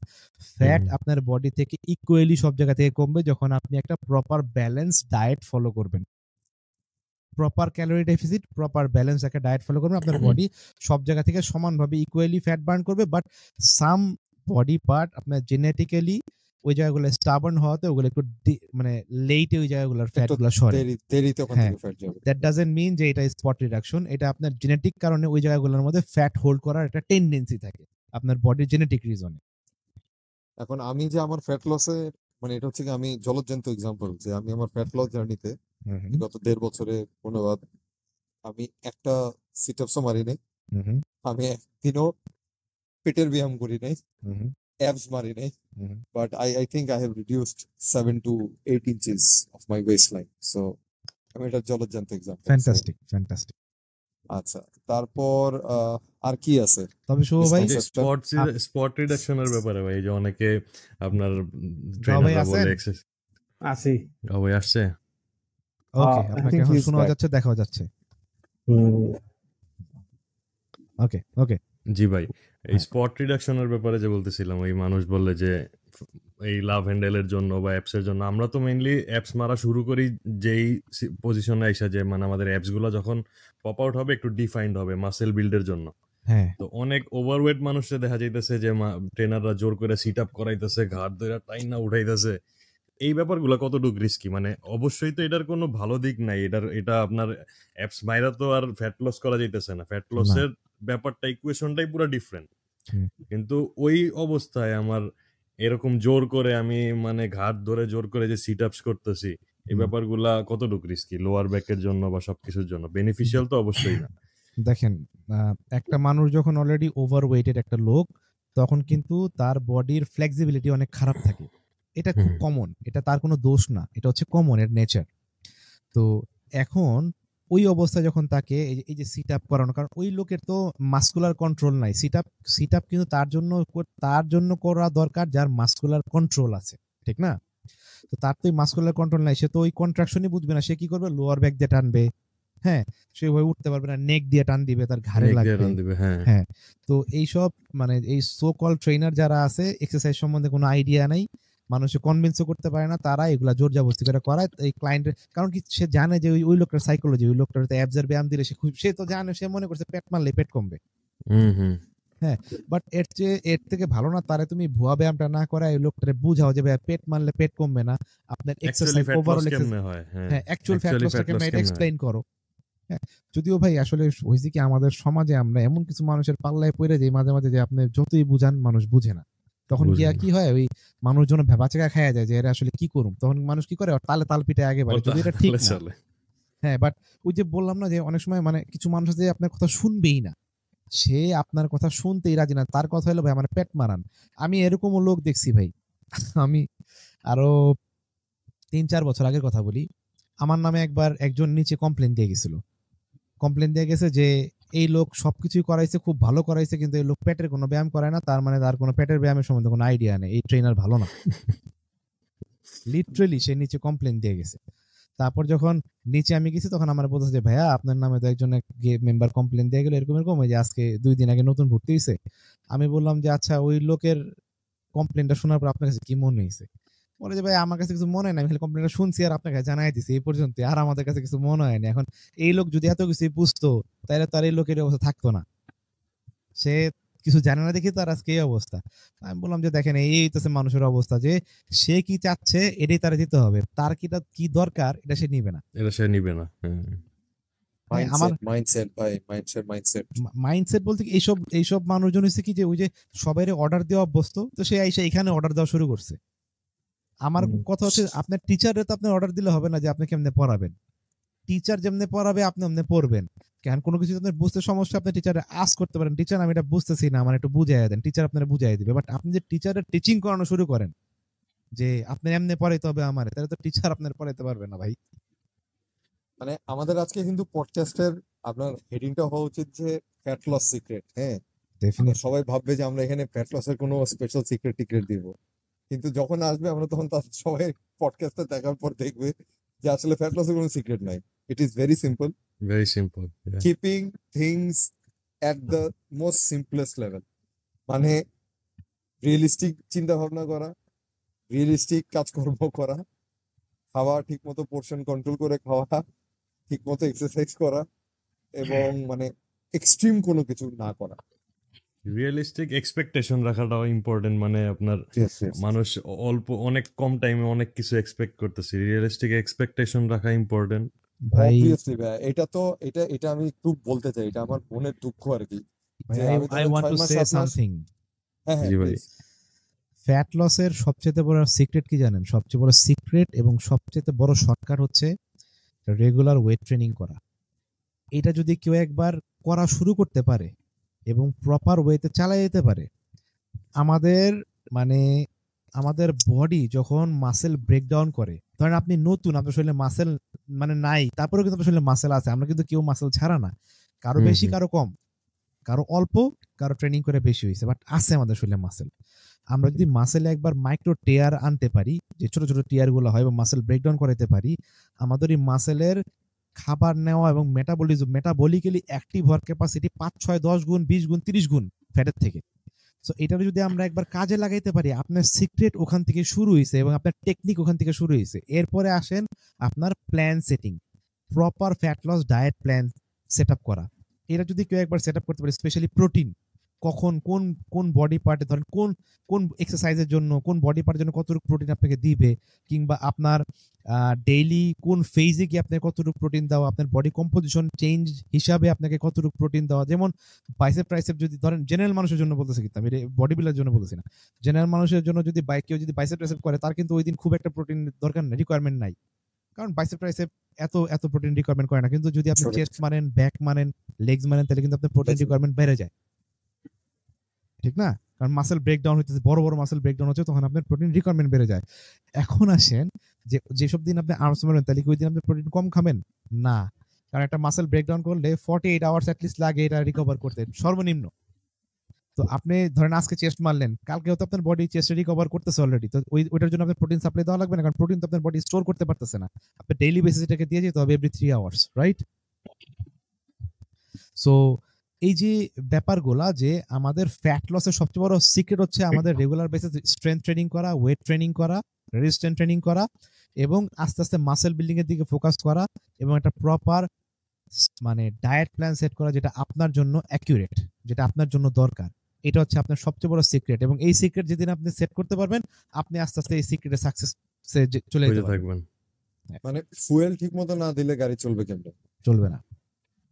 ফ্যাট আপনার বডি থেকে ইকুয়ালি সব জায়গা থেকে কমবে যখন আপনি একটা প্রপার ব্যালেন্স ডায়েট ফলো করবেন। Proper calorie deficit, proper balance একটা ডায়েট ফলো করবেন, আপনার বডি সব জায়গা থেকে সমানভাবে ইকুয়ালি ফ্যাট বার্ন করবে। বাট সাম বডি পার্ট আপনার জেনেটিক্যালি ওই জায়গাগুলো স্টাবার্ন হওয়াতে ওগুলো একটু মানে লেটে ওই জায়গাগুলোর ফ্যাটগুলো সরে, দ্যাট ডাজন্ট মিন যে এটা স্পট রিডাকশন। এটা আপনার জেনেটিক কারণে ওই জায়গাগুলোর মধ্যে ফ্যাট হোল্ড করার একটা টেন্ডেন্সি থাকে আপনার বডির জেনেটিক রিজনে। এখন আমি যে আমার ফ্যাট লসে মানে এটা হচ্ছে কি, আমি জলজ্যান্ত এক্সাম্পল যে আমি আমার ফ্যাট লস জার্নিতে গত 1.5 বছরে ধন্যবাদ আমি একটা সিটআপসও মারি নাই, আমি একদিনও পেটের ব্যায়াম করি নাই, abs মারি নাই, but I think I have reduced 7 to 8 inches of my waistline. So আমি এটা জলজ্যান্ত এক্সাম্পল। ফ্যান্টাস্টিক। আচ্ছা, তারপর আর কি আছে? তবে শুভ ভাই স্পট রিডাকশনের ব্যাপারে ভাই যে অনেকে আপনার ট্রেনাররা বলে এক্সারসাইজ আছে ভাই আসছে। ওকে, আপনাকে এখন শোনা যাচ্ছে, দেখা যাচ্ছে। ওকে জি ভাই, এই স্পট রিডাকশনের ব্যাপারে যে বলতেছিলাম, ওই মানুষ বললে যে এই লাভ হ্যান্ডেলের জন্য বা অ্যাপসের জন্য, আমরা তো মেইনলি অ্যাপস মারা শুরু করি যেই পজিশনে আইসা যে মানে আমাদের অ্যাপস গুলো যখন পপ আউট হবে একটু ডিফাইন্ড হবে মাসেল বিল্ডের জন্য। হ্যাঁ তো অনেক ওভারওয়েট মানুষে দেখা যাইতেছে যে ট্রেনাররা জোর করে সিট আপ করাইতেছে, ঘাট ধরে টাইনা উঠাইতেছে। এই ব্যাপারগুলো কতটুকু রিস্কি? মানে অবশ্যই তো এটার কোনো ভালো দিক নাই, এটা আপনার অ্যাপস মাইরা তো আর ফ্যাট লস করা যাইতেছে না, ফ্যাট না লসের ব্যাপারটা ইকুয়েশনটাই পুরো ডিফারেন্ট। হুম, কিন্তু ওই অবস্থায় আমার এরকম জোর করে আমি মানে ঘাট ধরে জোর করে যে সিট আপস করতেছি, এই হুম। ব্যাপারগুলা কতটুকু রিস্কি লোয়ার ব্যাকের জন্য বা সবকিছুর জন্য? বেনিফিশিয়াল তো অবশ্যই না। দেখেন, একটা মানুষ যখন অলরেডি ওভারওয়েটেড একটা লোক, তখন কিন্তু তার বডির ফ্লেক্সিবিলিটি অনেক খারাপ থাকে। এটা খুব হুম কমন, এটা তার কোনো দোষ না, এটা হচ্ছে কমন এর নেচার। তো এখন ওই অবস্থায় যখন তাকে এই যে সিট আপ করানো, কারণ ওই লোকের তো মাস্কুলার কন্ট্রোল নাই। সিট আপ কিন্তু তার জন্য করা দরকার যার মাস্কুলার কন্ট্রোল আছে, ঠিক না? তো তার তো ওই মাস্কুলার কন্ট্রোল নাই, সে তো ওই কন্ট্রাকশনই বুঝবে না। সে কি করবে? লোয়ার ব্যাক দিয়ে টানবে, হ্যাঁ, সে ওইভাবে উঠতে পারবে না, নেক দিয়ে টান দিবে, তার ঘাড়ে নেক দিয়ে লাগবে। টান দিবে, হ্যাঁ। হ্যাঁ, তো এইসব মানে এই সো কল ট্রেনার যারা আছে, এক্সারসাইজ সম্বন্ধে কোনো আইডিয়া নাই, মানুষকে কনভিন্সও করতে পারে না, তারা এগুলা জোর জবরদস্তি করে করায় এই ক্লায়েন্টের। কারণ কি, সে জানে যে ওই লোকটার সাইকোলজি, ওই লোকটার অ্যাবজার ব্যায়াম দিলে সে তো জানে, সে মনে করছে পেট মারলে পেট কমবে। হুম হ্যাঁ, বাট এর থেকে ভালো না তারে তুমি ভুয়া ব্যায়ামটা না করা, এই লোকটারে বুঝাও যে ভাই পেট মারলে পেট কমবে না, আপনার actually exercise fat loss overall কেমনে হয়, হ্যাঁ, হ্যাঁ, অ্যাকচুয়াল ফ্যাট অ্যাকচুয়ালি লসটা ফ্যাট লস কেমনে এটা কেমনে হয়। এক্সপ্লেইন করো। হ্যাঁ, যদিও ভাই আসলে হয়েছে কি, আমাদের সমাজে আমরা এমন কিছু মানুষের পাল্লায় পড়ে যাই মাঝে মাঝে, যে আপনি যতই বুঝান মানুষ বুঝে না। তখন বুঝে গিয়া না, কি হয়, ওই মানুষজন ভেবাচাকা খায়া যায় যে এরা আসলে কি করুম, তখন মানুষ কি করে, ওর তালে তাল পিঠে আগে বাড়ে, যদি এটা ঠিক তাহলে না। চলে। হ্যাঁ, বাট ওই যে বললাম না যে অনেক সময় মানে কিছু মানুষ আছে যে আপনার কথা শুনবেই না, সে আপনার কথা শুনতেই রাজি না, তার কথা হলো ভাই আমার পেট মারান। আমি এরকমও লোক দেখছি ভাই। আমি আরো 3-4 বছর আগের কথা বলি, আমার নামে একবার একজন নিচে কমপ্লেন দিয়ে গেছে যে এই লোক সবকিছুই করাইছে, খুব ভালো করাইছে, কিন্তু এই লোক পেটের কোনো ব্যায়াম করায় না, তার মানে তার কোনো পেটের ব্যায়ামের সম্বন্ধে কোনো আইডিয়া নেই, এই ট্রেনার ভালো না। লিটারেলি সে নিচে কমপ্লেন দিয়ে গেছে। তারপর যখন নিচে আমি গেছি, তখন আমার বলতেছে যে ভাইয়া আপনার নামে তো একজন মেম্বার কমপ্লেন দিয়ে গেল এরকম এরকম, ওই যে আজকে 2 দিন আগে নতুন ভর্তি হয়েছে। আমি বললাম যে আচ্ছা, ওই লোকের কমপ্লেনটা শোনার পর আপনার কাছে কি মনে হয়েছে? বলে যে ভাই আমার কাছে কিছু মনে হয় না, আমি খালি কমপ্লেনটা শুনছি আর আপনাকে জানাই দিছি, এই পর্যন্ত, আর আমাদের কাছে কিছু মনে হয়নি। এখন এই লোক যদি এত কিছু বুঝতো, তাহলে তো আর এই লোকের এই অবস্থা থাকতো না। সে কিছু জানে না দেখি তার আজকে এই অবস্থা। আমি বললাম যে দেখেন, এই হইতেছে মানুষের অবস্থা, যে সে কি চাচ্ছে এটাই তার দিতে হবে, তার কি দরকার এটা সে নিবে না। এটা সে নিবে না, হ্যাঁ। হ্যাঁ, আমার মাইন্ডসেট ভাই, মাইন্ডসেট। মাইন্ডসেট বলতে কি, এইসব মানুষজন হচ্ছে কি, যে ওই যে সবাইরে অর্ডার দেওয়া অভ্যস্ত, তো সে এসে এখানে অর্ডার দেওয়া শুরু করছে। আমার কথা হচ্ছে, আপনার টিচারে তো আপনার অর্ডার দিলে হবে না যে আপনি কেমনে পড়াবেন। টিচার যেমনে পড়াবে আপনি এমনি পড়বেন। কেন কোনো কিছু আপনার বুঝতে সমস্যা, আপনি টিচারে আস্ক করতে পারেন, টিচার আমি এটা বুঝতেছি না, আমার একটু বুঝাইয়া দেন, টিচার আপনারা বুঝাই দিবে। বাট আপনি যে টিচারের টিচিং করানো শুরু করেন যে আপনি এমনি পড়াইতে হবে আমার, তাহলে তো টিচার আপনার পড়াইতে পারবে না ভাই। মানে আমাদের আজকে কিন্তু পডকাস্টের আপনার হেডিংটা হওয়া উচিত যে ফ্যাট লস সিক্রেট। হ্যাঁ, ডেফিনেটলি। সবাই ভাববে যে আমরা এখানে ফ্যাট লসের কোনো স্পেশাল টিক্রেট দিব, কিন্তু যখন আসবে আমরা তখন তার সবাই পডকাস্টটা দেখার পর দেখবে যে আসলে ফ্যাট লসের কোনো সিক্রেট নাই। It is very simple, very simple, keeping things at the most simplest level. মানে রিয়েলিস্টিক চিন্তা ভাবনা করা, রিয়েলিস্টিক কাজকর্ম করা, খাওয়া ঠিক মতো, পোর্শন কন্ট্রোল করে খাওয়া, ঠিক মতো এক্সারসাইজ করা, এবং মানে এক্সট্রিম কোনো কিছু না করা। রিয়েলিস্টিক এক্সপেকটেশন রাখাটাও ইম্পর্টেন্ট। মানে আপনার মানুষ অনেক কম টাইমে অনেক কিছু এক্সপেক্ট করতেছে, রিয়েলিস্টিক এক্সপেকটেশন রাখা ইম্পর্টেন্ট ভাই অবভিয়াসলি ভাই, এটা আমি একটু বলতে চাই, এটা আমার মনের দুঃখ আর কি। ভাই যে আমি আই ধরেন ওয়ান্ট 6 টু মাস সে 7 মাস। সামথিং। হ্যাঁ হ্যাঁ জি ভাই। please। ফ্যাট লসের সবচেয়ে বড় সিক্রেট কি জানেন? সবচেয়ে বড় সিক্রেট এবং সবচেয়ে বড় শর্টকাট হচ্ছে রেগুলার ওয়েট ট্রেনিং করা। এটা যদি কেউ একবার করা শুরু করতে পারে এবং প্রপার ওয়েতে চালিয়ে যেতে পারে, আমাদের মানে আমাদের বডি যখন মাসেল ব্রেকডাউন করে, ধরেন আপনি নতুন, আপনার শরীরে মাসেল মানে নাই, তারপরেও কিন্তু আপনার শরীরে মাসেল আছে, আমরা কিন্তু কেউ মাসেল ছাড়া না, কারো বেশি কারো কম, কারো অল্প, কারো ট্রেনিং করে বেশি হয়েছে, বাট আছে আমাদের শরীরে মাসেল। আমরা যদি মাসেলে একবার মাইক্রো টেয়ার আনতে পারি, যে ছোট ছোট টিয়ার গুলো হয়, বা মাসেল ব্রেকডাউন করাতে পারি, আমাদের এই মাসেলের খাবার নেওয়া এবং মেটাবলিক্যালি অ্যাক্টিভ হওয়ার ক্যাপাসিটি 5-6-10 গুণ, 20 গুণ, 30 গুণ ফ্যাটের থেকে। সো এটা যদি আমরা একবার কাজে লাগাইতে পারি, আপনার সিক্রেট ওখান থেকে শুরু হয়েছে এবং আপনার টেকনিক ওখান থেকে শুরু হয়েছে। এরপরে আসেন আপনার plan setting, proper fat loss diet plan set up করা। এটা যদি কেউ একবার সেট আপ করতে পারে, স্পেশালি প্রোটিন, কখন কোন কোন বডি পার্টে ধরেন কোন কোন এক্সারসাইজের জন্য কোন বডি পার্টের জন্য কতটুকু প্রোটিন আপনাকে দিবে, কিংবা আপনার ডেইলি কোন ফেজে গিয়ে আপনাকে কতটুকু প্রোটিন দেওয়া, আপনার বডি কম্পোজিশন চেঞ্জ হিসাবে আপনাকে কতটুকু প্রোটিন দেওয়া। যেমন বাইসেপ ট্রাইসেপ যদি ধরেন জেনারেল মানুষের জন্য বলতেছি, কিন্তু আমি বডি বিল্ডারের জন্য বলতেছি না, জেনারেল মানুষের জন্য যদি কেউ যদি বাইসেপ ট্রাইসেপ করে, তার কিন্তু ওই দিন খুব একটা প্রোটিন দরকার নেই, রিকোয়ারমেন্ট নাই, কারণ বাইসেপ ট্রাইসেপ এত এত প্রোটিন রিকোয়ারমেন্ট করে না। কিন্তু যদি আপনি চেস্ট মানেন, ব্যাক মানেন, লেগস মানেন, তাহলে কিন্তু আপনার প্রোটিন রিকোয়ারমেন্ট বেড়ে যায়, ঠিক না? কারণ মাসেল ব্রেকডাউন হইতেছে, বড় বড় মাসেল ব্রেকডাউন হচ্ছে, তখন আপনার প্রোটিন রিকোয়ারমেন্ট বেড়ে যায়। এখন আসেন যে যেসব দিন আপনি আর্মস মারবেন, তাহলে কি ওই দিন আপনি প্রোটিন কম খাবেন? না, কারণ একটা মাসেল ব্রেকডাউন করলে 48 আওয়ার্স অ্যাটলিস্ট লাগে এটা রিকভার করতে, সর্বনিম্ন। তো আপনি ধরেন আজকে চেস্ট মারলেন, কালকে হয়তো আপনার বডি চেস্ট রিকভার করতেছে অলরেডি, তো ওইটার জন্য আপনার প্রোটিন সাপ্লাই দেওয়া লাগবে না, কারণ প্রোটিন তো আপনার বডি স্টোর করতে পারতেছে না, আপনি ডেইলি বেসিস এটাকে দিয়ে যেতে হবে এভরি 3 আওয়ার্স, রাইট? সো এই যে ব্যাপারগুলা, যে আমাদের ফ্যাট লসের সবচেয়ে বড় সিক্রেট হচ্ছে আমাদের রেগুলার বেসিস স্ট্রেংথ ট্রেনিং করা, ওয়েট ট্রেনিং করা, রেজিস্ট্যান্ট ট্রেনিং করা, এবং আস্তে আস্তে মাসেল বিল্ডিং এর দিকে ফোকাস করা, এবং একটা প্রপার মানে ডায়েট প্ল্যান সেট করা, যেটা আপনার জন্য অ্যাকিউরেট, যেটা আপনার জন্য দরকার। এটা হচ্ছে আপনার সবচেয়ে বড় সিক্রেট, এবং এই সিক্রেট যেদিন আপনি সেট করতে পারবেন, আপনি আস্তে আস্তে এই সিক্রেটে সাকসেস চলে যেতে পারবেন। মানে ফুয়েল ঠিক মতো না দিলে গাড়ি চলবে কেমনে? চলবে না।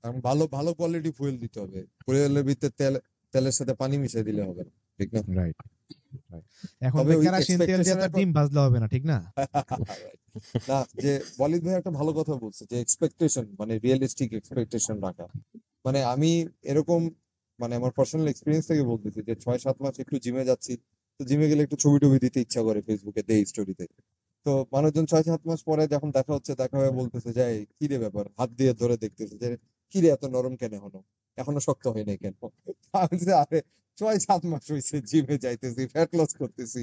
কারণ ভালো ভালো কোয়ালিটি ফুয়েল দিতে হবে, ফুয়েলের ভিতরে তেলের সাথে পানি মিশিয়ে দিলে হবে না, ঠিক না? রাইট। এখন কেরোসিন তেল দিয়ে তো ডিম ভাজলে হবে না, ঠিক না? না, যে ওয়ালিদ ভাই একটা ভালো কথা বলছে, যে এক্সপেকটেশন, মানে রিয়েলিস্টিক এক্সপেকটেশন রাখা। মানে আমি এরকম, মানে আমার পার্সোনাল এক্সপিরিয়েন্স থেকে বলতেছি যে 6-7 মাস একটু জিমে যাচ্ছি, তো জিমে গেলে একটু ছবি টবি দিতে ইচ্ছা করে ফেসবুকে, দেই স্টোরিতে। তো মানুষজন 6-7 মাস পরে যখন দেখা হচ্ছে, দেখা হয়ে বলতেছে যে এই কি রে ব্যাপার, হাত দিয়ে ধরে দেখতেছে যে কি রে এত নরম কেন, এখনো শক্ত হয় নাই কেন? আমি বলছি, আরে 6-7 মাস হয়েছে জিমে যাইতেছি, ফ্যাট লস করতেছি,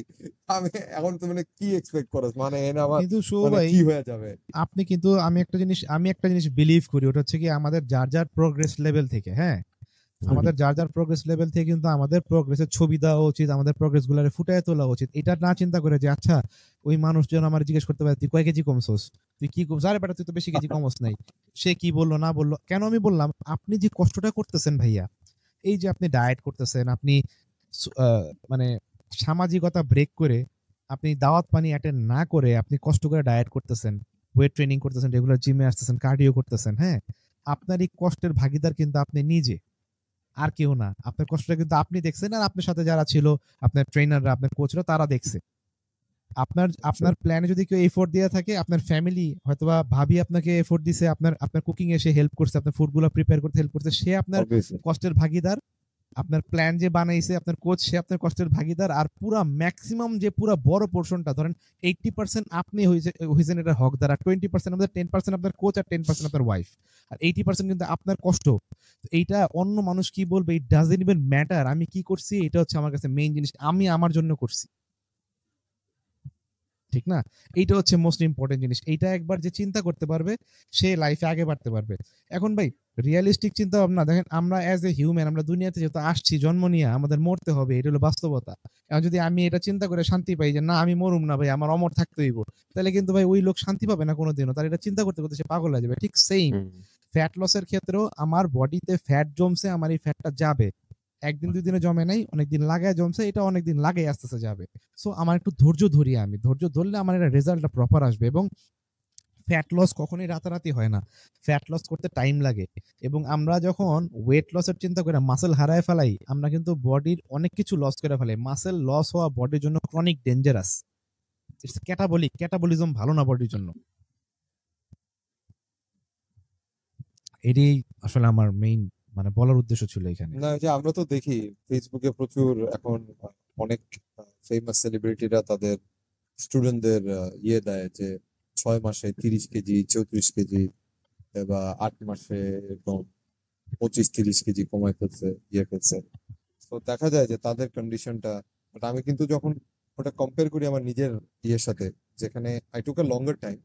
আমি এখন তো মানে কি এক্সপেক্ট করছ, মানে এনে আমার কিন্তু মানে কি হয়ে যাবে? আপনি কিন্তু আমি একটা জিনিস বিলিভ করি, ওটা হচ্ছে কি আমাদের যার যার প্রোগ্রেস লেভেল থেকে, হ্যাঁ, আমাদের যার যার প্রোগ্রেস লেভেল থেকে কিন্তু আমাদের প্রোগ্রেসের ছবি দেওয়া উচিত, আমাদের প্রোগ্রেস গুলারে ফুটায় তোলা উচিত। এটা না চিন্তা করে যে আচ্ছা ওই মানুষজন আমার জিজ্ঞেস করতে পারে তুই কয় কেজি কমছস, তুই কি কমছ, আরে বেটা তুই তো বেশি কেজি কমস নাই, সে কি বললো না বললো, কেন আমি বললাম আপনি যে কষ্টটা করতেছেন ভাইয়া, এই যে আপনি ডায়েট করতেছেন, আপনি মানে সামাজিকতা ব্রেক করে, আপনি দাওয়াত পানি অ্যাটেন্ড না করে আপনি কষ্ট করে ডায়েট করতেছেন, ওয়েট ট্রেনিং করতেছেন, রেগুলার জিমে আসতেছেন, কার্ডিও করতেছেন, হ্যাঁ, আপনার এই কষ্টের ভাগিদার কিন্তু আপনি নিজে, আর কেউ না। আপনার কষ্টটা কিন্তু আপনি দেখছেন, আর আপনার সাথে যারা ছিল, আপনার ট্রেনাররা, আপনার কোচরা, তারা দেখছে। আপনার প্ল্যানে যদি কেউ এফোর্ট দিয়ে থাকে, আপনার ফ্যামিলি হয়তোবা ভাবি আপনাকে এফোর্ট দিছে, আপনার কুকিং এ সে হেল্প করছে, আপনার ফুডগুলো প্রিপেয়ার করতে হেল্প করছে, সে আপনার কষ্টের ভাগিদার। আপনার প্ল্যান যে বানাইছে আপনার কোচ, সে আপনার কষ্টের ভাগিদার। আর পুরা ম্যাক্সিমাম যে পুরা বড় পোর্শনটা, ধরেন 80% আপনি হয়েছেন এটা হকদার, আর 20% আমাদের 10% আপনার কোচ, আর 10% আপনার ওয়াইফ, আর 80% কিন্তু আপনার কষ্ট। এইটা অন্য মানুষ কি বলবে, ইট ডাজন্ট ইভেন ম্যাটার। আমি কি করছি, এটা হচ্ছে আমার কাছে মেইন জিনিস, আমি আমার জন্য করছি, ঠিক না? এইটা হচ্ছে মোস্ট ইম্পর্টেন্ট জিনিস। এইটা একবার যে চিন্তা করতে পারবে, সে লাইফে আগে বাড়তে পারবে। এখন ভাই রিয়েলিস্টিক চিন্তা ভাবনা দেখেন, আমরা অ্যাজ এ হিউম্যান, আমরা দুনিয়াতে যেহেতু আসছি জন্ম নিয়ে, আমাদের মরতে হবে, এটা হলো বাস্তবতা। এখন যদি আমি এটা চিন্তা করে শান্তি পাই যে না আমি মরুম না ভাই, আমার অমর থাকতে হইব, তাহলে কিন্তু ভাই ওই লোক শান্তি পাবে না কোনোদিনও, তার এটা চিন্তা করতে করতে সে পাগল হয়ে যাবে। ঠিক সেম ফ্যাট লসের ক্ষেত্রেও, আমার বডিতে ফ্যাট জমছে, আমার এই ফ্যাটটা যাবে, একদিন 2 দিনে জমে নাই, অনেকদিন লাগায় জমছে, এটা অনেকদিন লাগাই আস্তে আস্তে যাবে। সো আমার একটু ধৈর্য ধরি, আমি ধৈর্য ধরলে আমার এটা রেজাল্টটা প্রপার আসবে। এবং ফ্যাট লস কখনোই রাতারাতি হয় না, ফ্যাট লস করতে টাইম লাগে। এবং আমরা যখন ওয়েট লসের চিন্তা করে মাসেল হারায় ফেলাই, আমরা কিন্তু বডির অনেক কিছু লস করে ফেলাই। মাসেল লস হওয়া বডির জন্য ক্রনিক ডেঞ্জারাস, ইটস ক্যাটাবলিজম ভালো না বডির জন্য। এটাই আসলে আমার মেইন মানে বলার উদ্দেশ্য ছিল এখানে। না, যে আমরা তো দেখি ফেসবুকে প্রচুর এখন অনেক ফেমাস সেলিব্রিটিরা তাদের স্টুডেন্টদের ইয়ে দেয় যে 6 মাসে 30 কেজি 34 কেজি বা 8 মাসে এরকম 25-30 কেজি কমায় ফেলছে। তো দেখা যায় যে তাদের কন্ডিশনটা, বাট আমি কিন্তু যখন ওটা কম্পেয়ার করি আমার নিজের ইয়ের সাথে, যেখানে I took a longer time,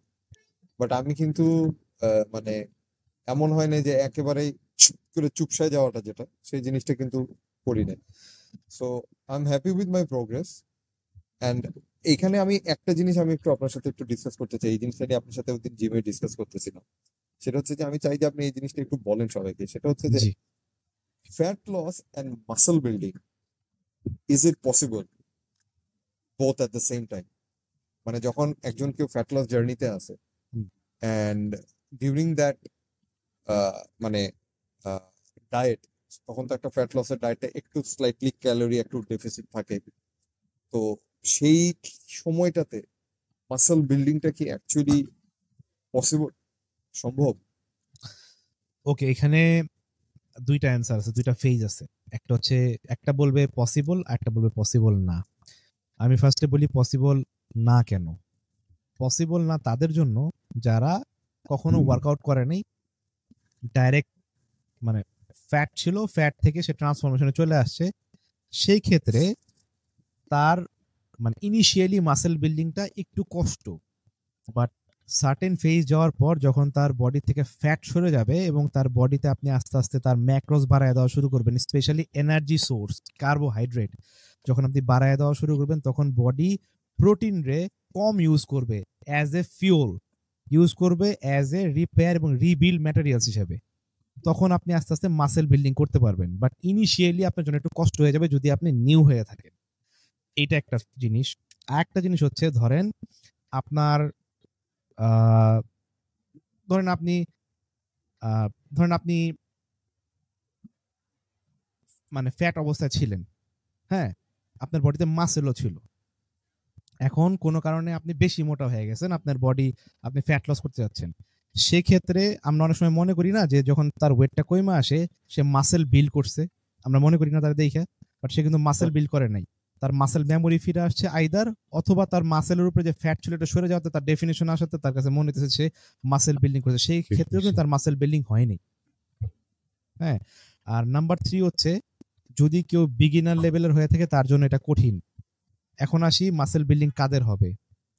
but আমি কিন্তু মানে এমন হয় না যে একেবারেই চুপ করে চুপসায় যাওয়াটা, যেটা সেই জিনিসটা কিন্তু করি না। So I am happy with my progress. And এইখানে আমি একটা জিনিস আমি একটু আপনার সাথে একটু ডিসকাস করতে চাই, এই জিনিসটা নিয়ে আপনার সাথে ওদিন জিমে ডিসকাস করতেছিলাম। সেটা হচ্ছে যে আমি চাই যে আপনি এই জিনিসটা একটু বলেন সবাইকে। সেটা হচ্ছে যে fat loss and muscle building, is it possible both at the same time? মানে যখন একজন কেউ ফ্যাট লস জার্নিতে আছে হুম। অ্যান্ড ডিউরিং দ্যাট মানে ডায়েট, তখন তো একটা ফ্যাট লসের ডায়েটে একটু স্লাইটলি ক্যালোরি একটু ডেফিসিট থাকে, তো সেই সময়টাতে মাসল বিল্ডিংটা কি অ্যাকচুয়ালি পসিবল, সম্ভব? ওকে, এখানে দুইটা অ্যান্সার আছে, দুইটা ফেজ আছে। একটা হচ্ছে, একটা বলবে পসিবল, একটা বলবে পসিবল না। আমি ফার্স্টে বলি পসিবল না কেন। পসিবল না তাদের জন্য যারা কখনো ওয়ার্কআউট করে নাই, ডাইরেক্ট মানে ফ্যাট ছিল, ফ্যাট থেকে সে ট্রান্সফরমেশনে চলে আসছে, সেই ক্ষেত্রে তার মানে ইনিশিয়ালি মাসেল বিল্ডিংটা একটু কষ্ট, বাট সার্টেন ফেজ যাওয়ার পর যখন তার বডি থেকে ফ্যাট সরে যাবে এবং তার বডিতে আপনি আস্তে আস্তে তার ম্যাক্রোস বাড়ায় দেওয়া শুরু করবেন, স্পেশালি এনার্জি সোর্স কার্বোহাইড্রেট যখন আপনি বাড়ায় দেওয়া শুরু করবেন, তখন বডি প্রোটিন রে কম ইউজ করবে, অ্যাজ এ ফিউল ইউজ করবে, অ্যাজ এ রিপেয়ার এবং রিবিল্ড ম্যাটেরিয়ালস হিসেবে। তখন আপনি আস্তে আস্তে মাসেল বিল্ডিং করতে পারবেন, বাট ইনিশিয়ালি আপনার জন্য একটু কষ্ট হয়ে যাবে যদি আপনি নিউ হয়ে থাকেন। এটা একটা জিনিস। আর একটা জিনিস হচ্ছে, ধরেন আপনার ধরেন আপনি মানে ফ্যাট অবস্থায় ছিলেন, হ্যাঁ, আপনার বডিতে মাসেলও ছিল, এখন কোনো কারণে আপনি বেশি মোটা হয়ে গেছেন, আপনার বডি, আপনি ফ্যাট লস করতে যাচ্ছেন, সেক্ষেত্রে আমরা অনেক সময় মনে করি না যে যখন তার ওয়েটটা কমে আসে সে মাসেল বিল্ড করছে, আমরা মনে করি না তার দেখে, বাট সে কিন্তু মাসেল বিল্ড করে নাই, তার মাসেল মেমোরি ফিরে আসছে আইদার, অথবা তার মাসেলের উপরে যে ফ্যাট ছিল এটা সরে যাওয়াতে তার ডেফিনেশন আসাতে তার কাছে মনে হচ্ছে সে মাসেল বিল্ডিং করেছে, সেই ক্ষেত্রেও কিন্তু তার মাসেল বিল্ডিং হয়নি। হ্যাঁ, আর নাম্বার 3 হচ্ছে, যদি কেউ বিগিনার লেভেলের হয়ে থাকে তার জন্য এটা কঠিন। এখন আসি মাসেল বিল্ডিং কাদের হবে,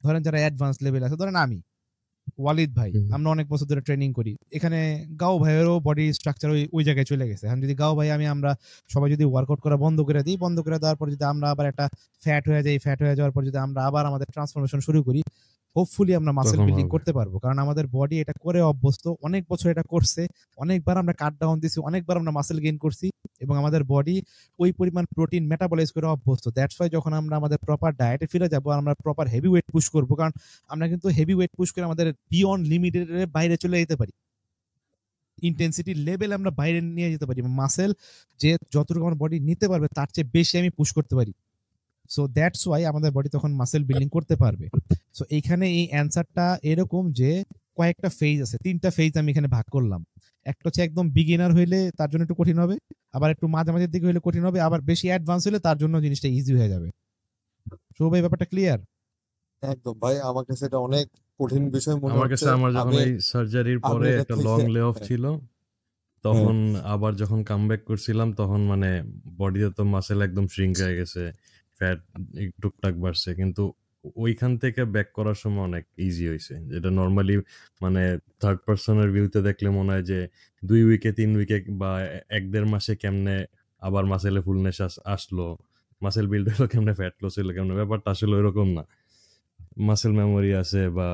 ধরেন যারা অ্যাডভান্স লেভেল আছে, ধরেন আমি ওয়ালিদ ভাই, আমরা অনেক বছর ধরে ট্রেনিং করি, এখানে গাও ভাইয়েরও বডি স্ট্রাকচার ওই জায়গায় চলে গেছে। এখন যদি গাও ভাই আমরা সবাই যদি ওয়ার্কআউট করা বন্ধ করে দিই, বন্ধ করে দেওয়ার পর যদি আমরা আবার একটা ফ্যাট হয়ে যাই, ফ্যাট হয়ে যাওয়ার পর যদি আমরা আবার আমাদের ট্রান্সফরমেশন শুরু করি, হোপফুলি আমরা মাসেল বিল্ডিং করতে পারবো, কারণ আমাদের বডি এটা করে অভ্যস্ত, অনেক বছর এটা করছে, অনেকবার আমরা কাট ডাউন দিছি, অনেকবার আমরা মাসেল গেইন করছি, এবং আমাদের বডি ওই পরিমাণ প্রোটিন মেটাবলাইজ করে অভ্যস্ত। দ্যাটস ওয়াই যখন আমরা আমাদের প্রপার ডায়েটে ফিরে যাবো, আমরা প্রপার হেভি ওয়েট পুশ করবো, কারণ আমরা কিন্তু হেভি ওয়েট পুশ করে আমাদের বিয়ন্ড লিমিটের বাইরে চলে যেতে পারি, ইন্টেন্সিটি লেভেল আমরা বাইরে নিয়ে যেতে পারি, মাসেল যে যতটুকু আমার বডি নিতে পারবে তার চেয়ে বেশি আমি পুশ করতে পারি। সো দ্যাটস ওয়াই আমাদের বডি তখন মাসেল বিল্ডিং করতে পারবে। সো এইখানে এই অ্যান্সারটা এরকম যে কয়েকটা ফেজ আছে, 3টা ফেজ আমি এখানে ভাগ করলাম। একটা হচ্ছে একদম বিগিনার হইলে তার জন্য একটু কঠিন হবে, আবার একটু মাঝামাঝির দিকে হইলে কঠিন হবে, আবার বেশি অ্যাডভান্স হলে তার জন্য জিনিসটা ইজি হয়ে যাবে। সো ভাই ব্যাপারটা ক্লিয়ার? একদম ভাই, আমার কাছে এটা অনেক কঠিন বিষয় মনে আমার হচ্ছে। কাছে আমার যখন এই সার্জারির পরে একটা লং লে অফ ছিল, তখন আবার যখন কামব্যাক করছিলাম, তখন মানে বডিতে তো মাসেল একদম শ্রিঙ্ক হয়ে গেছে, ফ্যাট টুকটাক বাড়ছে, কিন্তু ওইখান থেকে ব্যাক করার সময় অনেক ইজি হয়েছে, যেটা নর্মালি মানে থার্ড পার্সনের ভিউতে দেখলে মনে হয় যে 2 উইকে 3 উইকে বা 1-1.5 মাসে কেমনে আবার মাসেলে ফুলনেস আসলো, মাসেল বিল্ড হলো কেমনে, ফ্যাট লস হলো কেমনে, ব্যাপারটা আসলে ওইরকম না। মাসেল মেমোরি আছে, বা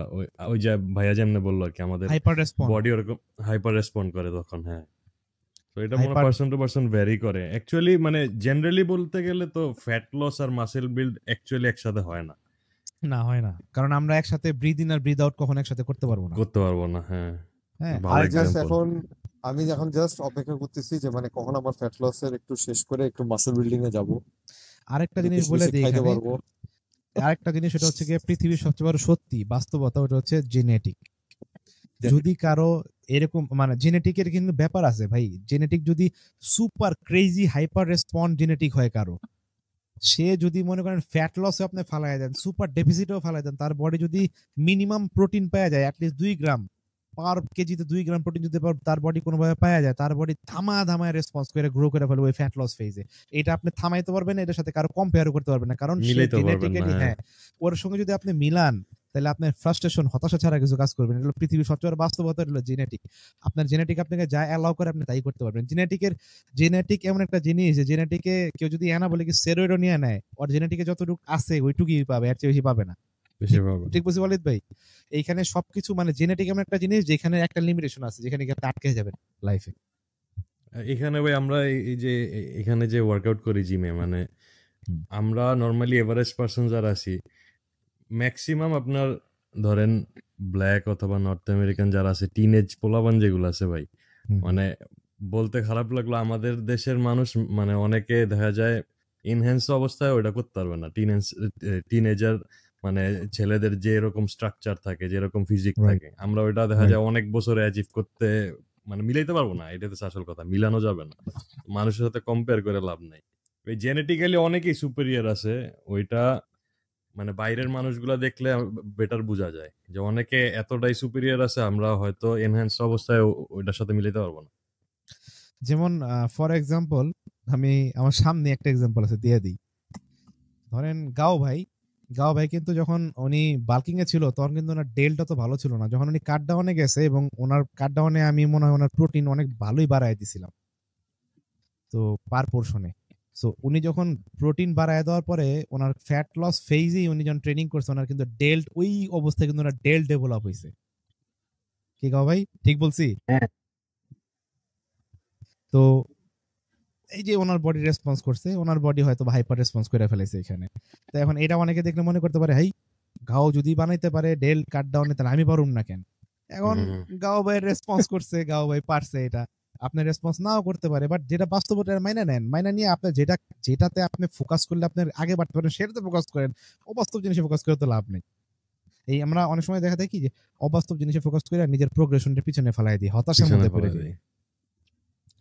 ওই যে ভাইয়া যেমনে বললো আর কি, আমাদের বডি ওরকম হাইপার রেসপন্ড করে তখন। হ্যাঁ, তো এটা মনে পার্সন টু পার্সন ভ্যারি করে অ্যাকচুয়ালি। মানে জেনারেলি বলতে গেলে তো ফ্যাট লস আর মাসেল বিল্ড অ্যাকচুয়ালি একসাথে হয় না, হয় না, কারণ আমরা একসাথে ব্রিথ ইন আর ব্রিথ আউট কখনো একসাথে করতে পারবো না। হ্যাঁ, ভালো এক্সাম্পল। এখন আমি এখন জাস্ট অপেক্ষা করতেছি যে মানে কখন আমার ফ্যাট লসের একটু শেষ করে একটু মাসেল বিল্ডিং এ যাব। আরেকটা জিনিস বলে দিই এখানে, আরেকটা জিনিস, সেটা হচ্ছে গিয়ে পৃথিবীর সবচেয়ে বড় সত্যি বাস্তবতা, ওটা হচ্ছে জেনেটিক। যদি কারো এরকম মানে জেনেটিকের কিন্তু ব্যাপার আছে ভাই, জেনেটিক যদি super crazy hyper respond genetic হয় কারো, সে যদি মনে করেন ফ্যাট লসে আপনি ফালাই দেন, সুপার ডেফিসিটেও ফালাই দেন, তার বডি যদি মিনিমাম প্রোটিন পাওয়া যায় অ্যাটলিস্ট 2 গ্রাম পার কেজিতে, 2 গ্রাম প্রোটিন যদি তার বডি কোনোভাবে পাওয়া যায়, তার বডি ধামায় রেসপন্স করে গ্রো করে ফেলবে ওই ফ্যাট লস ফেজে। এটা আপনি থামাইতে পারবেন না, এটার সাথে কারো কম্পেয়ারও করতে পারবেন না, কারণ জেনেটিক্যালি, হ্যাঁ, ওর সঙ্গে যদি আপনি মিলান তাহলে আপনার ফ্রাস্ট্রেশন, হতাশা ছাড়া কিছু কাজ করবেন। এটা পৃথিবীর সবচেয়ে বাস্তবতা হলো জেনেটিক। আপনার জেনেটিক আপনাকে যা অ্যালাউ করে আপনি তাই করতে পারবেন। জেনেটিক এমন একটা জিনিস যে জেনেটিকে কেউ যদি অ্যানাবলিক স্টেরয়েডও নিয়ে নেয়, ওর জেনেটিকে যতটুকু আছে ওইটুকুই পাবে, এর চেয়ে বেশি পাবে না। ঠিক বুঝতে ওয়ালিদ ভাই? এইখানে সবকিছু মানে জেনেটিক এমন একটা জিনিস যেখানে একটা লিমিটেশন আছে, যেখানে আপনি আটকে যাবেন লাইফে। এখানে ভাই আমরা এই যে এখানে যে ওয়ার্কআউট করি জিমে, মানে আমরা নর্মালি এভারেজ পার্সন যারা আছি, ম্যাক্সিমাম আপনার ধরেন ব্ল্যাক অথবা নর্থ আমেরিকান যারা আছে, টিনেজ পোলাপান যেগুলো আছে ভাই, মানে বলতে খারাপ লাগলো, আমাদের দেশের মানুষ মানে অনেকে দেখা যায় ইনহ্যান্স অবস্থায় ওইটা করতে পারবে না। টিনেজার মানে ছেলেদের যে এরকম স্ট্রাকচার থাকে, যেরকম ফিজিক থাকে, আমরা ওইটা দেখা যায় অনেক বছরে অ্যাচিভ করতে মানে মিলাইতে পারবো না। এটা হচ্ছে আসল কথা, মিলানো যাবে না, মানুষের সাথে কম্পেয়ার করে লাভ নাই। ওই জেনেটিক্যালি অনেকেই সুপিরিয়র আছে, ওইটা মানে বাইরের মানুষগুলা দেখলে বেটার বোঝা যায় যে অনেকে এতটাই সুপিরিয়র আছে, আমরা হয়তো এনহ্যান্স অবস্থায় ওইটার সাথে মিলাইতে পারবো না। যেমন ফর এক্সাম্পল, আমি আমার সামনে একটা এক্সাম্পল আছে, দিয়ে দিই। ধরেন গাও ভাই কিন্তু যখন উনি বাল্কিং এ ছিল তখন কিন্তু ওনার ডেলটা তো ভালো ছিল না। যখন উনি কাট ডাউনে গেছে এবং ওনার কাট ডাউনে আমি মনে হয় ওনার প্রোটিন অনেক ভালোই বাড়ায় দিছিলাম তো পার পোর্শনে। সো উনি যখন প্রোটিন বাড়ায় দেওয়ার পরে ওনার ফ্যাট লস ফেজেই উনি যখন ট্রেনিং করছে, ওনার কিন্তু ডেল্ট ওই অবস্থায় কিন্তু ওনার ডেল্ট ডেভেলপ হয়েছে। কি গাও ভাই, ঠিক বলছি? তো এই যে ওনার বডি রেসপন্স করছে, ওনার বডি হয়তো হাইপার রেসপন্স করে ফেলেছে এখানে। তো এখন এটা অনেকে দেখলে মনে করতে পারে, হাই গাও যদি বানাইতে পারে ডেল কাট ডাউনে, তাহলে আমি পারুম না কেন? এখন গাও ভাই রেসপন্স করছে, গাও ভাই পারছে, এটা আপনার রেসপন্স নাও করতে পারে, বাট যেটা বাস্তবতা মাইনা নেন, মাইনা নিয়ে আপনি যেটাতে আপনি ফোকাস করলে আপনি আগে বাড়তে পারেন সেটাতে ফোকাস করেন। অবাস্তব জিনিসে ফোকাস করে তো লাভ নেই। এই আমরা অনেক সময় দেখা যায় কি যে অবাস্তব জিনিসে ফোকাস করে নিজের প্রোগ্রেশনটা পিছনে ফেলাই দিই, হতাশার মধ্যে পড়ে যাই,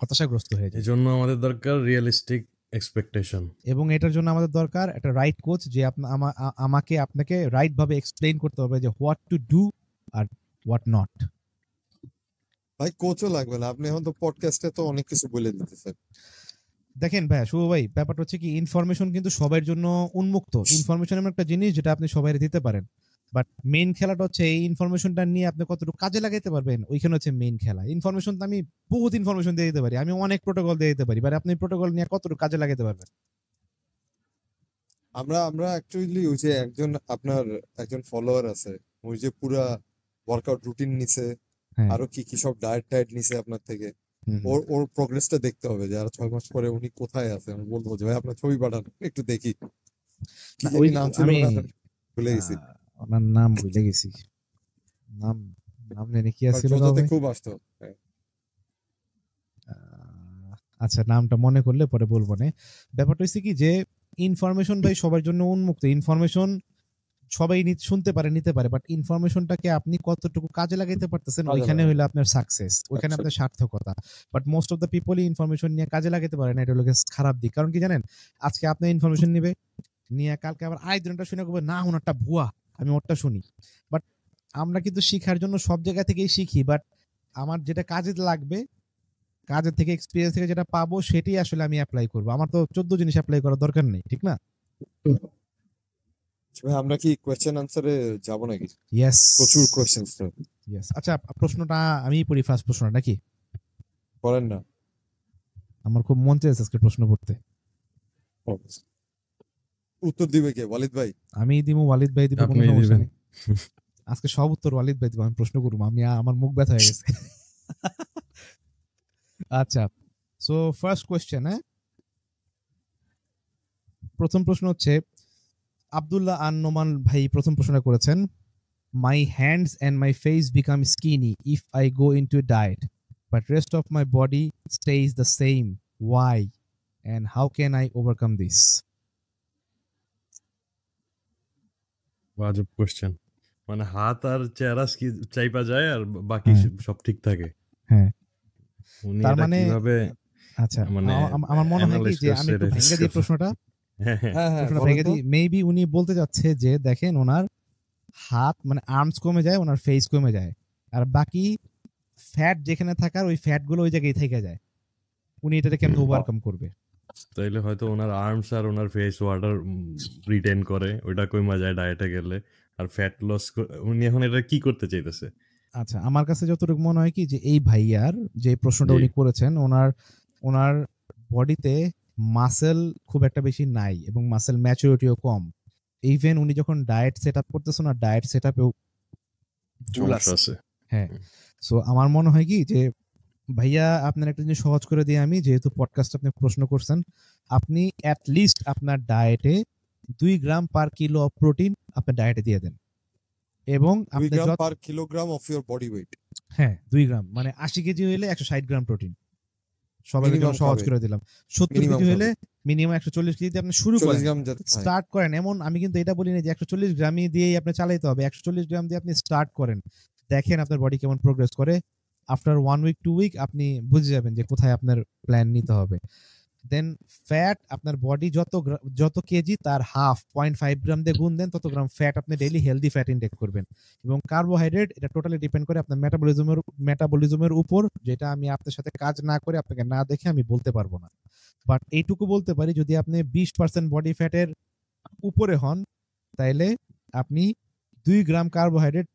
হতাশাগ্রস্ত হয়ে যায়। এজন্য আমাদের দরকার রিয়েলিস্টিক এক্সপেকটেশন, এবং এটার জন্য আমাদের দরকার একটা রাইট কোচ, যে আমাকে আপনাকে রাইট ভাবে এক্সপ্লেইন করতে হবে যে হোয়াট টু ডু আর হোয়াট নট। ভাই কোচও লাগবে না, আপনি এখন তো পডকাস্টে তো অনেক কিছু বলে দিতেছেন। দেখেন ভাই, শুভ ভাই, ব্যাপারটা হচ্ছে কি, ইনফরমেশন কিন্তু সবার জন্য উন্মুক্ত। ইনফরমেশন এমন একটা জিনিস যেটা আপনি সবাই দিতে পারেন, বাট মেইন খেলাটা হচ্ছে এই ইনফরমেশনটা নিয়ে আপনি কতটুকু কাজে লাগাইতে পারবেন, ওইখানে হচ্ছে মেইন খেলা। ইনফরমেশন তো আমি বহুত ইনফরমেশন দিয়ে দিতে পারি, আমি অনেক প্রোটোকল দিয়ে দিতে পারি, বাট আপনি প্রোটোকল নিয়ে কতটুকু কাজে লাগাইতে পারবেন? আমরা অ্যাকচুয়ালি ওই যে আপনার একজন ফলোয়ার আছে, ওই যে পুরা ওয়ার্কআউট রুটিন নিছে, আরো কি সব ডায়েট নিছে আপনার থেকে। ওর প্রোগ্রেসটা দেখতে হবে যে আর 6 মাস পরে উনি কোথায় আছে। আমি বলবো যে ভাই আপনার ছবি পাঠান, একটু দেখি। ওই নাম ছিল আমি ভুলে গেছি, ওনার নাম ভুলে গেছি, নাম জানি কি আছিল, খুব আসতো। আচ্ছা নামটা মনে করলে পরে বলবো না। ব্যাপারটা হচ্ছে কি যে ইনফরমেশন ভাই সবার জন্য উন্মুক্ত। ইনফরমেশন সবাই শুনতে পারে, নিতে পারে, বাট ইনফরমেশনটাকে আপনি কতটুকু কাজে লাগাইতে পারতেছেন, ওইখানে হইলো আপনার সাকসেস, ওইখানে আপনার সার্থকতা। বাট মোস্ট অফ দ্য পিপলই ইনফরমেশন নিয়ে কাজে লাগাইতে পারে না, এটা হলো খারাপ দিক। কারণ কি জানেন, আজকে আপনি ইনফরমেশন নিবে, নিয়ে কালকে আবার আরেকজনটা শুনে করবে না ওনারটা ভুয়া, আমি ওরটা শুনি। বাট আমরা কিন্তু শিখার জন্য সব জায়গা থেকেই শিখি, বাট আমার যেটা কাজে লাগবে, কাজের থেকে এক্সপেরিয়েন্স থেকে যেটা পাবো সেটাই আসলে আমি অ্যাপ্লাই করবো। আমার তো 14 জিনিস অ্যাপ্লাই করার দরকার নেই, ঠিক না? আমরা কি কোয়েশ্চেন আনসারে যাব নাকি? ইয়েস, প্রচুর কোয়েশ্চেন তো। ইয়েস। আচ্ছা প্রশ্নটা আমি পড়ি, ফার্স্ট প্রশ্নটা নাকি করেন না? আমার খুব মন চাইছে আজকে প্রশ্ন পড়তে। উত্তর দিবে কে? ওয়ালিদ ভাই? আমি দিব, ওয়ালিদ ভাই দিব, কোনো আপনি সমস্যা দিবেন। নেই। আজকে সব উত্তর ওয়ালিদ ভাই দিব, আমি প্রশ্ন করব, আমার মুখ ব্যথা হয়ে গেছে। আচ্ছা, সো ফার্স্ট কোয়েশ্চেন। প্রথম প্রশ্ন হচ্ছে আব্দুল্লাহ আন নোমান ভাই প্রথম প্রশ্নটা করেছেন, my hands and my face become skinny if I go into diet, but rest of my body stays the same, why and how can I overcome this? ওয়াজিব কোশ্চেন। মানে হাত আর চেহারা চাইপা যায় আর বাকি সব ঠিক থাকে। হ্যাঁ, উনি তার এটা মানে কিভাবে, আচ্ছা মানে আমার মনে হয় কি যে আমি একটু ভেঙে দিই প্রশ্নটা। প্রশ্নটা ভেঙে দিই। মেবি উনি বলতে যাচ্ছে যে দেখেন ওনার হাত মানে আর্মস কমে যায়, ওনার ফেস কমে যায়, আর বাকি ফ্যাট যেখানে থাকার ওই ফ্যাট গুলো ওই জায়গায় থেকে যায়। উনি এটাকে কেমন ওভারকাম করবে? তাইলে হয়তো ওনার আর্মস আর ওনার ফেস ওয়াটার রিটেন করে, ওইটা কমে যায় ডায়েটে গেলে, আর ফ্যাট লস। উনি এখন এটা কি করতে চাইতেছে? আচ্ছা, আমার কাছে যতটুকু মনে হয় কি যে এই ভাইয়ার যে প্রশ্নটা উনি করেছেন, ওনার বডিতে মাসেল খুব একটা বেশি নাই এবং মাসেল ম্যাচুরিটিও কম। ইভেন উনি যখন ডায়েট সেট আপ করতেছেন না, ডায়েট সেট আপেও সমস্যা আছে। হ্যাঁ, সো আমার মনে হয় কি যে ভাইয়া আপনার একটা জিনিস সহজ করে দিই আমি, যেহেতু পডকাস্ট আপনি প্রশ্ন করছেন, আপনি অ্যাট লিস্ট আপনার ডায়েটে 2 gram per kilo of protein আপনার ডায়েটে দিয়ে দেন, এবং 2 আপনি gram per kilogram of your body weight হ্যাঁ 2 গ্রাম মানে 80 কেজি হইলে 160 গ্রাম প্রোটিন, সবাই মিনিমাম সহজ খাবে, করে দিলাম। 70 মিনিমাম কেজি হলে খাবে মিনিমাম 140 কেজি দিয়ে আপনি শুরু 40 করেন, গ্রাম যাতে খায়। স্টার্ট করেন। এমন আমি কিন্তু এটা বলি না যে 140 গ্রামই দিয়েই আপনি চালাইতে হবে, 140 গ্রাম দিয়ে আপনি স্টার্ট করেন, দেখেন আপনার বডি কেমন প্রোগ্রেস করে। আফটার 1 উইক 2 উইক আপনি বুঝে যাবেন যে কোথায় আপনার প্ল্যান নিতে হবে। দেন ফ্যাট, আপনার বডি যত কেজি তার হাফ 0.5 গ্রাম দিয়ে গুণ দেন, তত গ্রাম ফ্যাট আপনি ডেইলি হেলদি ফ্যাট ইনটেক করবেন। এবং কার্বোহাইড্রেট, এটা টোটালি ডিপেন্ড করে আপনার মেটাবলিজমের উপর, যেটা আমি আপনার সাথে কাজ না করে আপনাকে না দেখে আমি বলতে পারবো না। বাট এইটুকু বলতে পারি, যদি আপনি 20% বডি ফ্যাটের উপরে হন, তাইলে আপনি 2 গ্রাম কার্বোহাইড্রেট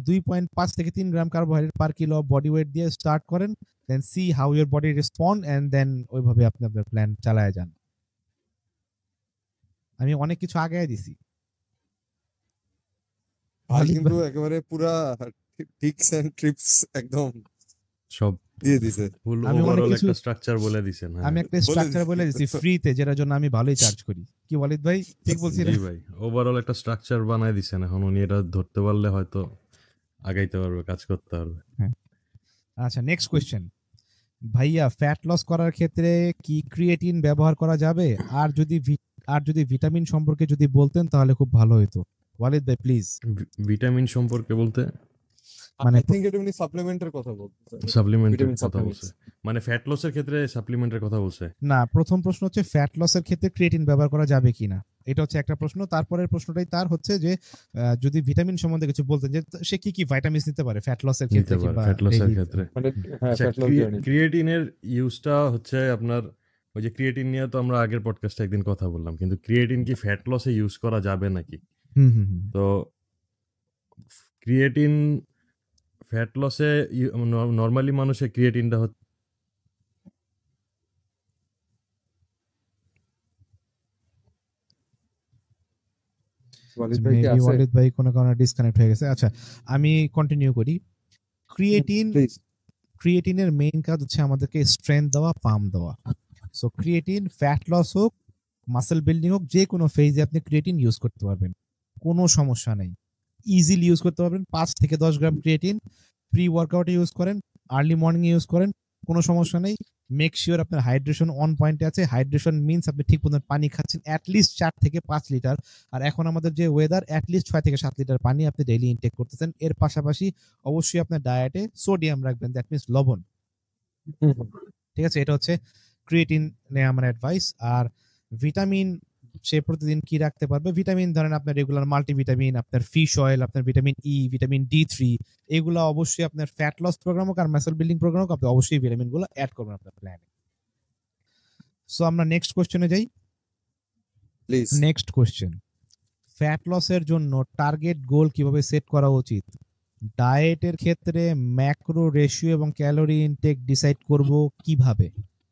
2.5 থেকে 3 gram carbohydrate per kilo body weight দিয়ে স্টার্ট করেন, then see how your body respond, and then ওইভাবে আপনি আপনার প্ল্যান চালায় যান। আমি অনেক কিছু আগায় দিছি। ভাই কিন্তু একেবারে পুরা টিপস এন্ড ট্রিপস একদম সব দিয়ে দিছে। ফুল আমি অনেক ওভারঅল কিছু- একটা স্ট্রাকচার বলে দিছেন। আমি একটা স্ট্রাকচার বলে দিছি ফ্রিতে, যেটার জন্য আমি ভালোই চার্জ করি। কি ওয়ালিদ ভাই, ঠিক বলছি না? জি ভাই, ওভারঅল একটা স্ট্রাকচার বানায় দিছেন। এখন উনি এটা ধরতে পারলে হয়তো আগাইতে পারবে, কাজ করতে পারবে। আচ্ছা, নেক্সট কোয়েশ্চেন। ভাইয়া, ফ্যাট লস করার ক্ষেত্রে কি ক্রিয়েটিন ব্যবহার করা যাবে? আর যদি ভিটামিন সম্পর্কে যদি বলতেন তাহলে খুব ভালো হতো। ওয়ালিদ ভাই প্লিজ। ভিটামিন সম্পর্কে বলতে মানে আই থিংক এটা উনি সাপ্লিমেন্টের কথা বলতেছে। সাপ্লিমেন্টের ভিটামিন কথা বলছে, মানে ফ্যাট লসের ক্ষেত্রে সাপ্লিমেন্টের কথা বলছে। না, প্রথম প্রশ্ন হচ্ছে ফ্যাট লসের ক্ষেত্রে ক্রিয়েটিন ব্যবহার করা যাবে কিনা, এটা হচ্ছে একটা প্রশ্ন। তারপরের প্রশ্নটাই তার হচ্ছে যে যদি ভিটামিন সম্বন্ধে কিছু বলতেন, যে সে কি কি ভাইটামিন নিতে পারে ফ্যাট লসের নিতে ক্ষেত্রে পারে কিংবা ফ্যাট লসের daily- ক্ষেত্রে। মানে হ্যাঁ আচ্ছা, ফ্যাট লস জার্নি। ক্রিয়েটিনের ইউজটা হচ্ছে আপনার, ওই যে ক্রিয়েটিন নিয়ে তো আমরা আগের পডকাস্টে একদিন কথা বললাম, কিন্তু ক্রিয়েটিন কি ফ্যাট লসে ইউজ করা যাবে নাকি? হুম হুম হুম। তো ক্রিয়েটিন ফ্যাট লসে নর্মালি মানুষের ক্রিয়েটিনটা হচ্ছে ওয়ালিদ ভাই কি মেবি আছে? ওয়ালিদ ভাই কোনো কারণে ডিসকানেক্ট হয়ে গেছে। আচ্ছা, আমি কন্টিনিউ করি। প্লিজ। ক্রিয়েটিনের মেইন কাজ হচ্ছে আমাদেরকে স্ট্রেংথ দেওয়া, পাম্প দেওয়া। সো ক্রিয়েটিন ফ্যাট লস হোক, মাসেল বিল্ডিং হোক, যে কোনো ফেজে আপনি ক্রিয়েটিন ইউজ করতে পারবেন, কোনো সমস্যা নেই। ইজিলি ইউজ করতে পারবেন। 5 থেকে 10 গ্রাম ক্রিয়েটিন প্রি ওয়ার্কআউটে ইউজ করেন, আর্লি মর্নিং ইউজ করেন, কোনো সমস্যা নেই। মেক শিওর আপনার হাইড্রেশন অন পয়েন্টে আছে। হাইড্রেশন মিন্স আপনি ঠিক মতো পানি খাচ্ছেন, অ্যাটলিস্ট 4 থেকে 5 লিটার। আর এখন আমাদের যে ওয়েদার, অ্যাটলিস্ট 6 থেকে 7 লিটার পানি আপনি ডেইলি ইনটেক করতেছেন। এর পাশাপাশি অবশ্যই আপনার ডায়েটে সোডিয়াম রাখবেন, দ্যাট মিনস লবণ। ঠিক আছে, এটা হচ্ছে ক্রিয়েটিন নেওয়া আমার অ্যাডভাইস। আর ভিটামিন সে প্রতিদিন কি রাখতে পারবে? ভিটামিন ধরেন আপনার রেগুলার মাল্টিভিটামিন, আপনার ফিশ অয়েল, আপনার ভিটামিন ই, ভিটামিন D3, এগুলো অবশ্যই আপনার ফ্যাট লস প্রোগ্রাম হোক আর মাসল বিল্ডিং প্রোগ্রাম হোক, আপনি অবশ্যই ভিটামিন গুলো অ্যাড করবেন আপনার প্ল্যানে। সো আমরা নেক্সট কোশ্চেনে যাই। প্লিজ। নেক্সট কোশ্চেন, ফ্যাট লসের জন্য টার্গেট গোল কিভাবে সেট করা উচিত? ডায়েটের ক্ষেত্রে ম্যাক্রো রেশিও এবং ক্যালোরি ইনটেক ডিসাইড করব কিভাবে?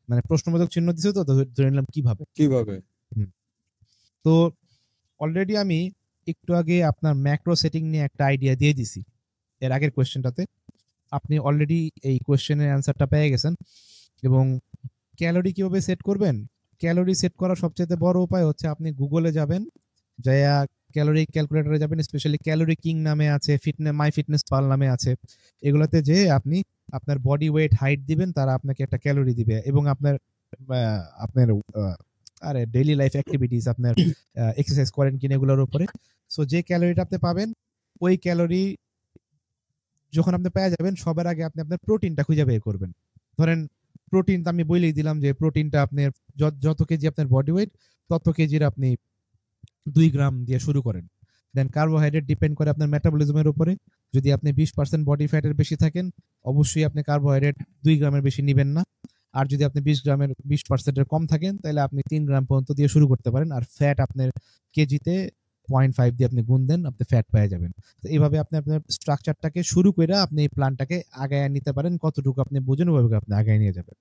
মানে প্রশ্নবোধক চিহ্ন দিছে, তো ধরে নিলাম কিভাবে। তো অলরেডি আমি একটু আগে আপনার ম্যাক্রো সেটিং নিয়ে একটা আইডিয়া দিয়ে দিছি এর আগের কোয়েশ্চেনটাতে। আপনি অলরেডি এই কোয়েশ্চেনের অ্যান্সারটা পেয়ে গেছেন। এবং ক্যালোরি কিভাবে সেট করবেন? ক্যালোরি সেট করার সবচেয়ে বড় উপায় হচ্ছে আপনি গুগলে যাবেন, যাইয়া ক্যালোরি ক্যালকুলেটরে যাবেন, স্পেশালি ক্যালোরি কিং নামে আছে, মাই ফিটনেস পাল নামে আছে। এগুলোতে যে আপনি আপনার বডি ওয়েট হাইট দিবেন, তারা আপনাকে একটা ক্যালোরি দিবে। এবং আপনার আপনার আরে ডেইলি লাইফ অ্যাক্টিভিটিস, আপনার এক্সারসাইজ করেন কিনা এগুলোর উপরে। সো যে ক্যালোরিটা আপনি পাবেন, ওই ক্যালোরি যখন আপনি পেয়ে যাবেন, সবার আগে আপনি আপনার প্রোটিনটা খুঁজে বের করবেন। ধরেন প্রোটিন তো আমি বলেই দিলাম যে প্রোটিনটা আপনার যত কেজি আপনার বডি ওয়েট, তত কেজির আপনি 2 গ্রাম দিয়ে শুরু করেন। দেন কার্বোহাইড্রেট ডিপেন্ড করে আপনার মেটাবলিজমের উপরে। যদি আপনি 20% বডি ফ্যাটের বেশি থাকেন, অবশ্যই আপনি কার্বোহাইড্রেট 2 গ্রামের বেশি নেবেন না। আর যদি আপনি 20% কম থাকেন, তাহলে আপনি 3 গ্রাম পর্যন্ত দিয়ে শুরু করতে পারেন। আর ফ্যাট আপনার কেজিতে 0.5 দিয়ে আপনি গুণ দেন, আপনি ফ্যাট পেয়ে যাবেন। তো এইভাবে আপনি আপনার স্ট্রাকচারটাকে শুরু করে আপনি এই প্ল্যানটাকে আগায় নিতে পারেন। কতটুকু আপনি বুঝেন, ওইভাবে আপনি আগায় নিয়ে যাবেন।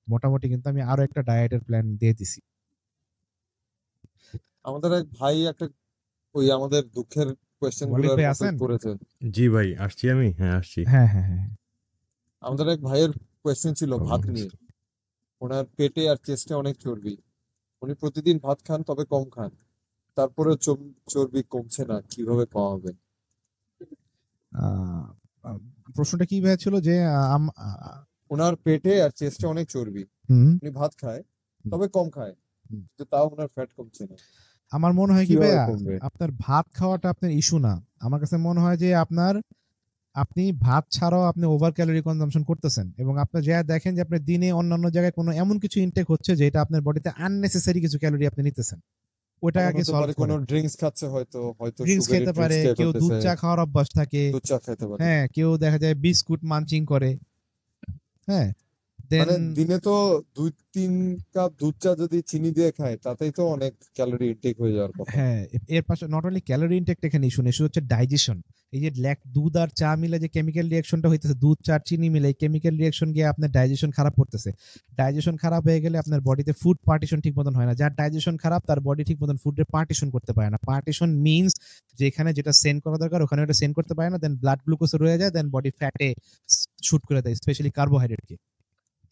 মোটামুটি কিন্তু আমি আরো একটা ডায়েটের প্ল্যান দিয়ে দিছি। আমাদের এক ভাই একটা ওই আমাদের দুঃখের কোয়েশ্চেন ওয়ালিদ গুলো ভাই আছেন? করেছেন। জি ভাই, আসছি আমি। হ্যাঁ, আসছি। হ্যাঁ হ্যাঁ হ্যাঁ। আমাদের এক ভাইয়ের কোয়েশ্চেন ছিল ভাত নিয়ে। ওনার পেটে আর চেস্টে অনেক চর্বি। উনি প্রতিদিন ভাত খান, তবে কম খান, তারপরে চর্বি কমছে না, কিভাবে কমাবেন? আহ, আহ, প্রশ্নটা কি ভাইয়া ছিল যে ওনার পেটে আর চেস্টে অনেক চর্বি, হুম, উনি ভাত খায় হুম, তবে কম খায়, হুম। কিন্তু তাও ওনার ফ্যাট কমছে না, আমার মনে হয় কি কিভাবে ভাইয়া, কমবে? আপনার ভাত খাওয়াটা আপনার ইস্যু না। আমার কাছে মনে হয় যে আপনি ভাত ছাড়াও আপনি ওভার ক্যালোরি কনজাম্পশন করতেছেন, এবং আপনি যা দেখেন যে আপনার দিনে অন্যান্য জায়গায় কোনো এমন কিছু ইনটেক হচ্ছে যেটা আপনার বডিতে আননেসেসারি কিছু ক্যালোরি আপনি নিতেছেন, ওটা এমন আগে হতে সলভ পারে কোনো করেন। ড্রিঙ্কস খাচ্ছে, হয়তো হয়তো ড্রিঙ্কস সুগারি খেতে ড্রিঙ্কস পারে, খেয়ে কেউ দুধ ফেলতেছে, চা খাওয়ার অভ্যাস থাকে, দুধ চা খেতে পারে। হ্যাঁ, কেউ দেখা যায় বিস্কুট মানচিং করে, হ্যাঁ, দেন মানে দিনে তো 2-3 কাপ দুধ চা যদি চিনি দিয়ে খায়, তাতেই তো অনেক ক্যালোরি ইনটেক হয়ে যাওয়ার কথা। হ্যাঁ, এর পাশে নট অনলি ক্যালোরি ইনটেকটা এখানে ইস্যু ইস্যু হচ্ছে ডাইজেশন। এই যে দুধ আর চা মিলে যে কেমিক্যাল রিয়াকশনটা হইতেছে, দুধ চা চিনি মিলে কেমিক্যাল রিয়াকশন গিয়ে আপনার ডাইজেশন খারাপ করতেছে। ডাইজেশন খারাপ হয়ে গেলে আপনার বডিতে ফুড পার্টিশন ঠিক মতন হয় না। যার ডাইজেশন খারাপ তার বডি ঠিক মতন ফুডের পার্টিশন করতে পারে না। পার্টিশন মিনস যেখানে যেটা সেন্ড করা দরকার ওখানে ওটা সেন্ড করতে পারে না, দেন ব্লাড গ্লুকোজ রয়ে যায়, দেন বডি ফ্যাটে শুট করে দেয়, স্পেশালি কার্বোহাইড্রেটকে।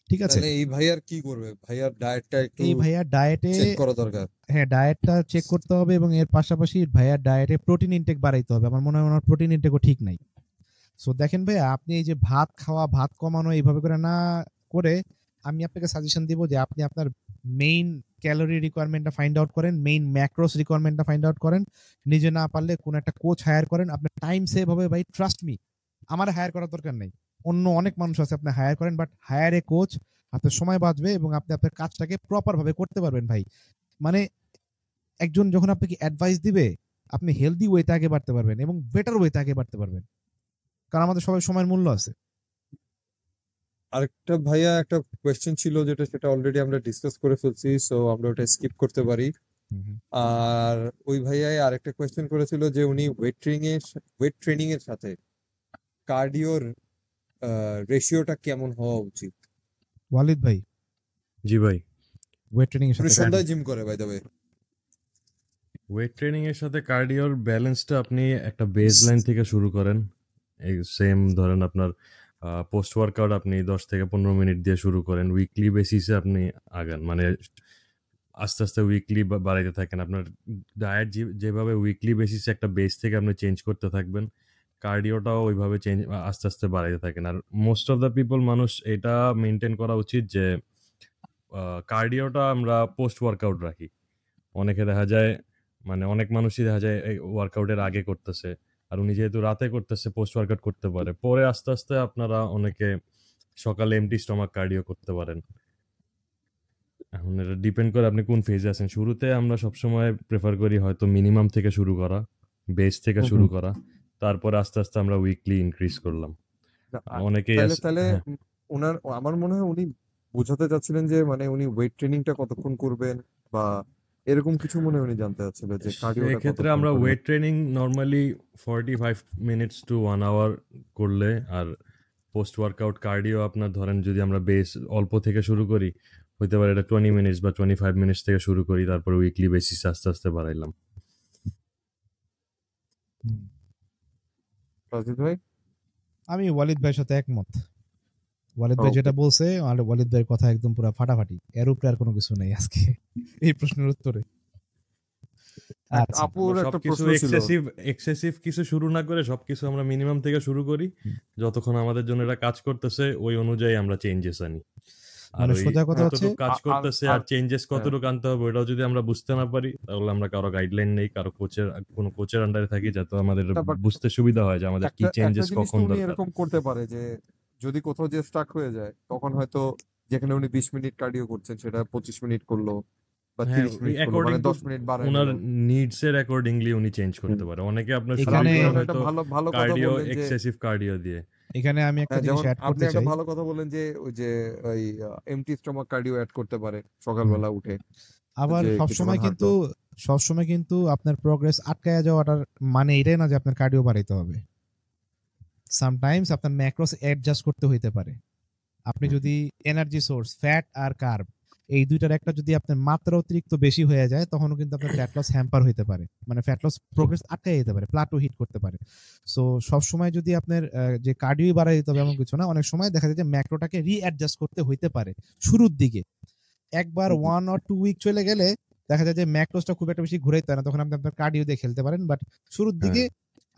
ঠিক আছে, তাহলে এই ভাইয়ার কি করবে? ভাইয়ার ডায়েটটা একটু এই ভাইয়া ডায়েটে, চেক করা দরকার। হ্যাঁ, ডায়েটটা চেক করতে হবে, এবং এর পাশাপাশি ভাইয়ার ডায়েটে প্রোটিন ইনটেক বাড়াইতে হবে। আমার মনে হয় ওনার প্রোটিন ইনটেকও ঠিক নাই। সো দেখেন ভাইয়া, আপনি এই যে ভাত খাওয়া, ভাত কমানো এইভাবে করে না করে, আমি আপনাকে সাজেশন দিব যে আপনি আপনার মেইন ক্যালোরি রিকোয়ারমেন্টটা ফাইন্ড আউট করেন, মেইন ম্যাক্রোস রিকোয়ারমেন্টটা ফাইন্ড আউট করেন, নিজে না পারলে কোন একটা কোচ হায়ার করেন। আপনার টাইম সেভ হবে ভাই, ট্রাস্ট মি। আমার হায়ার করার দরকার নেই, অন্য অনেক মানুষ আছে, আপনি হায়ার করেন, বাট হায়ার এ কোচ, আপনার সময় বাঁচবে এবং আপনি আপনার কাজটাকে প্রপার ভাবে করতে পারবেন ভাই। মানে একজন যখন আপনাকে অ্যাডভাইস দিবে, আপনি হেলদি ওয়েতে আগে বাড়তে পারবেন এবং বেটার ওয়েতে আগে বাড়তে পারবেন, কারণ আমাদের সবাই সময়ের মূল্য আছে। আরেকটা ভাইয়া একটা কোয়েশ্চেন ছিল, সেটা অলরেডি আমরা ডিসকাস করে ফেলছি, সো আমরা ওটা স্কিপ করতে পারি। আর ওই ভাইয়া আরেকটা কোয়েশ্চেন করেছিল যে উনি ওয়েট ট্রেনিং এর সাথে কার্ডিওর রেশিওটা কেমন হওয়া উচিত। ওয়ালিদ ভাই, জি ভাই। ওয়েট ট্রেনিং এর উনি সাথে সন্ধ্যায় জিম করে, by the way. Weight training এর সাথে কার্ডিওর ব্যালেন্সটা আপনি একটা বেস লাইন থেকে শুরু করেন। এই সেম ধরেন আপনার পোস্ট ওয়ার্কআউট আপনি 10 থেকে 15 মিনিট দিয়ে শুরু করেন, উইকলি বেসিসে আপনি আগান, মানে আস্তে আস্তে উইকলি বাড়াইতে থাকেন। আপনার ডায়েট যেভাবে উইকলি বেসিসে একটা বেস থেকে আপনি চেঞ্জ করতে থাকবেন, কার্ডিওটাও ওইভাবে চেঞ্জ আস্তে আস্তে বাড়াইতে থাকেন। আর মোস্ট অফ দ্য পিপল মানুষ এটা মেনটেন করা উচিত যে কার্ডিওটা আমরা পোস্ট ওয়ার্কআউট রাখি। অনেকে দেখা যায়, মানে অনেক মানুষই দেখা যায় এই ওয়ার্কআউটের আগে করতেছে, আর উনি যেহেতু রাতে করতেছে পোস্ট ওয়ার্কআউট করতে পারে, পরে আস্তে আস্তে আপনারা অনেকে সকালে এমটি স্টমাক কার্ডিও করতে পারেন। এখন এটা ডিপেন্ড করে আপনি কোন ফেজে আছেন। শুরুতে আমরা সবসময় প্রেফার করি হয়তো মিনিমাম থেকে শুরু করা, বেস থেকে শুরু করা, তারপরে আস্তে আস্তে আমরা উইকলি ইনক্রিজ করলাম। অনেকেই তাহলে হ্যাঁ, আমার মনে হয় উনি বোঝাতে চাচ্ছিলেন যে মানে উনি ওয়েট ট্রেনিংটা কতক্ষণ করবেন, বা এরকম কিছু মনে হয় উনি জানতে চাচ্ছিল যে কার্ডিওটা সেক্ষেত্রে কতক্ষণ আমরা করবেন। Weight training normally 45 minutes to 1 hour করলে, আর পোস্ট ওয়ার্কআউট কার্ডিও আপনার ধরেন যদি আমরা বেস অল্প থেকে শুরু করি, হইতে পারে এটা 20 মিনিটস বা 25 মিনিটস থেকে শুরু করি, তারপর উইকলি বেসিসে আস্তে আস্তে বাড়াইলাম। রাজিদ ভাই? আমি ওয়ালিদ ভাইয়ের সাথে একমত। ওয়ালিদ ভাই Okay. যেটা বলছে, আর ওয়ালিদ ভাইয়ের কথা একদম পুরো ফাটাফাটি, এর উপরে আর কোনো কিছু নেই আজকে এই প্রশ্নের উত্তরে। আচ্ছা, আপুর একটা সবকিছু প্রশ্ন ছিল। এক্সেসিভ কিছু শুরু না করে সবকিছু আমরা মিনিমাম থেকে শুরু করি, যতক্ষণ আমাদের জন্য এটা কাজ করতেছে ওই অনুযায়ী আমরা চেঞ্জেস আনি। আর মানে ওই সোজা কথা হচ্ছে, কতটুকু কাজ করতেছে আর চেঞ্জেস কতটুকু আনতে হবে ওটাও যদি আমরা বুঝতে না পারি, তাহলে আমরা কারো গাইডলাইন নেই, কারো কোনো কোচের আন্ডারে থাকি, যাতে আমাদের বুঝতে সুবিধা হয় যে আমাদের কি একটা চেঞ্জেস জিনিস তো কখন উনি দরকার। এরকম করতে পারে যে যদি কোথাও যে স্টাক হয়ে যায়, তখন হয়তো যেখানে উনি 20 মিনিট কার্ডিও করছেন সেটা 25 মিনিট করলো, বা হ্যাঁ, 30 মিনিট করলো, অ্যাকর্ডিং মানে টু 10 মিনিট বাড়ায় ওনার নিল। নিডস এর অ্যাকর্ডিংলি উনি চেঞ্জ করতে পারে। অনেকে আপনার শুরু এখানে করে আপনি একটা হয়তো ভালো ভালো কথা কার্ডিও বললেন যে এক্সেসিভ কার্ডিও দিয়ে। এখানে আমি একটা জিনিস যেমন অ্যাড আপনি করতে একটা চাই। ভালো কথা বললেন যে ওই যে ওই এমটি স্টমাক কার্ডিও অ্যাড করতে পারে সকালবেলা উঠে, আবার যে সবসময় কিছুক্ষণ কিন্তু হাঁটলো। সবসময় কিন্তু আপনার প্রোগ্রেস আটকায়া যাওয়াটার মানে এটাই না যে আপনার কার্ডিও বাড়াইতে হবে। সামটাইমস আপনার ম্যাক্রোস অ্যাডজাস্ট করতে হইতে পারে। আপনি যদি এনার্জি সোর্স, ফ্যাট আর কার্ব, এই দুইটার একটা যদি আপনার মাত্রা অতিরিক্ত বেশি হয়ে যায় তখনও কিন্তু আপনার ফ্যাট লস হ্যাম্পার হইতে পারে, মানে ফ্যাট লস প্রোগ্রেস আটকে যেতে পারে, প্লাটো হিট করতে পারে। সো সবসময় যদি আপনার যে কার্ডিও বাড়াই দিতে হবে এমন কিছু না, অনেক সময় দেখা যায় যে ম্যাক্রোটাকে রিঅ্যাডজাস্ট করতে হইতে পারে শুরুর দিকে। একবার 1 or 2 উইক চলে গেলে দেখা যায় যে ম্যাক্রোসটা খুব একটা বেশি ঘুরাইতে হয় না, তখন আপনি আপনার কার্ডিও দিয়ে খেলতে পারেন। বাট শুরুর দিকে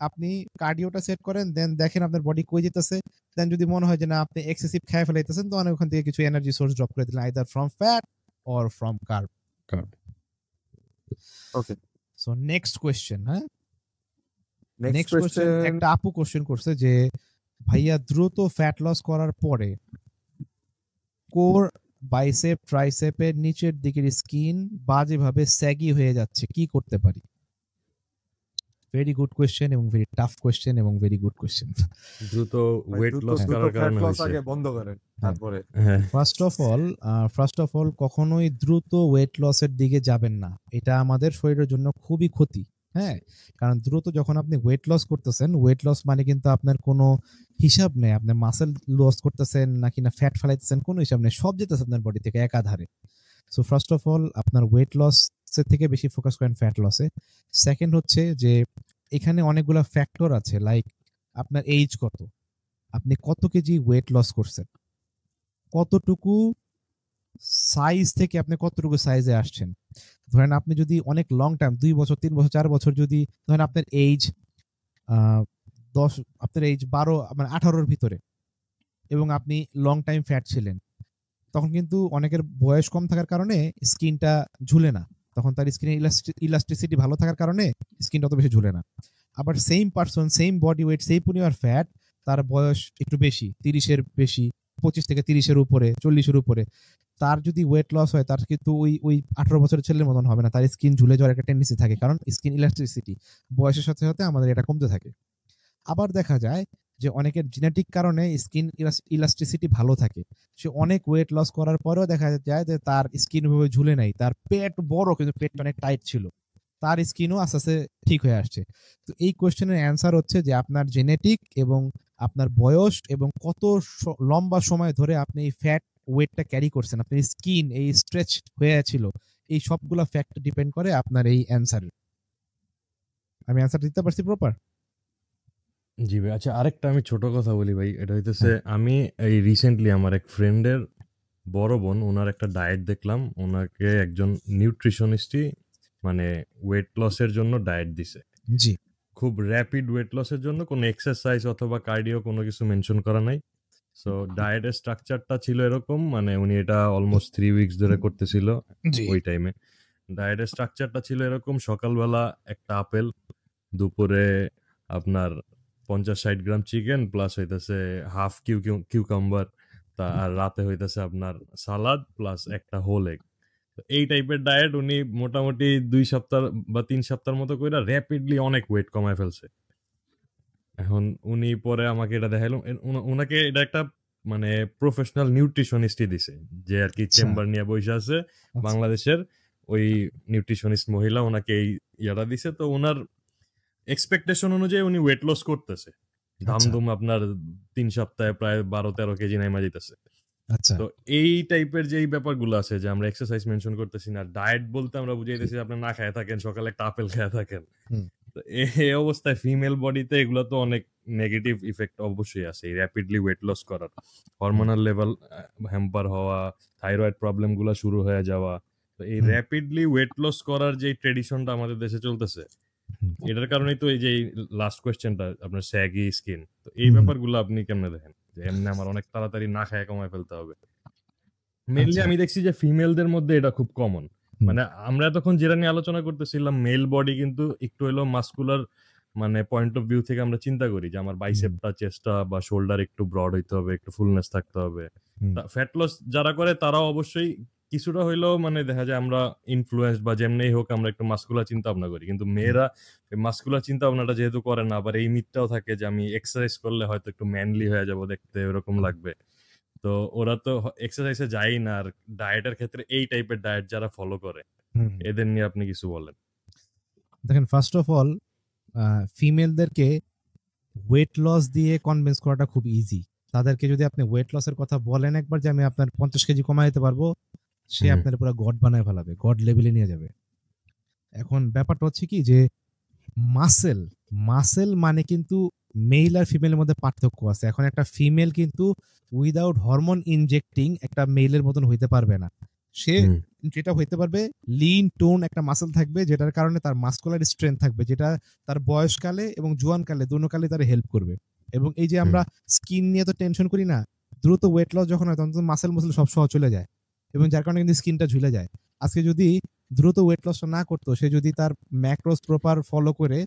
আপনি কার্ডিওটা সেট করেন, দেন দেখেন আপনার বডি কই যেতেছে, দেন যদি মনে হয় যে না আপনি এক্সেসিভ খেয়ে ফেলাইতেছেন তখন ওখান থেকে কিছু এনার্জি সোর্স ড্রপ করে দিলেন, either from fat or from carb. Okay, so next question. হ্যাঁ, নেক্সট নেক্সট কোয়েশ্চেন কোশ্চেন। একটা আপু কোশ্চেন করছে যে ভাইয়া দ্রুত ফ্যাট লস করার পরে কোর, বাইসেপ, ট্রাইসেপের নিচের দিকের স্কিন বাজেভাবে স্যাগি হয়ে যাচ্ছে, কি করতে পারি? ভেরি গুড কোয়েশ্চেন এবং ভেরি টাফ কোয়েশ্চেন এবং ভেরি গুড কোয়েশ্চেন। দ্রুত ওয়েট লস দ্রুত করার ফ্যাট কারণে লস হয়েছে। আগে বন্ধ করেন, তারপরে হ্যাঁ, ফার্স্ট অফ অল কখনোই দ্রুত ওয়েট লসের দিকে যাবেন না, এটা আমাদের শরীরের জন্য খুবই ক্ষতি। হ্যাঁ, কারণ দ্রুত যখন আপনি ওয়েট লস করতেছেন, ওয়েট লস মানে কিন্তু আপনার কোনো হিসাব নেই, আপনি মাসেল লস করতেছেন নাকি না ফ্যাট ফেলাইতেছেন কোনো হিসাব নেই, সব যেতেছে আপনার বডি থেকে একাধারে। সো ফার্স্ট অফ অল আপনার ওয়েট লস থেকে বেশি ফোকাস করেন ফ্যাট লসে। সেকেন্ড হচ্ছে যে এখানে অনেকগুলো ফ্যাক্টর আছে, লাইক আপনার এইজ কত, আপনি কত কেজি ওয়েট লস করছেন, কতটুকু সাইজ থেকে আপনি কতটুকু সাইজে আসছেন। ধরেন আপনি যদি অনেক লং টাইম 2 বছর 3 বছর 4 বছর যদি ধরেন আপনার এইজ 12 মানে 18-র ভিতরে এবং আপনি লং টাইম ফ্যাট ছিলেন, তখন কিন্তু অনেকের বয়স কম থাকার কারণে স্কিনটা ঝুলে না, তখন তার স্কিনের ইলাস্টিসিটি ভালো থাকার কারণে স্কিনটা অত বেশি ঝুলে না। আবার same person, same body weight, সেই পরিমাণ ফ্যাট, তার বয়স একটু বেশি, 30-এর বেশি, 25 থেকে 30-এর উপরে, 40-এর উপরে, তার যদি ওয়েট লস হয় তার কিন্তু ওই 18 বছরের ছেলের মতন হবে না, তার স্কিন ঝুলে যাওয়ার একটা টেন্ডেন্সি থাকে, কারণ স্কিন ইলাস্টিসিটি বয়সের সাথে সাথে আমাদের এটা কমতে থাকে। আবার দেখা যায় যে অনেকের জেনেটিক কারণে স্কিন ইলাস্টিসিটি ভালো থাকে, সে অনেক ওয়েট লস করার পরেও দেখা যায় যে তার স্কিন ভাবে ঝুলে নাই, তার পেট বড় কিন্তু পেটটা অনেক টাইট ছিল, তার স্কিনও আস্তে আস্তে ঠিক হয়ে আসছে। তো এই কোয়েশ্চেনের অ্যান্সার হচ্ছে যে আপনার জেনেটিক এবং আপনার বয়স এবং কত লম্বা সময় ধরে আপনি এই ফ্যাট ওয়েটটা ক্যারি করছেন, আপনার স্কিন এই স্ট্রেচ হয়ে ছিল, এই সবগুলা ফ্যাক্টর ডিপেন্ড করে আপনার এই অ্যান্সারে। আমি অ্যান্সার দিতে পারছি প্রপার? জি ভাই। আচ্ছা, আরেকটা আমি ছোট কথা বলি ভাই, এটা হইতেছে আমি এই রিসেন্টলি আমার এক ফ্রেন্ডের বড় বোন, ওনার একটা ডায়েট দেখলাম, ওনাকে একজন নিউট্রিশনিস্টই মানে ওয়েট লসের জন্য ডায়েট দিছে। জি, খুব র্যাপিড ওয়েট লসের জন্য কোনো এক্সারসাইজ অথবা কার্ডিও কোনো কিছু মেনশন করা নাই। সো ডায়েটের স্ট্রাকচারটা ছিল এরকম, মানে উনি এটা অলমোস্ট 3 উইকস ধরে করতেছিল ওই টাইমে। ডায়েটের স্ট্রাকচারটা ছিল এরকম: সকালবেলা একটা আপেল, দুপুরে আপনার 50-60 গ্রাম চিকেন প্লাস হইতেছে হাফ কিউকাম্বার, আর রাতে হইতেছে আপনার সালাদ প্লাস একটা হোল এগ। এই টাইপের ডায়েট উনি মোটামুটি 2 সপ্তাহ বা 3 সপ্তাহের মতো কইরা র্যাপিডলি অনেক ওয়েট কমায় ফেলছে। এখন উনি পরে আমাকে এটা দেখাইলো, উনাকে এটা একটা মানে প্রফেশনাল নিউট্রিশনিস্টই দিছে, যে আর কি চেম্বার নিয়ে বসে আছে বাংলাদেশের, ওই নিউট্রিশনিস্ট মহিলা ওনাকে এই ইয়াটা দিছে। তো ওনার এক্সপেকটেশন অনুযায়ী উনি ওয়েট লস করতেছে ধামধুম, আপনার 3 সপ্তাহে প্রায় 12-13 কেজি নাইমা যেতেছে। আচ্ছা, তো এই টাইপের যে ব্যাপারগুলো আছে, যে আমরা এক্সারসাইজ মেনশন করতেছি না, ডায়েট বলতে আমরা বুঝাইতেছি আপনি না খায় থাকেন, সকালে একটা আপেল খেয়ে থাকেন। তো এই অবস্থায় ফিমেল বডিতে এগুলো তো অনেক নেগেটিভ ইফেক্ট অবশ্যই আছে, এই র্যাপিডলি ওয়েট লস করার। হরমোনাল লেভেল হ্যাম্পার হওয়া, থাইরয়েড প্রবলেম গুলা শুরু হয়ে যাওয়া। তো এই র্যাপিডলি ওয়েট লস করার যে ট্রেডিশনটা আমাদের দেশে চলতেছে, এটার কারণেই তো এই যে লাস্ট কোয়েশ্চেনটা আপনার স্যাগি স্কিন, তো এই ব্যাপারগুলো আপনি কেমনে দেখেন যে এমনি আমার অনেক তাড়াতাড়ি না খায় কমায় ফেলতে হবে? মেইনলি আমি দেখছি যে ফিমেলদের মধ্যে এটা খুব কমন। মানে আমরা এতক্ষণ যেটা নিয়ে আলোচনা করতেছিলাম, মেল বডি কিন্তু একটু হলেও মাস্কুলার মানে পয়েন্ট অফ ভিউ থেকে আমরা চিন্তা করি যে আমার বাইসেপটা, চেস্টটা বা শোল্ডার একটু ব্রড হইতে হবে, একটু ফুলনেস থাকতে হবে। ফ্যাট লস যারা করে তারাও অবশ্যই কিছুটা হইলেও মানে দেখা যায় আমরা ইনফ্লুয়েন্স বা যেমনি হোক আমরা একটু মাস্কুলার চিন্তা ভাবনা করি, কিন্তু মেয়েরা মাস্কুলার চিন্তা ভাবনাটা যেহেতু করে না, আবার এই মিথটাও থাকে যে আমি এক্সারসাইজ করলে হয়তো একটু ম্যানলি হয়ে যাব, দেখতে এরকম লাগবে। তো ওরা তো এক্সারসাইজে যায় না। আর ডায়েটের ক্ষেত্রে এই টাইপের ডায়েট যারা ফলো করে, এদের নিয়ে আপনি কিছু বলেন? দেখেন, ফার্স্ট অফ অল ফিমেলদেরকে ওয়েট লস দিয়ে কনভিন্স করাটা খুব ইজি। তাদেরকে যদি আপনি ওয়েট লসের কথা বলেন একবার যে আমি আপনার 50 কেজি কমাই দিতে পারবো, সে হুম। আপনার পুরো গড বানায় ফেলাবে, গড লেভেলে নিয়ে যাবে। এখন ব্যাপারটা হচ্ছে কি যে মাসেল মাসেল মানে কিন্তু মেল আর ফিমেলের মধ্যে পার্থক্য আছে। এখন একটা ফিমেল কিন্তু উইদাউট হরমোন ইনজেক্টিং একটা মেলের মতন হইতে পারবে না। সে হুম। যেটা হইতে পারবে লিন টোন একটা মাসেল থাকবে, যেটার কারণে তার মাস্কুলার স্ট্রেংথ থাকবে, যেটা তার বয়সকালে এবং জোয়ানকালে দুনোকালে তার হেল্প করবে। এবং এই যে আমরা স্কিন নিয়ে তো টেনশন করি না, দ্রুত ওয়েট লস যখন হয় তখন তো মাসেল সব সহ চলে যায়, এবং যার কারণে কিন্তু স্কিনটা ঝুলে যায়। আজকে যদি দ্রুত ওয়েট লস না করতো, সে যদি তার ম্যাক্রোস প্রপার ফলো করে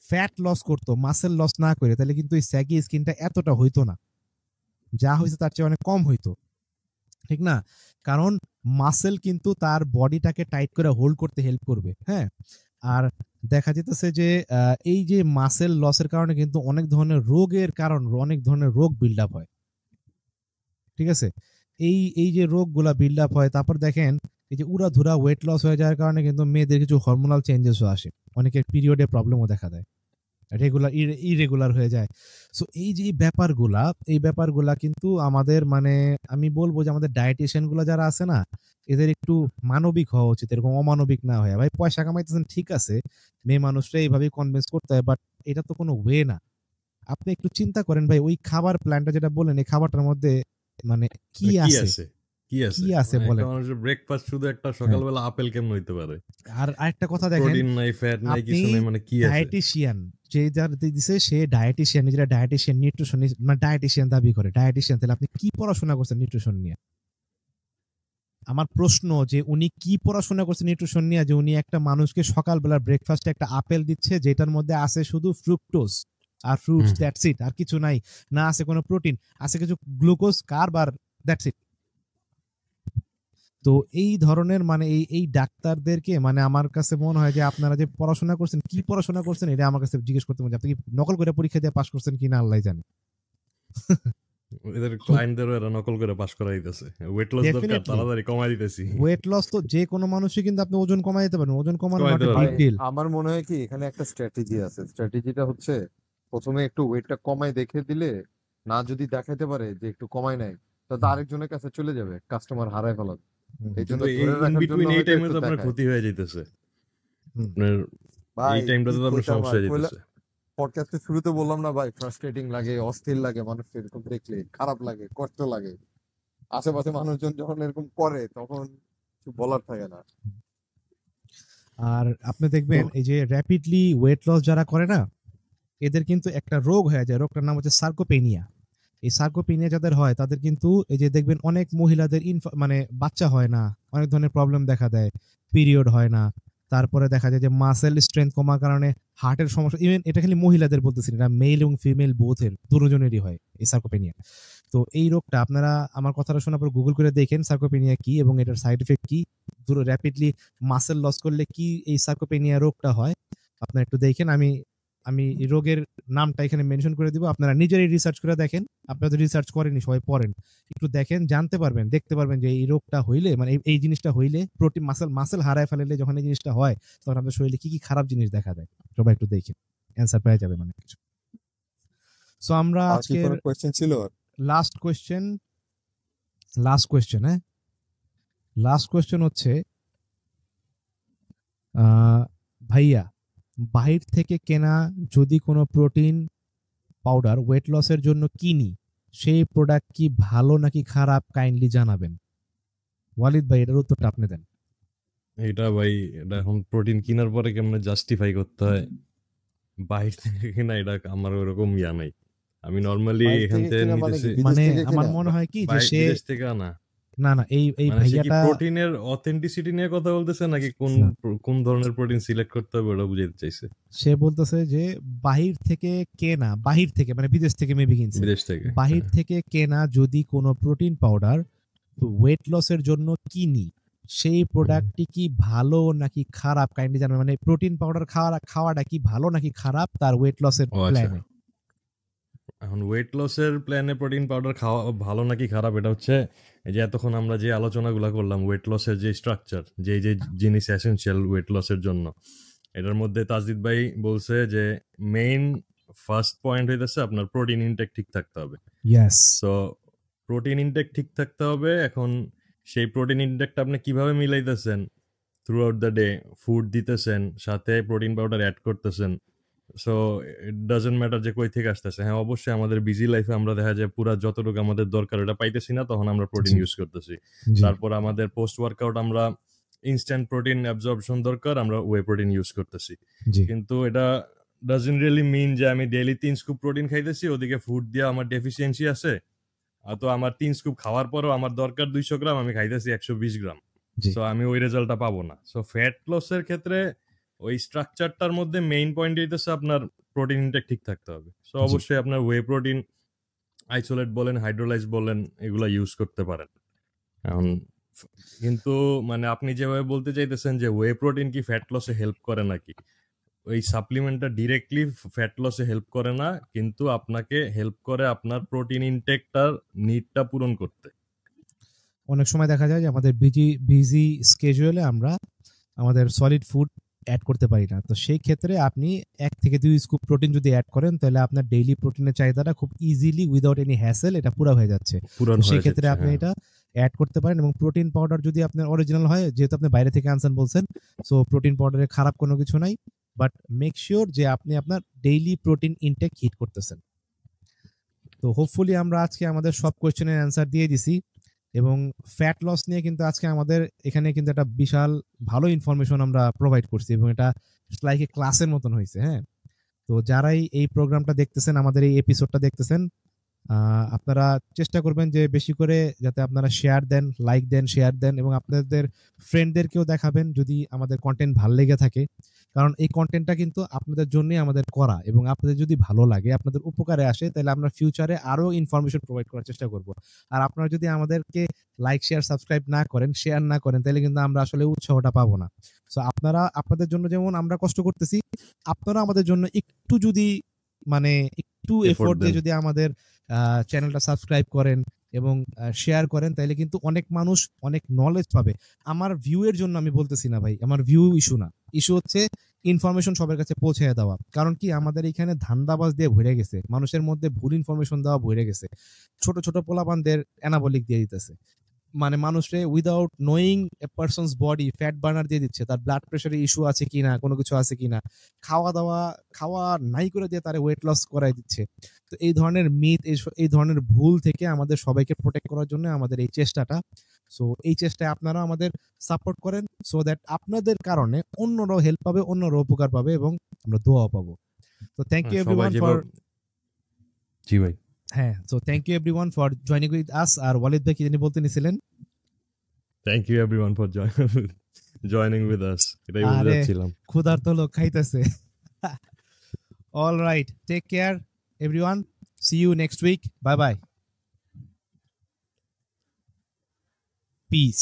ফ্যাট লস করতো, মাসেল লস না করে, তাহলে কিন্তু এই স্যাগি স্কিনটা এতটা হইতো না। যা হয়েছে তার চেয়ে অনেক কম হইতো, ঠিক না? কারণ মাসেল কিন্তু তার বডিটাকে টাইট করে হোল্ড করতে হেল্প করবে। হ্যাঁ, আর দেখা যেতেছে যে এই যে মাসেল লসের কারণে কিন্তু অনেক ধরনের রোগের কারণ, অনেক ধরনের রোগ বিল্ড আপ হয়, ঠিক আছে? এই এই যে রোগগুলা বিল্ড আপ হয়, তারপর দেখেন এই যে উড়াধুরা ওয়েট লস হয়ে যাওয়ার কারণে কিন্তু মেয়েদের কিছু হরমোনাল চেঞ্জেসও আসে, অনেকের পিরিয়ডে প্রবলেমও দেখা দেয়, রেগুলার ইরেগুলার হয়ে যায়। সো এই যে এই ব্যাপারগুলা কিন্তু আমাদের মানে আমি বলবো যে আমাদের ডায়েটিশিয়ান গুলা যারা আছে না, এদের একটু মানবিক হওয়া উচিত, এরকম অমানবিক না হয়। ভাই পয়সা কামাইতেছেন ঠিক আছে, মেয়ে মানুষরা এইভাবেই কনভিন্স করতে হয়, বাট এটা তো কোনো ওয়ে না। আপনি একটু চিন্তা করেন ভাই, ওই খাবার প্ল্যানটা যেটা বললেন, এই খাবারটার মধ্যে মানে কি কি আছে, আছে কি আছে কি আছে মানে একটা বলেন? মানুষের ব্রেকফাস্ট শুধু একটা হ্যাঁ, সকালবেলা আপেল কেমন হইতে পারে? আর আরেকটা কথা দেখেন, প্রোটিন নাই, ফ্যাট নাই, আপনি কিছু নাই, মানে কি আছে? ডায়েটিশিয়ান যে যার দিছে, সে ডায়েটিশিয়ান, নিজেরা ডায়েটিশিয়ান নিউট্রিশনিস্ট মানে ডায়েটিশিয়ান দাবি করে ডায়েটিশিয়ান, তাহলে আপনি কি পড়াশোনা করছেন নিউট্রিশন নিয়ে? আমার প্রশ্ন যে উনি কি পড়াশোনা করছেন নিউট্রিশন নিয়ে, যে উনি একটা মানুষকে সকালবেলা ব্রেকফাস্টে একটা আপেল দিচ্ছে যেটার মধ্যে আছে শুধু ফ্রুক্টোজ আর ফ্রুটস, হুম। দ্যাটস ইট, আর কিছু নাই, না আছে কোনো প্রোটিন, আছে কিছু গ্লুকোজ, কার্ব, আর দ্যাটস ইট। তো এই ধরনের মানে এই ডাক্তারদেরকে মানে আমার কাছে মনে হয় যে আপনারা যে পড়াশোনা করছেন, কি পড়াশোনা করছেন, এটা আমার কাছে জিজ্ঞেস করতে মনে হয়। আপনি কি নকল করে পরীক্ষা দিয়ে পাস করছেন কিনা আল্লাহ জানে। এদের ক্লায়েন্টদেরও এরা নকল করে পাস করাই দিতেছে। ওয়েট লস দরকার, ডেফিনেটলি তাড়াতাড়ি কমাই দিতেছি। ওয়েট লস তো যে কোনো মানুষই কিন্তু আপনি ওজন কমাই দিতে পারেন, ওজন কমানো নট কমাইতে এ ভাই বিগ পারবে। ডিল। আমার মনে হয় কি এখানে একটা স্ট্র্যাটেজি আছে। স্ট্র্যাটেজিটা হচ্ছে প্রথমে একটু ওয়েটটা কমাই দেখে দিলে, না যদি দেখাইতে পারে যে একটু কমাই নাই, তাহলে আরেকজনের কাছে চলে যাবে, কাস্টমার হারায় ফেলাবে। এই জন্য কিন্তু এই ধরে ইন রাখার জন্য বিটুইন এই হয়তো টাইমে একটু তো আপনার দেখায়। ক্ষতি হয়ে যাইতেছে। হুম। আপনার ভাই এই কি টাইমটাতে তো আপনার কইতাম সমস্যা আর হয়ে কইলা, যাইতেছে। পডকাস্টের শুরুতে বললাম না ভাই, ফ্রাস্ট্রেটিং লাগে, অস্থির লাগে, মানুষ এরকম দেখলে খারাপ লাগে, কষ্ট লাগে। আশেপাশে মানুষজন যখন এরকম করে তখন কিছু বলার থাকে না। আর আপনি দেখবেন এই যে র্যাপিডলি ওয়েট লস যারা করে না, এদের কিন্তু একটা রোগ হয়ে যায়, রোগটার নাম হচ্ছে সার্কোপেনিয়া। এই সার্কোপেনিয়া যাদের হয় তাদের কিন্তু এই যে দেখবেন অনেক মহিলাদের মানে বাচ্চা হয় না, অনেক ধরনের প্রবলেম দেখা দেয়, পিরিয়ড হয় না, তারপরে দেখা যায় যে মাসেল স্ট্রেংথ কমার কারণে হার্টের সমস্যা। ইভেন এটা খালি মহিলাদের বলতেছি না, মেল এবং ফিমেল বোথের দুজনেরই হয় এই সার্কোপেনিয়া। তো এই রোগটা আপনারা আমার কথাটা শোনার পর গুগল করে দেখেন সার্কোপেনিয়া কি এবং এটার সাইড এফেক্ট কি, দ্রুত র্যাপিডলি মাসেল লস করলে কি এই সার্কোপেনিয়া রোগটা হয়, আপনারা একটু দেখেন। আমি আমি এই রোগের নামটা এখানে মেনশন করে দিব, আপনারা নিজেরাই রিসার্চ করে দেখেন। আপনারা তো রিসার্চ করেনি, সবাই পড়েন, একটু দেখেন, জানতে পারবেন, দেখতে পারবেন যে এই রোগটা হইলে মানে এই জিনিসটা হইলে প্রোটিন মাসেল হারায় ফেলে, যখন এই জিনিসটা হয় তখন আপনার শরীরে কি কি খারাপ জিনিস দেখা দেয়। সবাই একটু দেখেন, অ্যান্সার পেয়ে যাবেন অনেক কিছু। সো আমরা আর কি আজকের কোনো কোয়েশ্চেন ছিল? লাস্ট কোয়েশ্চেন, হ্যাঁ, লাস্ট কোয়েশ্চেন হচ্ছে ভাইয়া, বাহির থেকে কেনা যদি কোনো প্রোটিন পাউডার ওয়েট লসের জন্য কিনি, সেই প্রোডাক্ট কি ভালো নাকি খারাপ, কাইন্ডলি জানাবেন। ওয়ালিদ ভাই, এটার উত্তরটা আপনি দেন। এটা ভাই, এটা এখন প্রোটিন কেনার পরে কেমনে জাস্টিফাই করতে হয় বাহির থেকে কিনা, এটা আমার ওরকম ইয়া নাই। আমি নর্মালি বাইরে এখান থেকে থেকে কিনা মানে কি, নিতেছি। বিদেশ মানে থেকে আমার কিনা? মনে হয় কি যে সে বিদেশ থেকে আনা। না না এই মানে সে কি ভাইয়াটা প্রোটিনের অথেন্টিসিটি নিয়ে কথা বলতেছে নাকি কোন ধরনের প্রোটিন সিলেক্ট করতে হবে ওটা বুঝাইতে চাইছে? সে বলতেছে যে বাহির থেকে কেনা, বাহির থেকে মানে বিদেশ থেকে মেবি কিনছে, বিদেশ থেকে। বাহির থেকে কেনা যদি কোনো প্রোটিন পাউডার ওয়েট লসের জন্য কিনি, সেই প্রোডাক্টটি কি ভালো নাকি খারাপ, কাইন্ডলি জানবেন। মানে প্রোটিন পাউডার খাওয়াটা কি ভালো নাকি খারাপ তার ওয়েট লসের ও আচ্ছা, প্ল্যানে। এখন ওয়েট লসের প্ল্যানে প্রোটিন পাউডার খাওয়া ভালো নাকি খারাপ, এটা হচ্ছে এই যে এতক্ষণ আমরা যে আলোচনাগুলো করলাম ওয়েট লসের যে স্ট্রাকচার, যে যে জিনিস এসেনশিয়াল ওয়েট লসের জন্য, এটার মধ্যে তাজদিদ ভাই বলছে যে মেইন ফার্স্ট পয়েন্ট হইতেছে আপনার প্রোটিন ইনটেক ঠিক থাকতে হবে। ইয়েস। সো প্রোটিন ইনটেক ঠিক থাকতে হবে। এখন সেই প্রোটিন ইনটেকটা আপনি কিভাবে মিলাইতেছেন throughout the day, food দিতেছেন, সাথে প্রোটিন পাউডার অ্যাড করতেছেন। সো ইট ডাজন্ট ম্যাটার যে কই থেকে আসতেছে। হ্যাঁ, অবশ্যই আমাদের বিজি লাইফে আমরা দেখা যায় পুরা যতটুকু আমাদের দরকার ওটা পাইতেছি না, তখন আমরা প্রোটিন জি ইউজ করতেছি। জি তারপর আমাদের পোস্ট ওয়ার্কআউট আমরা ইনস্ট্যান্ট প্রোটিন অ্যাবজর্পশন দরকার, আমরা ওয়ে প্রোটিন ইউজ করতেছি। জি কিন্তু এটা ডাজন্ট রিয়েলি মিন যে আমি ডেইলি 3 স্কুপ প্রোটিন খাইতেছি, ওদিকে ফুড দিয়ে আমার ডেফিসিয়েন্সি আছে, আর তো আমার 3 স্কুপ খাওয়ার পরও আমার দরকার 200 গ্রাম, আমি খাইতেছি 120 গ্রাম। জি সো আমি ওই রেজাল্টটা পাবো না। সো ফ্যাট লসের ক্ষেত্রে ওই স্ট্রাকচারটার মধ্যে মেইন পয়েন্ট হইতেছে আপনার প্রোটিন ইনটেক ঠিক থাকতে হবে। সো জি অবশ্যই আপনার ওয়ে প্রোটিন, আইসোলেট বলেন, হাইড্রোলাইজ বলেন, এগুলা ইউজ করতে পারেন। এখন কিন্তু মানে আপনি যেভাবে বলতে চাইতেছেন যে ওয়ে প্রোটিন কি ফ্যাট লসে হেল্প করে নাকি, ওই সাপ্লিমেন্টটা ডিরেক্টলি ফ্যাট লসে হেল্প করে না, কিন্তু আপনাকে হেল্প করে আপনার প্রোটিন ইনটেকটার নিডটা পূরণ করতে। অনেক সময় দেখা যায় যে আমাদের বিজি স্কেজুয়ালে আমরা আমাদের সলিড ফুড অ্যাড করতে পারি না। তো সেই ক্ষেত্রে আপনি 1 থেকে 2 স্কুপ প্রোটিন যদি অ্যাড করেন, তাহলে আপনার ডেইলি প্রোটিনের চাহিদাটা খুব ইজিলি উইদাউট এনি হ্যাসেল এটা পুরো হয়ে যাচ্ছে। পূরণ তো সেই হয়ে ক্ষেত্রে যাচ্ছে। আপনি হ্যাঁ, এটা অ্যাড করতে পারেন। এবং প্রোটিন পাউডার যদি আপনার অরিজিনাল হয়, যেহেতু আপনি বাইরে থেকে আনছেন বলছেন, সো প্রোটিন পাউডারে খারাপ কোনো কিছু নাই, বাট মেক শিওর যে আপনি আপনার ডেইলি প্রোটিন ইনটেক হিট করতেছেন। তো হোপফুলি আমরা আজকে আমাদের সব কোয়েশ্চেনের অ্যান্সার দিয়ে দিছি। এবং ফ্যাট লস নিয়ে কিন্তু আজকে আমাদের এখানে কিন্তু একটা বিশাল ভালো ইনফরমেশন আমরা প্রোভাইড করছি, এবং এটা লাইক এ ক্লাসের মতন হয়েছে। হ্যাঁ, তো যারাই এই প্রোগ্রামটা দেখতেছেন, আমাদের এই এপিসোডটা দেখতেছেন, আপনারা চেষ্টা করবেন যে বেশি করে যাতে আপনারা শেয়ার দেন, লাইক দেন, শেয়ার দেন, এবং আপনাদের ফ্রেন্ডদেরকেও দেখাবেন যদি আমাদের কন্টেন্ট ভালো লেগে থাকে। কারণ এই কন্টেন্টটা কিন্তু আপনাদের জন্যই আমাদের করা, এবং আপনাদের যদি ভালো লাগে, আপনাদের উপকারে আসে, তাহলে আমরা ফিউচারে আরো ইনফরমেশন প্রোভাইড করার চেষ্টা করব। আর আপনারা যদি আমাদেরকে লাইক, শেয়ার, সাবস্ক্রাইব না করেন, শেয়ার না করেন, তাহলে কিন্তু আমরা আসলে উৎসাহটা পাবো না। সো আপনারা আপনাদের জন্য যেমন আমরা কষ্ট করতেছি, আপনারা আমাদের জন্য একটু যদি মানে একটু এফোর্ট এফোর্ট দিয়ে দেন। যদি আমাদের চ্যানেলটা সাবস্ক্রাইব করেন এবং শেয়ার করেন, তাহলে কিন্তু অনেক মানুষ অনেক নলেজ পাবে। আমার ভিউ এর জন্য আমি বলতেছি না ভাই, আমার ভিউ ইস্যু না, ইস্যু হচ্ছে ইনফরমেশন সবার কাছে পৌঁছে দেওয়া। কারণ কি, আমাদের এখানে ধান্দাবাজ দিয়ে ভরে গেছে, মানুষের মধ্যে ভুল ইনফরমেশন দেওয়া ভরে গেছে, ছোট ছোট পোলাপানদের অ্যানাবলিক দিয়ে দিতেছে, মানে মানুষে উইদাউট নোয়িং এ পারসনস বডি ফ্যাট বার্নার দিয়ে দিচ্ছে, তার ব্লাড প্রেশারের ইস্যু আছে কিনা, কোনো কিছু আছে কিনা, খাওয়া নাই করে দিয়ে তার ওয়েট লস করাই দিচ্ছে। তো এই ধরনের মিথ, এই ধরনের ভুল থেকে আমাদের সবাইকে প্রোটেক্ট করার জন্য আমাদের এই চেষ্টাটা। সো এই চেষ্টায় আপনারা আমাদের সাপোর্ট করেন, সো দ্যাট আপনাদের কারণে অন্যরাও হেল্প পাবে, অন্যরাও উপকার পাবে, এবং আমরা দোয়াও পাবো। তো থ্যাংক ইউ সবাই এভরিওয়ান ফর যেভাবে, জি ভাই, হ্যাঁ, so thank you everyone for joining with us. আর ওয়ালিদ ভাই কি জানি বলতে নিছিলেন? Thank you everyone for joining with us, এটাই বলতে আরে যাচ্ছিলাম। ক্ষুধার্ত লোক খাইতেছে। All right, take care everyone, see you next week, bye bye, piece.